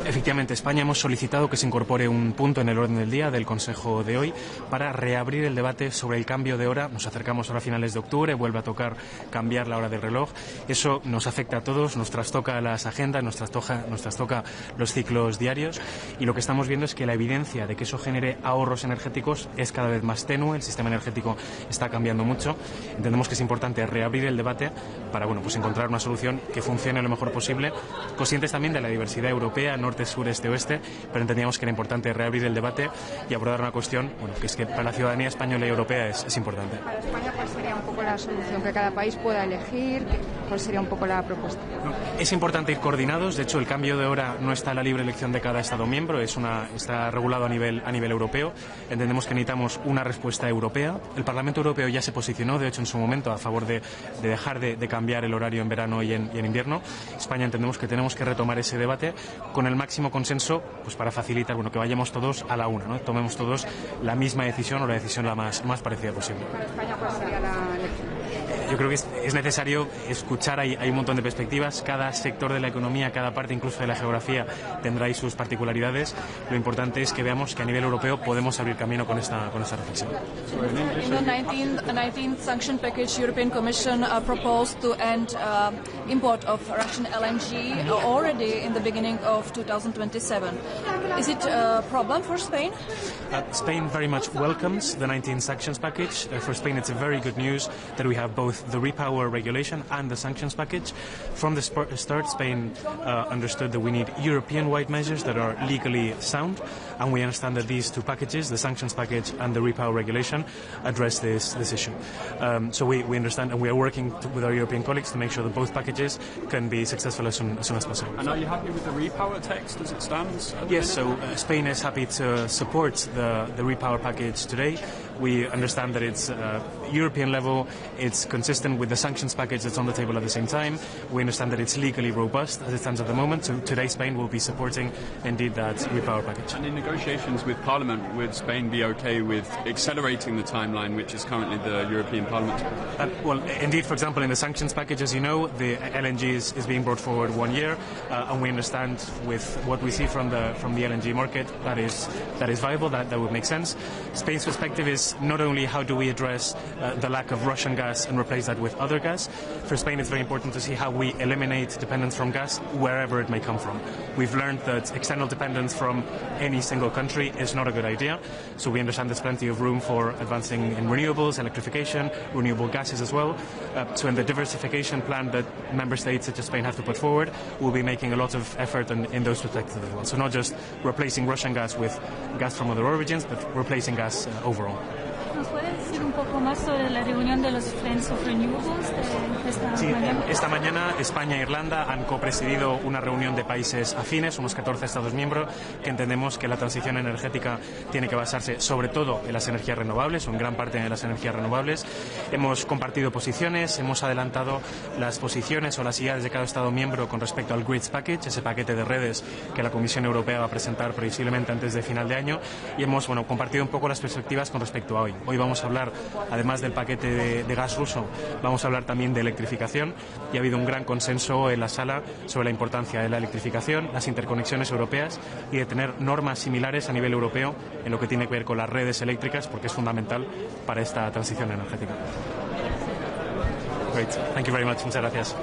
S6: Efectivamente, España hemos solicitado que se incorpore un punto en el orden del día del Consejo de hoy para reabrir el debate sobre el cambio de hora. Nos acercamos ahora a finales de octubre, vuelve a tocar cambiar la hora del reloj. Eso nos afecta a todos, nos trastoca las agendas, nos trastoca los ciclos diarios, y lo que estamos viendo es que la evidencia de que eso genere ahorros energéticos es cada vez más tenue. El sistema energético está cambiando mucho. Entendemos que es importante reabrir el debate para encontrar una solución que funcione lo mejor posible, conscientes también de la diversidad europea, norte, sur, este, oeste, pero entendíamos que era importante reabrir el debate y abordar una cuestión que es que para la ciudadanía española y europea es importante.
S3: Para España, ¿cuál sería un poco la solución? ¿Que cada país pueda elegir? ¿Cuál sería un poco la propuesta?
S6: Es importante ir coordinados. De hecho, el cambio de hora no está a la libre elección de cada Estado miembro, está regulado a nivel europeo. Entendemos que necesitamos una respuesta europea. El Parlamento Europeo ya se posicionó, de hecho, en su momento a favor de dejar de cambiar el horario en verano y en invierno. España entendemos que tenemos que retomar ese debate con el máximo consenso, para facilitar que vayamos todos a la una, ¿no? Tomemos todos la misma decisión o la decisión la más parecida posible.
S3: Para España, ¿cuál sería la elección?
S6: Yo creo que es necesario escuchar, hay un montón de perspectivas, cada sector de la economía, cada parte incluso de la geografía tendrá ahí sus particularidades. Lo importante es que veamos que a nivel europeo podemos abrir camino con esta reflexión.
S20: In the 19th sanction package, European Commission proposed to end import of Russian LNG already in the beginning of 2027. Is it a problem for Spain?
S6: Spain very much welcomes the 19 sanctions package. For Spain, it's a very good news that we have both the repower regulation and the sanctions package. From the start, Spain understood that we need European-wide measures that are legally sound, and we understand that these two packages, the sanctions package and the repower regulation, address this issue. So we understand, and we are working with our European colleagues to make sure that both packages can be successful as soon as possible.
S5: And are you happy with the repower text as it stands?
S6: Yes, so Spain is happy to support the repower package today. We understand that it's European level, it's consistent with the sanctions package that's on the table at the same time. We understand that it's legally robust as it stands at the moment, so today Spain will be supporting indeed that repower package.
S5: And in negotiations with Parliament, would Spain be okay with accelerating the timeline which is currently the European Parliament?
S6: Well, indeed, for example, in the sanctions package, as you know, the LNG is being brought forward 1 year, and we understand with what we see from the LNG market that is viable, that would make sense. Spain's perspective is not only how do we address the lack of Russian gas and replace that with other gas. For Spain, it's very important to see how we eliminate dependence from gas wherever it may come from. We've learned that external dependence from any single country is not a good idea, so we understand there's plenty of room for advancing in renewables, electrification, renewable gases as well. So in the diversification plan that member states such as Spain have to put forward, we'll be making a lot of effort in those perspectives as well. So not just replacing Russian gas with gas from other origins, but replacing gas overall.
S19: ¿Nos puede decir un poco más sobre la reunión de los Friends of Renewables de esta mañana?
S6: Esta mañana España e Irlanda han copresidido una reunión de países afines, unos 14 Estados miembros, que entendemos que la transición energética tiene que basarse sobre todo en las energías renovables, o en gran parte en las energías renovables. Hemos compartido posiciones, hemos adelantado las posiciones o las ideas de cada Estado miembro con respecto al Grids Package, ese paquete de redes que la Comisión Europea va a presentar previsiblemente antes de final de año, y hemos compartido un poco las perspectivas con respecto a hoy. Hoy vamos a hablar, además del paquete de gas ruso, vamos a hablar también de electrificación, y ha habido un gran consenso en la sala sobre la importancia de la electrificación, las interconexiones europeas y de tener normas similares a nivel europeo en lo que tiene que ver con las redes eléctricas, porque es fundamental para esta transición energética. Great. Thank you very much. Muchas gracias.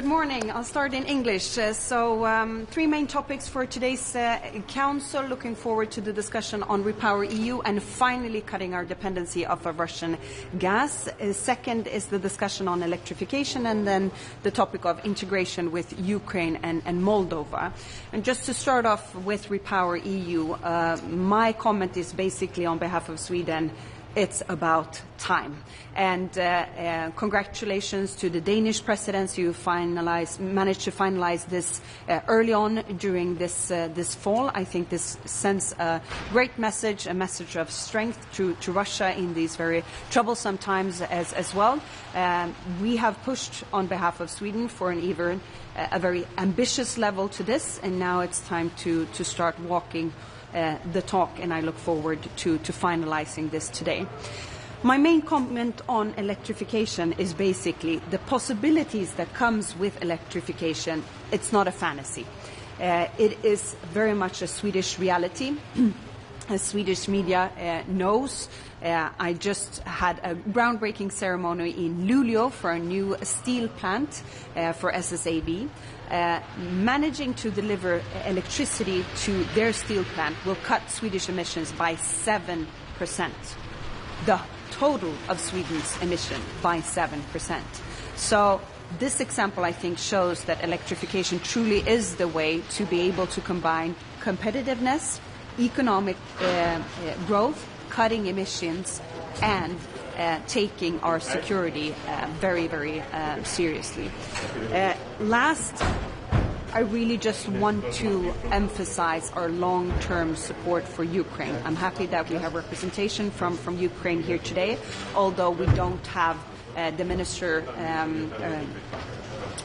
S7: Good morning. I'll start in English. Three main topics for today's council. Looking forward to the discussion on Repower EU and finally cutting our dependency of Russian gas. Second is the discussion on electrification, and then the topic of integration with Ukraine and Moldova. And just to start off with Repower EU, my comment is basically on behalf of Sweden. It's about time. And congratulations to the Danish presidency who managed to finalize this early on during this fall. I think this sends a great message, a message of strength to Russia in these very troublesome times as well. We have pushed on behalf of Sweden for a very ambitious level to this, and now it's time to start walking the talk, and I look forward to finalizing this today. My main comment on electrification is basically the possibilities that comes with electrification. It's not a fantasy. It is very much a Swedish reality. As Swedish media knows, I just had a groundbreaking ceremony in Luleå for a new steel plant for SSAB. Managing to deliver electricity to their steel plant will cut Swedish emissions by 7%. The total of Sweden's emission by 7%. So this example, I think, shows that electrification truly is the way to be able to combine competitiveness, economic growth, cutting emissions, and taking our security very, very seriously. Last, I really just want to emphasize our long-term support for Ukraine. I'm happy that we have representation from Ukraine here today, although we don't have the minister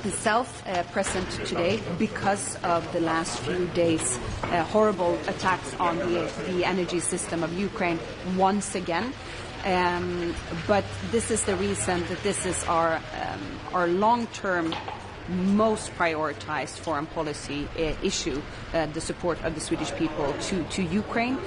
S7: himself present today because of the last few days' horrible attacks on the energy system of Ukraine once again. But this is the reason that this is our long-term, most prioritized foreign policy issue, the support of the Swedish people to Ukraine.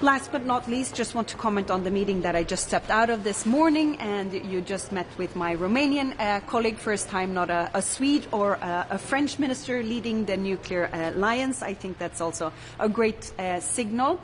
S7: Last but not least, just want to comment on the meeting that I just stepped out of this morning, and you just met with my Romanian colleague, first time not a Swede or a French minister leading the nuclear alliance. I think that's also a great signal.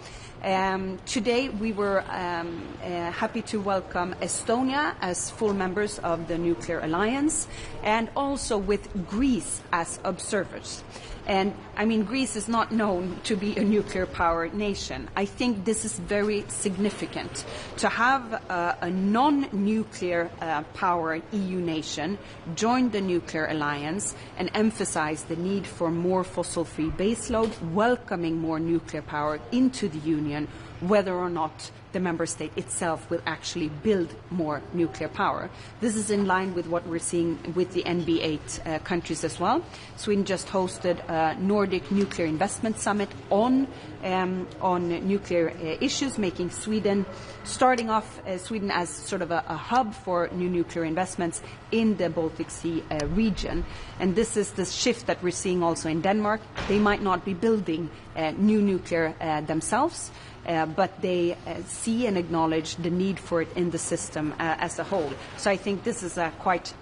S7: Today we were happy to welcome Estonia as full members of the nuclear alliance, and also with Greece as observers. And I mean, Greece is not known to be a nuclear power nation. I think this is very significant to have a non-nuclear power EU nation join the nuclear alliance and emphasize the need for more fossil-free baseload, welcoming more nuclear power into the Union, whether or not the member state itself will actually build more nuclear power. This is in line with what we're seeing with the NB8 countries as well. Sweden just hosted a Nordic Nuclear Investment Summit on nuclear issues, making Sweden, starting off Sweden as sort of a hub for new nuclear investments in the Baltic Sea region. And this is the shift that we're seeing also in Denmark. They might not be building new nuclear themselves, but they see and acknowledge the need for it in the system as a whole. So I think this is a quite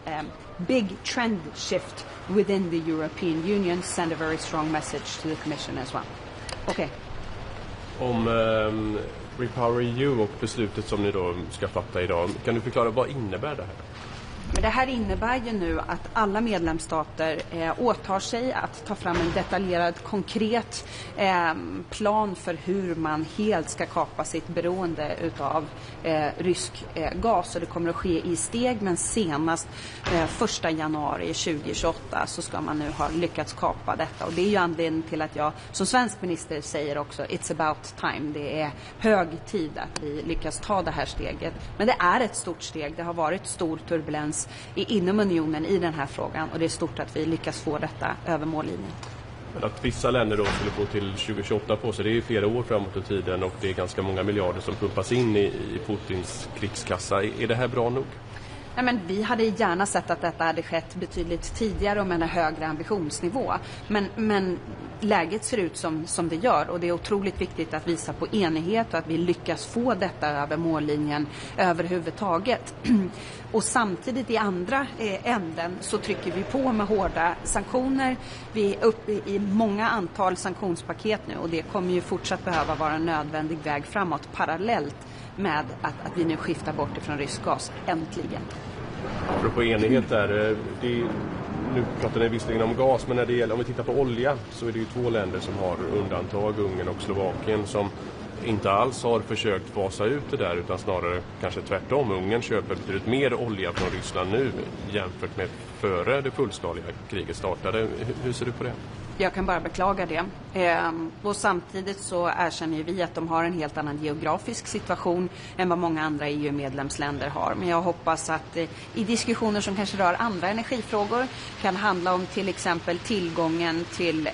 S7: big trend shift within the European Union, send a very strong message to the Commission as well. Okay.
S21: Om Repower EU och beslutet som ni då ska fatta idag, kan du förklara vad innebär det här?
S7: Men det här innebär ju nu att alla medlemsstater åtar sig att ta fram en detaljerad, konkret plan för hur man helt ska kapa sitt beroende utav rysk gas. Och det kommer att ske i steg, men senast 1 januari 2028 så ska man nu ha lyckats kapa detta. Och det är ju anledningen till att jag som svensk minister säger också it's about time. Det är hög tid att vi lyckas ta det här steget. Men det är ett stort steg. Det har varit stor turbulens inom unionen i den här frågan, och det är stort att vi lyckas få detta över mållinjen.
S21: Men att vissa länder då skulle få till 2028 på sig, det är ju flera år framåt i tiden och det är ganska många miljarder som pumpas in i Putins krigskassa. Är det här bra nog?
S7: Nej, men vi hade gärna sett att detta hade skett betydligt tidigare och med en högre ambitionsnivå. Men läget ser ut som det gör, och det är otroligt viktigt att visa på enighet och att vi lyckas få detta över mållinjen överhuvudtaget. Och samtidigt i andra änden så trycker vi på med hårda sanktioner. Vi är uppe i många antal sanktionspaket nu, och det kommer ju fortsatt behöva vara en nödvändig väg framåt parallellt med att vi nu skiftar bort ifrån rysk gas, äntligen.
S21: Apropå enighet där, nu pratar ni visserligen om gas, men när det gäller, om vi tittar på olja så är det ju 2 länder som har undantag, Ungern och Slovakien, som inte alls har försökt fasa ut det där, utan snarare kanske tvärtom. Ungern köper betydligt mer olja från Ryssland nu jämfört med före det fullskaliga kriget startade. Hur ser du på det?
S7: Jag kan bara beklaga det. Och samtidigt så erkänner vi att de har en helt annan geografisk situation än vad många andra EU-medlemsländer har. Men jag hoppas att i diskussioner som kanske rör andra energifrågor, kan handla om till exempel tillgången till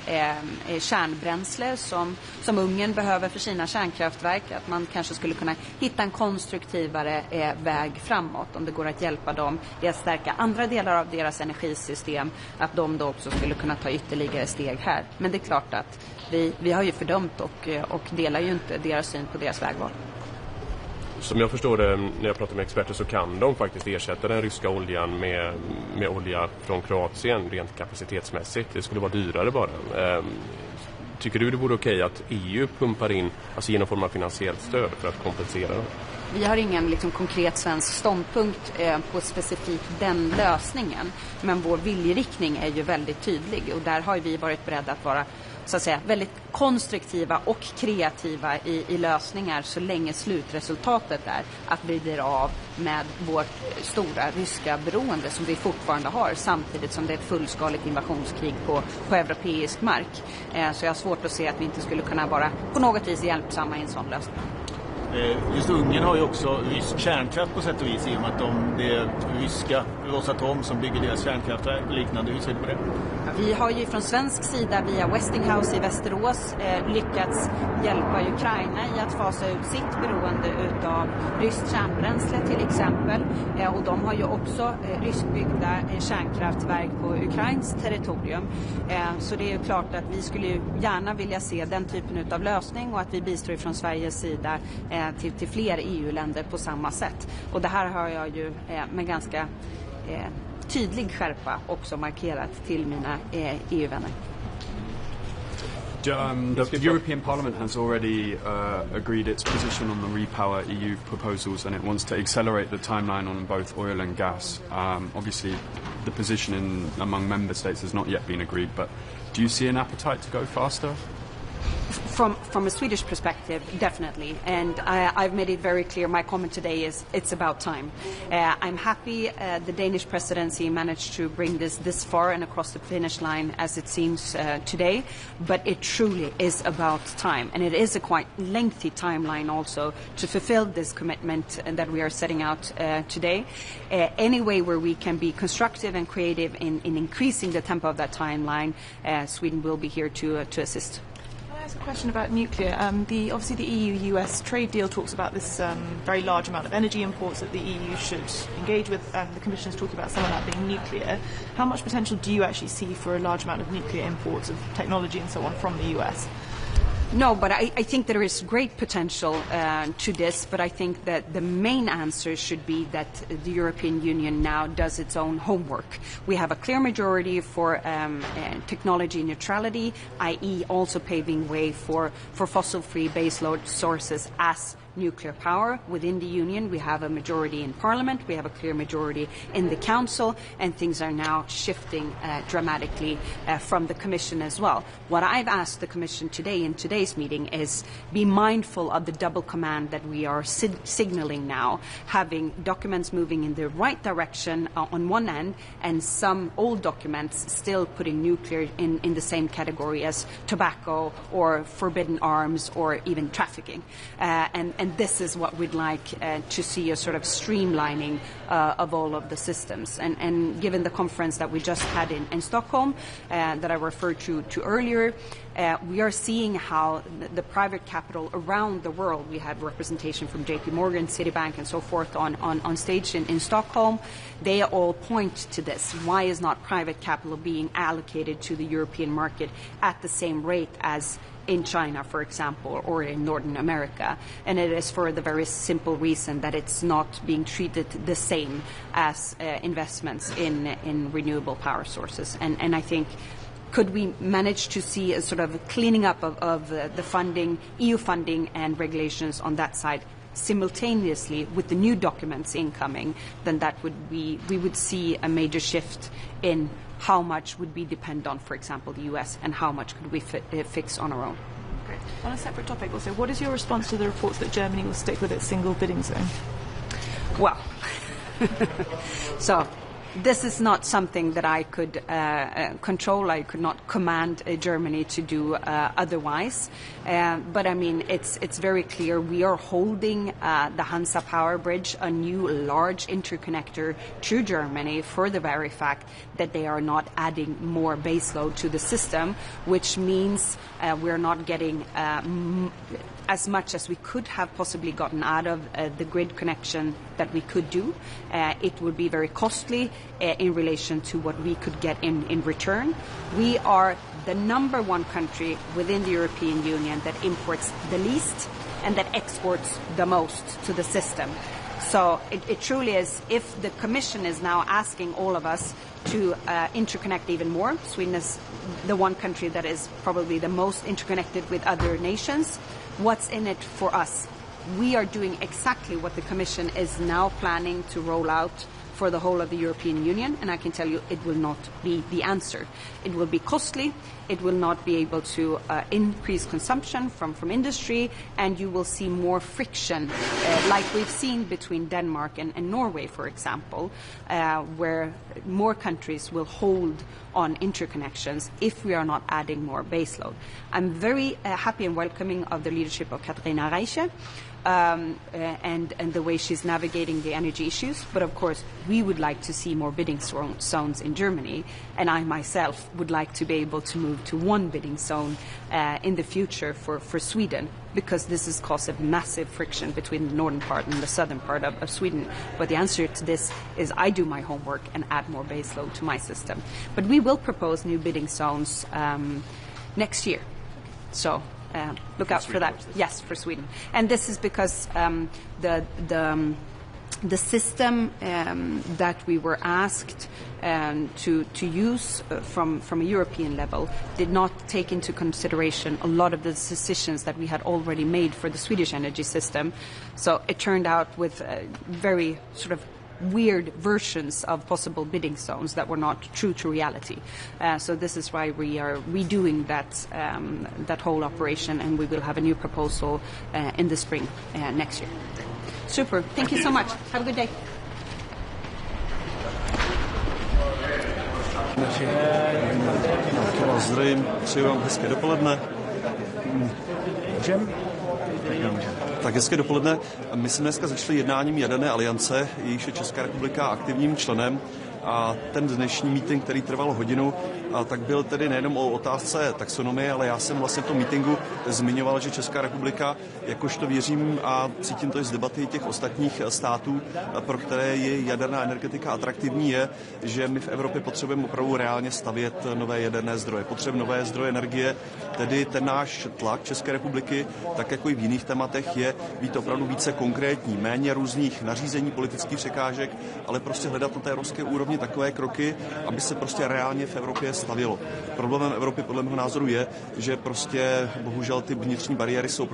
S7: kärnbränsle som Ungern behöver för sina kärnkraftverk, att man kanske skulle kunna hitta en konstruktivare väg framåt om det går att hjälpa dem i att stärka andra delar av deras energisystem, att de då också skulle kunna ta ytterligare steg här. Men det är klart att vi har ju fördömt och delar ju inte deras syn på deras vägval.
S21: Som jag förstår det, när jag pratar med experter, så kan de faktiskt ersätta den ryska oljan med olja från Kroatien rent kapacitetsmässigt. Det skulle vara dyrare bara. Tycker du det vore okej att EU pumpar in, alltså genom form av finansiellt stöd för att kompensera dem?
S7: Vi har ingen konkret svensk ståndpunkt på specifikt den lösningen. Men vår viljeriktning är ju väldigt tydlig, och där har vi varit beredda att vara, så att säga, väldigt konstruktiva och kreativa i lösningar så länge slutresultatet är att vi blir av med vårt stora ryska beroende som vi fortfarande har, samtidigt som det är ett fullskaligt invasionskrig på europeisk mark. Så jag har svårt att se att vi inte skulle kunna vara på något vis hjälpsamma i en sån lösning.
S2: Just Ungern har ju också rysk kärnkraft på sätt och vis, i och med att det är ryska Rosatom som bygger deras kärnkraftverk och liknande. Hur ser du på det?
S7: Vi har ju från svensk sida via Westinghouse i Västerås lyckats hjälpa Ukraina i att fasa ut sitt beroende utav ryskt kärnbränsle till exempel. Och de har ju också ryskbyggda kärnkraftverk på Ukrains territorium. Så det är ju klart att vi skulle ju gärna vilja se den typen utav lösning, och att vi bistår från Sveriges sida till fler EU-länder på samma sätt. Och det här har jag ju med ganska tydlig skärpa också markerat till mina EU-vänner.
S5: The European Parliament has already agreed its position on the Repower EU proposals, and it wants to accelerate the timeline on both oil and gas. Obviously, the position among member states has not yet been agreed, but do you see an appetite to go faster?
S7: From a Swedish perspective, definitely. And I've made it very clear, my comment today is it's about time. I'm happy the Danish presidency managed to bring this far and across the finish line as it seems today. But it truly is about time. And it is a quite lengthy timeline also to fulfill this commitment that we are setting out today. Any way where we can be constructive and creative in increasing the tempo of that timeline, Sweden will be here to assist.
S9: A question about nuclear. Obviously the EU-US trade deal talks about this very large amount of energy imports that the EU should engage with, and the Commission is talking about some of that being nuclear. How much potential do you actually see for a large amount of nuclear imports of technology and so on from the US?
S7: No, but I think there is great potential to this, but I think that the main answer should be that the European Union now does its own homework. We have a clear majority for technology neutrality, i.e. also paving way for fossil-free baseload sources as nuclear power within the Union. We have a majority in Parliament, we have a clear majority in the Council, and things are now shifting dramatically from the Commission as well. What I've asked the Commission today in today's meeting is be mindful of the double command that we are signaling now, having documents moving in the right direction on one end, and some old documents still putting nuclear in the same category as tobacco or forbidden arms or even trafficking. And and this is what we'd like to see, a sort of streamlining of all of the systems. And given the conference that we just had in Stockholm that I referred to earlier, we are seeing how the private capital around the world, we had representation from JP Morgan, Citibank and so forth on stage in Stockholm, they all point to this. Why is not private capital being allocated to the European market at the same rate as in China, for example, or in Northern America? And it is for the very simple reason that it's not being treated the same as investments in renewable power sources. And I think, could we manage to see a sort of cleaning up of the funding, EU funding and regulations on that side simultaneously with the new documents incoming, then that would be, we would see a major shift in how much would we depend on, for example, the US, and how much could we fix on our own.
S9: Okay. On a separate topic also, what is your response to the reports that Germany will stick with its single bidding zone?
S7: Well, so this is not something that I could control. I could not command Germany to do otherwise. But I mean, it's very clear we are holding the Hansa Power Bridge, a new large interconnector to Germany, for the very fact that they are not adding more baseload to the system, which means we're not getting as much as we could have possibly gotten out of the grid connection that we could do. It would be very costly in relation to what we could get in return. We are the number one country within the European Union that imports the least and that exports the most to the system. So it truly is, if the Commission is now asking all of us to interconnect even more, Sweden is the one country that is probably the most interconnected with other nations, what's in it for us? We are doing exactly what the Commission is now planning to roll out for the whole of the European Union, and I can tell you it will not be the answer. It will be costly, it will not be able to increase consumption from industry, and you will see more friction, like we've seen between Denmark and Norway, for example, where more countries will hold on interconnections if we are not adding more baseload. I'm very happy and welcoming of the leadership of Katharina Reiche, and the way she's navigating the energy issues. But of course, we would like to see more bidding zones in Germany, and I myself would like to be able to move to one bidding zone in the future for Sweden, because this has caused a massive friction between the northern part and the southern part of Sweden. But the answer to this is I do my homework and add more baseload to my system. But we will propose new bidding zones next year. So look out for that. Yes, for Sweden. And this is because the system that we were asked to use from a European level did not take into consideration a lot of the decisions that we had already made for the Swedish energy system. So it turned out with very sort of weird versions of possible bidding zones that were not true to reality. So this is why we are redoing that whole operation, and we will have a new proposal in the spring next year. Super. Thank you so much. Have a good day.
S11: Zdravím, přeji vám hezké dopoledne. Tak hezké dopoledne. My jsme dneska začali jednáním Jaderné aliance, jejíž je Česká republika aktivním členem. A ten dnešní meeting, který trval hodinu, tak byl tedy nejenom o otázce taxonomie, ale já jsem vlastně v tom meetingu zmiňoval, že Česká republika, jakožto věřím a cítím to i z debaty těch ostatních států, pro které je jaderná energetika atraktivní, je, že my v Evropě potřebujeme opravdu reálně stavět nové jaderné zdroje. Potřebujeme nové zdroje energie, tedy ten náš tlak České republiky, tak jako i v jiných tématech, je být opravdu více konkrétní, méně různých nařízení, politických překážek, ale prostě hledat na té evropské úrovni takové kroky, aby se prostě reálně v Evropě stavělo. Problémem Evropy podle mého názoru je, že prostě bohužel ty vnitřní bariéry jsou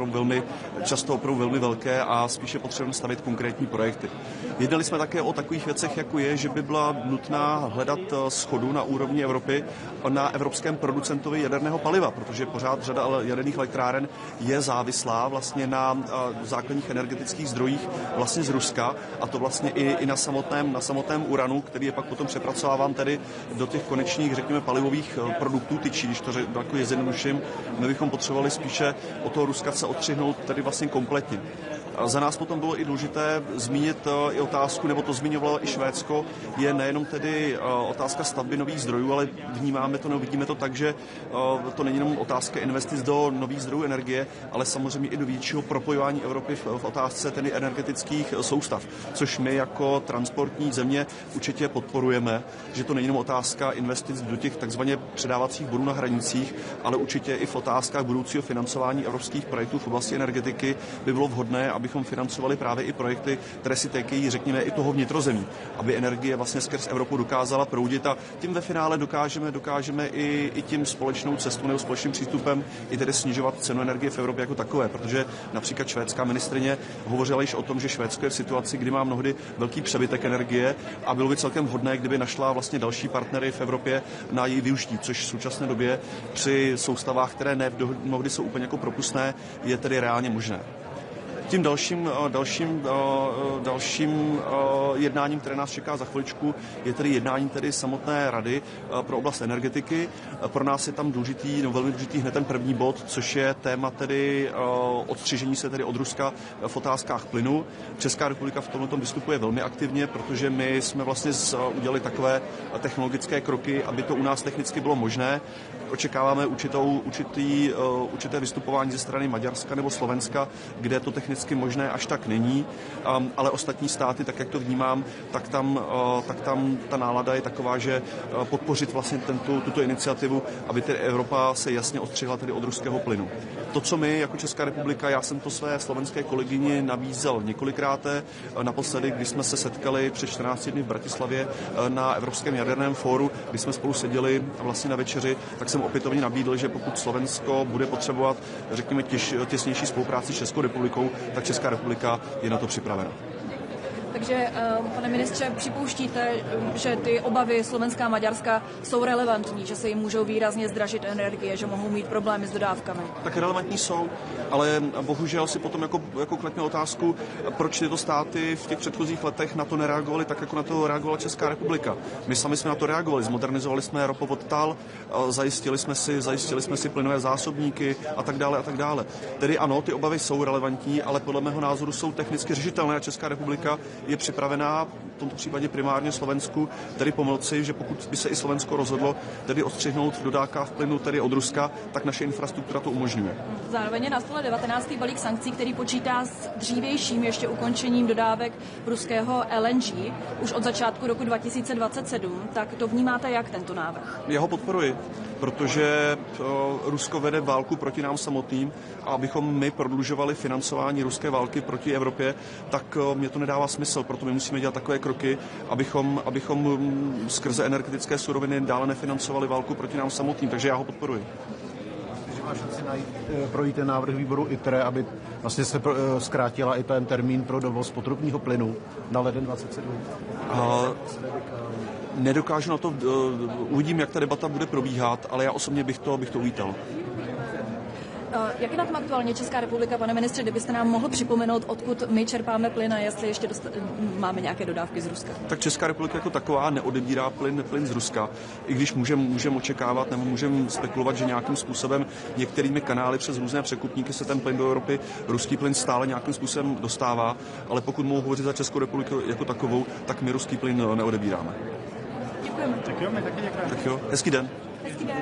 S11: často opravdu velmi velké a spíše potřebujeme stavět konkrétní projekty. Jednali jsme také o takových věcech, jako je, že by byla nutná hledat shodu na úrovni Evropy na evropském producentovi jaderného paliva, protože pořád řada jaderných elektráren je závislá vlastně na základních energetických zdrojích vlastně z Ruska, a to vlastně i na samotném uranu, který je pak potom přepracováván tedy do těch konečných, řekněme, palivových produktů tyčí, když to jako zjednoduším. My bychom potřebovali spíše od toho Ruska se odstřihnout tedy vlastně kompletně. Za nás potom bylo i důležité zmínit i otázku, nebo to zmiňovalo i Švédsko, je nejenom tedy otázka stavby nových zdrojů, ale vnímáme to, nebo vidíme to tak, že to není jenom otázka investic do nových zdrojů energie, ale samozřejmě i do většího propojování Evropy v otázce tedy energetických soustav, což my jako transportní země určitě podporujeme, že to není jenom otázka investic do těch takzvaně předávacích bodů na hranicích, ale určitě i v otázkách budoucího financování evropských projektů v oblasti energetiky by bylo vhodné, abychom financovali právě i projekty, které si týkají, řekněme, i toho vnitrozemí, aby energie vlastně skrz Evropu dokázala proudit a tím ve finále dokážeme i tím společnou cestou nebo společným přístupem i tedy snižovat cenu energie v Evropě jako takové, protože například švédská ministryně hovořila již o tom, že Švédsko je v situaci, kdy má mnohdy velký přebytek energie a bylo by celkem vhodné, kdyby našla vlastně další partnery v Evropě na její využití, což v současné době při soustavách, které ne mnohdy jsou úplně jako propustné, je tedy reálně možné. Tím dalším jednáním, které nás čeká za chviličku, je tedy jednání tedy samotné Rady pro oblast energetiky. Pro nás je tam důležitý, no velmi důležitý hned ten první bod, což je téma tedy odstřižení se tedy od Ruska v otázkách plynu. Česká republika v tomto vystupuje velmi aktivně, protože my jsme vlastně udělali takové technologické kroky, aby to u nás technicky bylo možné. Očekáváme určité vystupování ze strany Maďarska nebo Slovenska, kde to technicky možné až tak není, ale ostatní státy, tak jak to vnímám, tak tam ta nálada je taková, že podpořit vlastně tuto iniciativu, aby tedy Evropa se jasně odstřihla tedy od ruského plynu. To, co my jako Česká republika, já jsem to své slovenské kolegyni nabízel několikrát, naposledy, když jsme se setkali před 14 dny v Bratislavě na Evropském jaderném fóru, kdy jsme spolu seděli vlastně na večeři, tak jsem opětovně nabídl, že pokud Slovensko bude potřebovat, řekněme, těsnější spolupráci s Českou republikou, tak Česká republika je na to připravena.
S20: Takže, pane ministře, připouštíte, že ty obavy Slovenska a Maďarska jsou relevantní, že se jim můžou výrazně zdražit energie, že mohou mít problémy s dodávkami? Tak relevantní jsou, ale bohužel si potom jako kladně otázku, proč tyto státy v těch předchozích letech na to nereagovaly tak, jako na to reagovala Česká republika. My sami jsme na to reagovali, zmodernizovali jsme ropovod TAL, zajistili jsme si plynové zásobníky a tak dále a tak dále. Tedy ano, ty obavy jsou relevantní, ale podle mého názoru jsou technicky řešitelné a Česká republika je připravená v tomto případě primárně Slovensku tedy pomoci, že pokud by se i Slovensko rozhodlo tedy odstřihnout v dodávkách plynu tedy od Ruska, tak naše infrastruktura to umožňuje. Zároveň je na stole 19. balík sankcí, který počítá s dřívějším ještě ukončením dodávek ruského LNG už od začátku roku 2027. Tak to vnímáte jak tento návrh? Já ho podporuji, protože Rusko vede válku proti nám samotným a abychom my prodlužovali financování ruské války proti Evropě, tak mě to nedává smysl, proto my musíme dělat takové kroky, abychom skrze energetické suroviny dále nefinancovali válku proti nám samotným, takže já ho podporuji.
S2: Takže má šanci projít ten návrh výboru ITRE, aby vlastně se zkrátila i ten termín pro dovoz potrubního plynu na leden 27?
S11: Nedokážu na to, uvidím, jak ta debata bude probíhat, ale já osobně bych to uvítal.
S20: Jak je na tom aktuálně Česká republika, pane ministře, kdybyste nám mohl připomenout, odkud my čerpáme plyn a jestli ještě máme nějaké dodávky z Ruska? Tak Česká republika jako taková neodebírá plyn z Ruska, i když můžeme očekávat nebo můžeme spekulovat, že nějakým způsobem některými kanály přes různé překupníky se ten plyn do Evropy, ruský plyn stále nějakým způsobem dostává, ale pokud mohu hovořit za Českou republiku jako takovou, tak my ruský plyn neodebíráme. Děkujeme. Tak jo, my taky děkujeme. Tak jo, hezký den. Hezký den.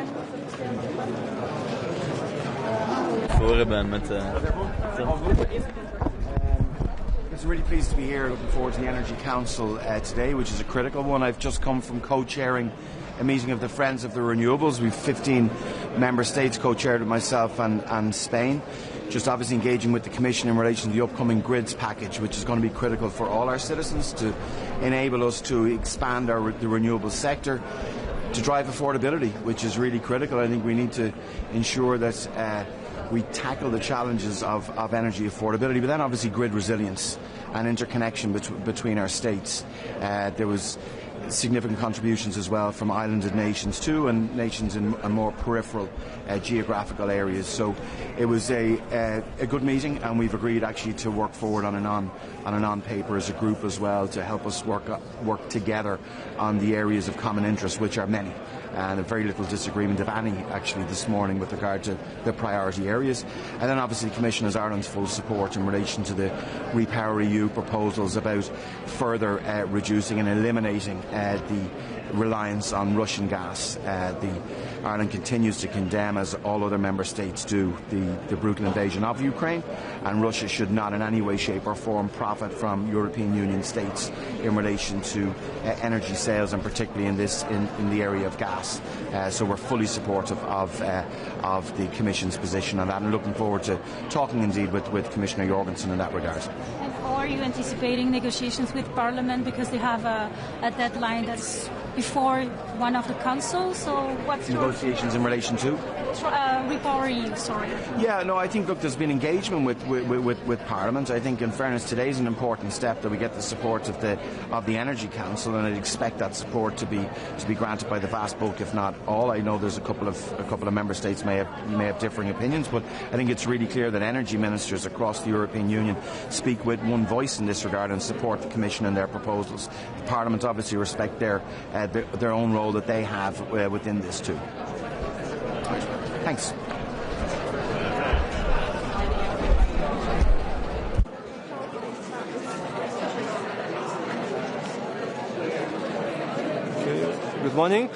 S16: It's really pleased to be here, looking forward to the Energy Council today, which is a critical one. I've just come from co-chairing a meeting of the Friends of the Renewables. We've 15 member states co-chaired with myself and Spain. Just obviously engaging with the Commission in relation to the upcoming grids package, which is going to be critical for all our citizens to enable us to expand the renewables sector, to drive affordability, which is really critical. I think we need to ensure that we tackle the challenges of energy affordability, but then obviously grid resilience and interconnection between our states. There was significant contributions as well from islanded nations too, and nations in more peripheral geographical areas. So it was a good meeting, and we've agreed actually to work forward on a non-paper as a group as well to help us work together on the areas of common interest, which are many. and very little disagreement, if any, actually, this morning with regard to the priority areas. And then obviously the Commission has Ireland's full support in relation to the Repower EU proposals about further reducing and eliminating the reliance on Russian gas. Ireland continues to condemn, as all other member states do, the brutal invasion of Ukraine, and Russia should not in any way, shape or form profit from European Union states in relation to energy sales, and particularly in the area of gas. So we're fully supportive of the Commission's position on that, and looking forward to talking indeed with Commissioner Jorgensen in that regard.
S19: And are you anticipating negotiations with Parliament, because they have a deadline that's before one of the councils? So what's
S16: negotiations in relation to?
S19: Repower EU, sorry.
S16: Yeah, no, I think, look, there's been engagement with Parliament. I think, in fairness, today's an important step that we get the support of the Energy Council, and I'd expect that support to be granted by the vast bulk, if not all. I know there's a couple of member states may have differing opinions, but I think it's really clear that energy ministers across the European Union speak with one voice in this regard and support the Commission and their proposals. Parliament obviously respect their own role that they have within this too. Thanks.
S12: Good morning.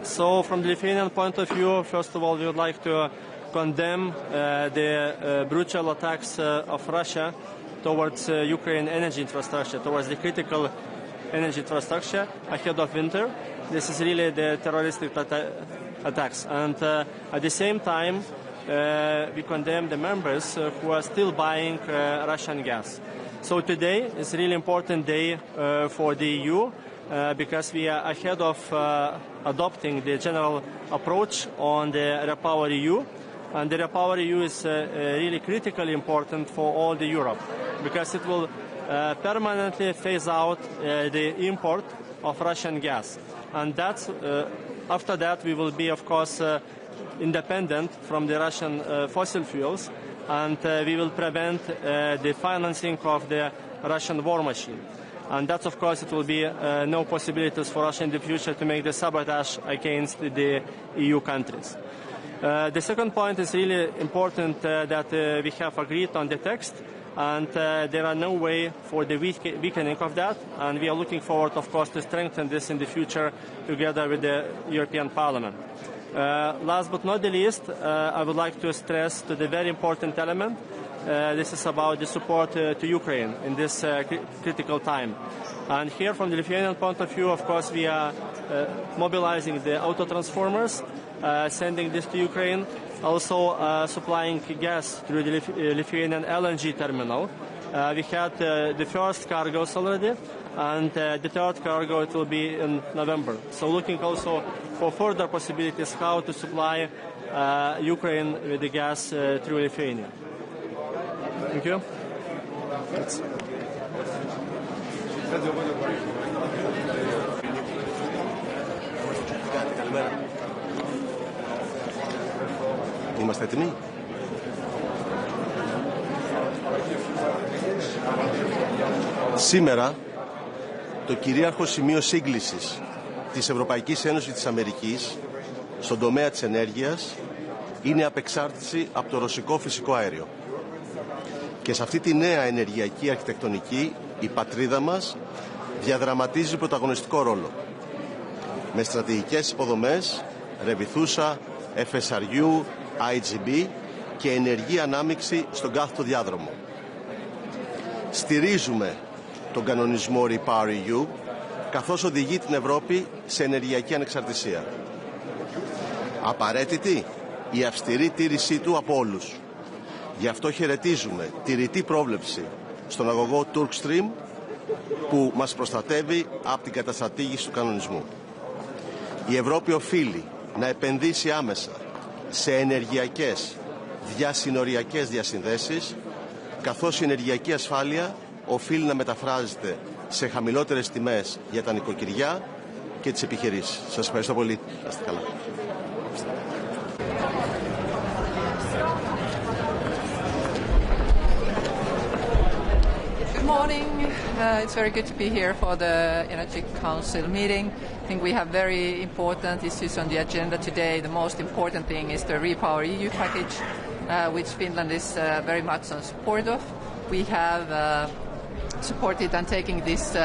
S12: So from the Lithuanian point of view, first of all, we would like to condemn the brutal attacks of Russia towards Ukraine energy infrastructure, towards the critical energy infrastructure ahead of winter. This is really the terroristic attacks. And at the same time, we condemn the members who are still buying Russian gas. So today is a really important day for the EU because we are ahead of adopting the general approach on the Repower EU. And the Repower EU is really critically important for all the Europe because it will permanently phase out the import of Russian gas. And that's, after that we will be, of course, independent from the Russian fossil fuels, and we will prevent the financing of the Russian war machine. And that, of course, it will be no possibilities for Russia in the future to make the sabotage against the EU countries. The second point is really important that we have agreed on the text, and there are no way for the weakening of that, and we are looking forward, of course, to strengthen this in the future together with the European Parliament. Last but not the least, I would like to stress to the very important element. This is about the support to Ukraine in this critical time. And here, from the Lithuanian point of view, of course, we are mobilizing the auto transformers, sending this to Ukraine, also supplying gas through the Lithuanian LNG terminal. We had the first cargoes already, and the third cargo it will be in November. So looking also for further possibilities how to supply Ukraine with the gas through Lithuania. Thank you.
S22: Είμαστε έτοιμοι. Σήμερα το κυρίαρχο σημείο σύγκλησης της Ευρωπαϊκής Ένωσης και της Αμερικής στον τομέα της ενέργειας είναι η απεξάρτηση από το ρωσικό φυσικό αέριο. Και σε αυτή τη νέα ενεργειακή αρχιτεκτονική η πατρίδα μας διαδραματίζει πρωταγωνιστικό ρόλο. Με στρατηγικές υποδομές, ρεβιθούσα, FSRU, IGB και ενεργή ανάμειξη στον κάθετο διάδρομο. Στηρίζουμε τον κανονισμό Repower EU καθώς οδηγεί την Ευρώπη σε ενεργειακή ανεξαρτησία. Απαραίτητη η αυστηρή τήρησή του από όλους. Γι' αυτό χαιρετίζουμε τη ρητή πρόβλεψη στον αγωγό Turk Stream που μας προστατεύει από την καταστρατήγηση του κανονισμού. Η Ευρώπη οφείλει να επενδύσει άμεσα σε ενεργειακές διασυνοριακές διασυνδέσεις, καθώς η ενεργειακή ασφάλεια οφείλει να μεταφράζεται σε χαμηλότερες τιμές για τα νοικοκυριά και τις επιχειρήσεις. Σας ευχαριστώ πολύ. Να είστε καλά.
S8: Good morning. It's very good to be here for the Energy Council meeting. I think we have very important issues on the agenda today. The most important thing is the Repower EU package, which Finland is very much in support of. We have supported and taking this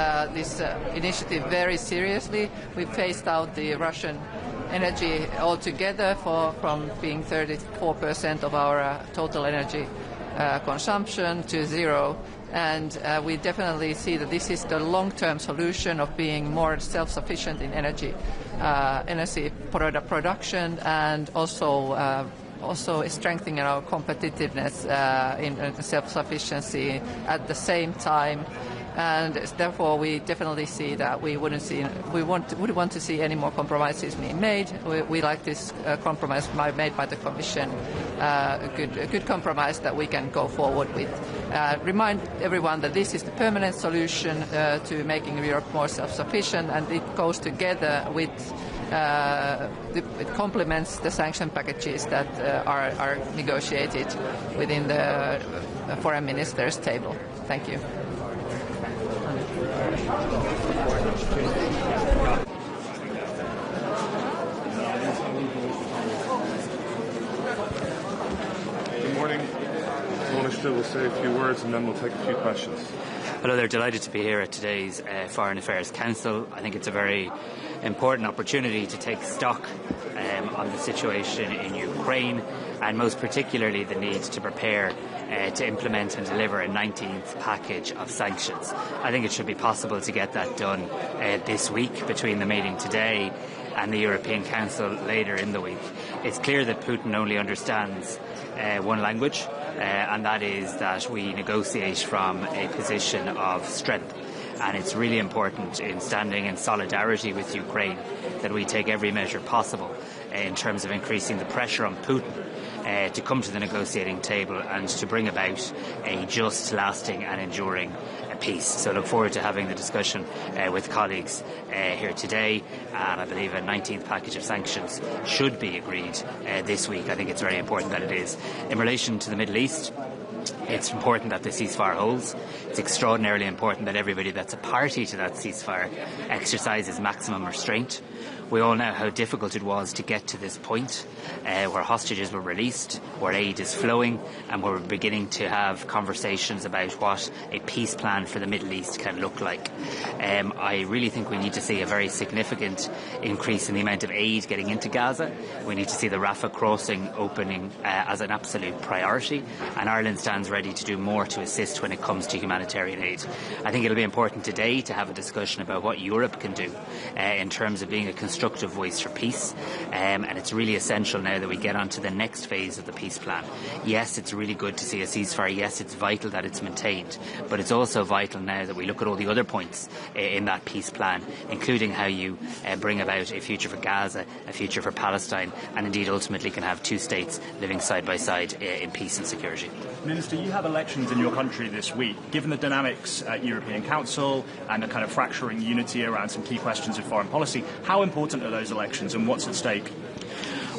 S8: initiative very seriously. We phased out the Russian energy altogether from being 34% of our total energy consumption to zero. And we definitely see that this is the long-term solution of being more self-sufficient in energy production, and also strengthening our competitiveness in self-sufficiency at the same time. And therefore, we definitely see that we would want to see any more compromises being made. We like this compromise made by the Commission, a good compromise that we can go forward with. Remind everyone that this is the permanent solution to making Europe more self-sufficient, and it goes together with it complements the sanction packages that are negotiated within the foreign ministers' table. Thank you.
S14: Good morning. Minister will say a few words and then we'll take a few questions.
S23: Hello there, delighted to be here at today's Foreign Affairs Council. I think it's a very important opportunity to take stock on the situation in Ukraine, and most particularly the need to prepare to implement and deliver a 19th package of sanctions. I think it should be possible to get that done this week between the meeting today and the European Council later in the week. It's clear that Putin only understands one language, and that is that we negotiate from a position of strength. And it's really important in standing in solidarity with Ukraine that we take every measure possible in terms of increasing the pressure on Putin to come to the negotiating table and to bring about a just, lasting and enduring peace. So I look forward to having the discussion with colleagues here today, and I believe a 19th package of sanctions should be agreed this week. I think it's very important that it is. In relation to the Middle East, it's important that the ceasefire holds. It's extraordinarily important that everybody that's a party to that ceasefire exercises maximum restraint. We all know how difficult it was to get to this point, where hostages were released, where aid is flowing, and where we're beginning to have conversations about what a peace plan for the Middle East can look like. I really think we need to see a very significant increase in the amount of aid getting into Gaza. We need to see the Rafah crossing opening as an absolute priority, and Ireland stands ready to do more to assist when it comes to humanitarian aid. I think it'll be important today to have a discussion about what Europe can do in terms of being a constructive voice for peace, and it's really essential now that we get on to the next phase of the peace plan. Yes, it's really good to see a ceasefire. Yes, it's vital that it's maintained, but it's also vital now that we look at all the other points in that peace plan, including how you bring about a future for Gaza, a future for Palestine, and indeed ultimately can have two states living side by side in peace and security.
S24: Minister, you have elections in your country this week. Given the dynamics at European Council and the kind of fracturing unity around some key questions of foreign policy, how important are those elections and what's at stake?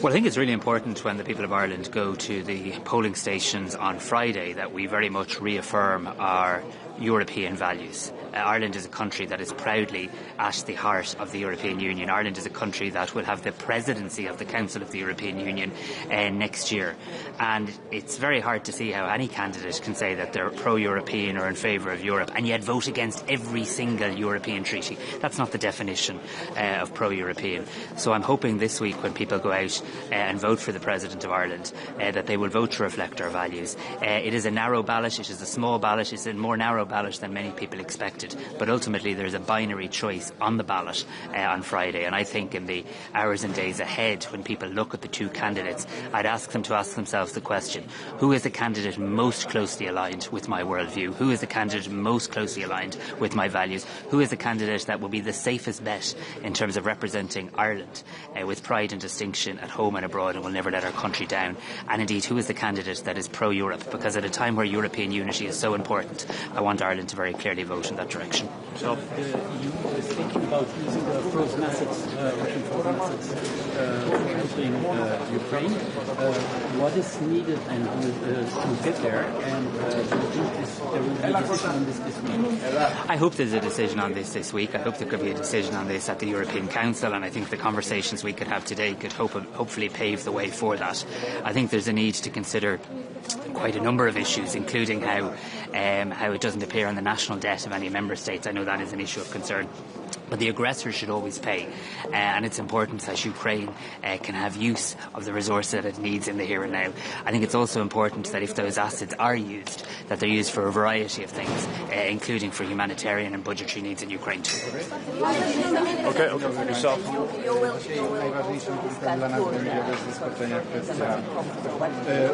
S23: Well, I think it's really important when the people of Ireland go to the polling stations on Friday that we very much reaffirm our European values. Ireland is a country that is proudly at the heart of the European Union. Ireland is a country that will have the presidency of the Council of the European Union next year. And it's very hard to see how any candidate can say that they're pro-European or in favour of Europe and yet vote against every single European treaty. That's not the definition of pro-European. So I'm hoping this week when people go out and vote for the President of Ireland that they will vote to reflect our values. It is a narrow ballot. It is a small ballot. It's a more narrow ballot than many people expected. But ultimately there's a binary choice on the ballot on Friday. And I think in the hours and days ahead, when people look at the two candidates, I'd ask them to ask themselves the question, who is the candidate most closely aligned with my worldview? Who is the candidate most closely aligned with my values? Who is the candidate that will be the safest bet in terms of representing Ireland with pride and distinction at home and abroad and will never let our country down? And indeed, who is the candidate that is pro-Europe? Because at a time where European unity is so important, I want want Ireland to very clearly vote in that direction.
S10: So the EU is thinking about using the frozen assets, Russian frozen assets, for helping Ukraine. What is needed and to get there? And do you think there will be a decision on this week?
S23: I hope there's a decision on this week. I hope there could be a decision on this at the European Council, and I think the conversations we could have today could hopefully pave the way for that. I think there's a need to consider quite a number of issues, including how it doesn't appear on the national debt of any member states. I know that is an issue of concern. But the aggressor should always pay, and it's important that Ukraine can have use of the resource that it needs in the here and now. I think it's also important that if those assets are used, that they're used for a variety of things, including for humanitarian and budgetary needs in Ukraine too.
S14: Okay, yourself.
S13: Najważniejszym punktem dla nas będzie bez zaskoczenia kwestia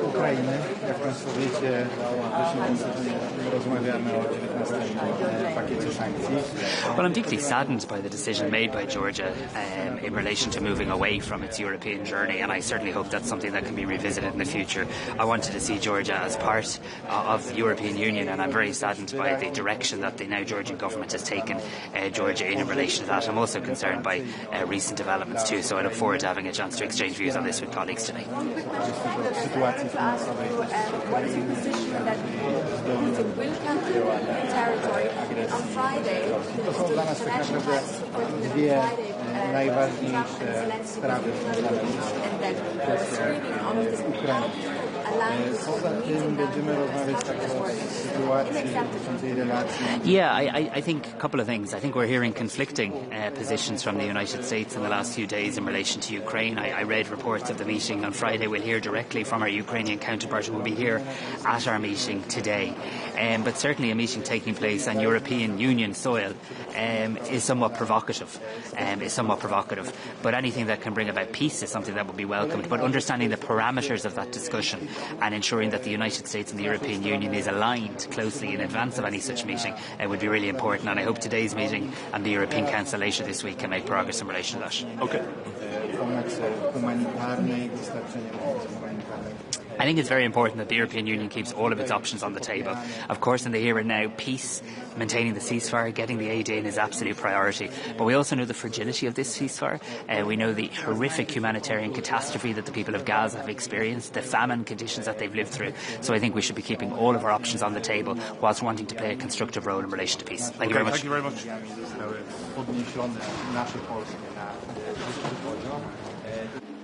S13: Ukrainy. Jak Państwo wiecie, rozmawiamy o 19 pakiecie sankcji.
S23: Well, I'm deeply saddened by the decision made by Georgia in relation to moving away from its European journey, and I certainly hope that's something that can be revisited in the future. I wanted to see Georgia as part of the European Union, and I'm very saddened by the direction that the now Georgian government has taken Georgia in relation to that. I'm also concerned by recent developments too, so I look forward to having a chance to exchange views on this with colleagues today.
S15: What is your position that Putin will come to territory on Friday?
S13: Dwie najważniejsze sprawy związane z Ukrainą. Poza tym będziemy rozmawiać także o sytuacji dotyczącej relacji.
S23: Yeah, I think a couple of things. I think we're hearing conflicting positions from the United States in the last few days in relation to Ukraine. I read reports of the meeting on Friday. We'll hear directly from our Ukrainian counterpart who will be here at our meeting today. But certainly a meeting taking place on European Union soil is somewhat provocative. But anything that can bring about peace is something that would be welcomed. But understanding the parameters of that discussion and ensuring that the United States and the European Union is aligned closely in advance of any such meeting would be really important. And I hope today's meeting and the European Council later this week can make progress in relation to that.
S14: Okay.
S23: I think it's very important that the European Union keeps all of its options on the table. Of course, in the here and now, peace, maintaining the ceasefire, getting the aid in is absolute priority. But we also know the fragility of this ceasefire. We know the horrific humanitarian catastrophe that the people of Gaza have experienced, the famine conditions that they've lived through. So I think we should be keeping all of our options on the table whilst wanting to play a constructive role in relation to peace. Thank you very much.
S14: Thank you very much.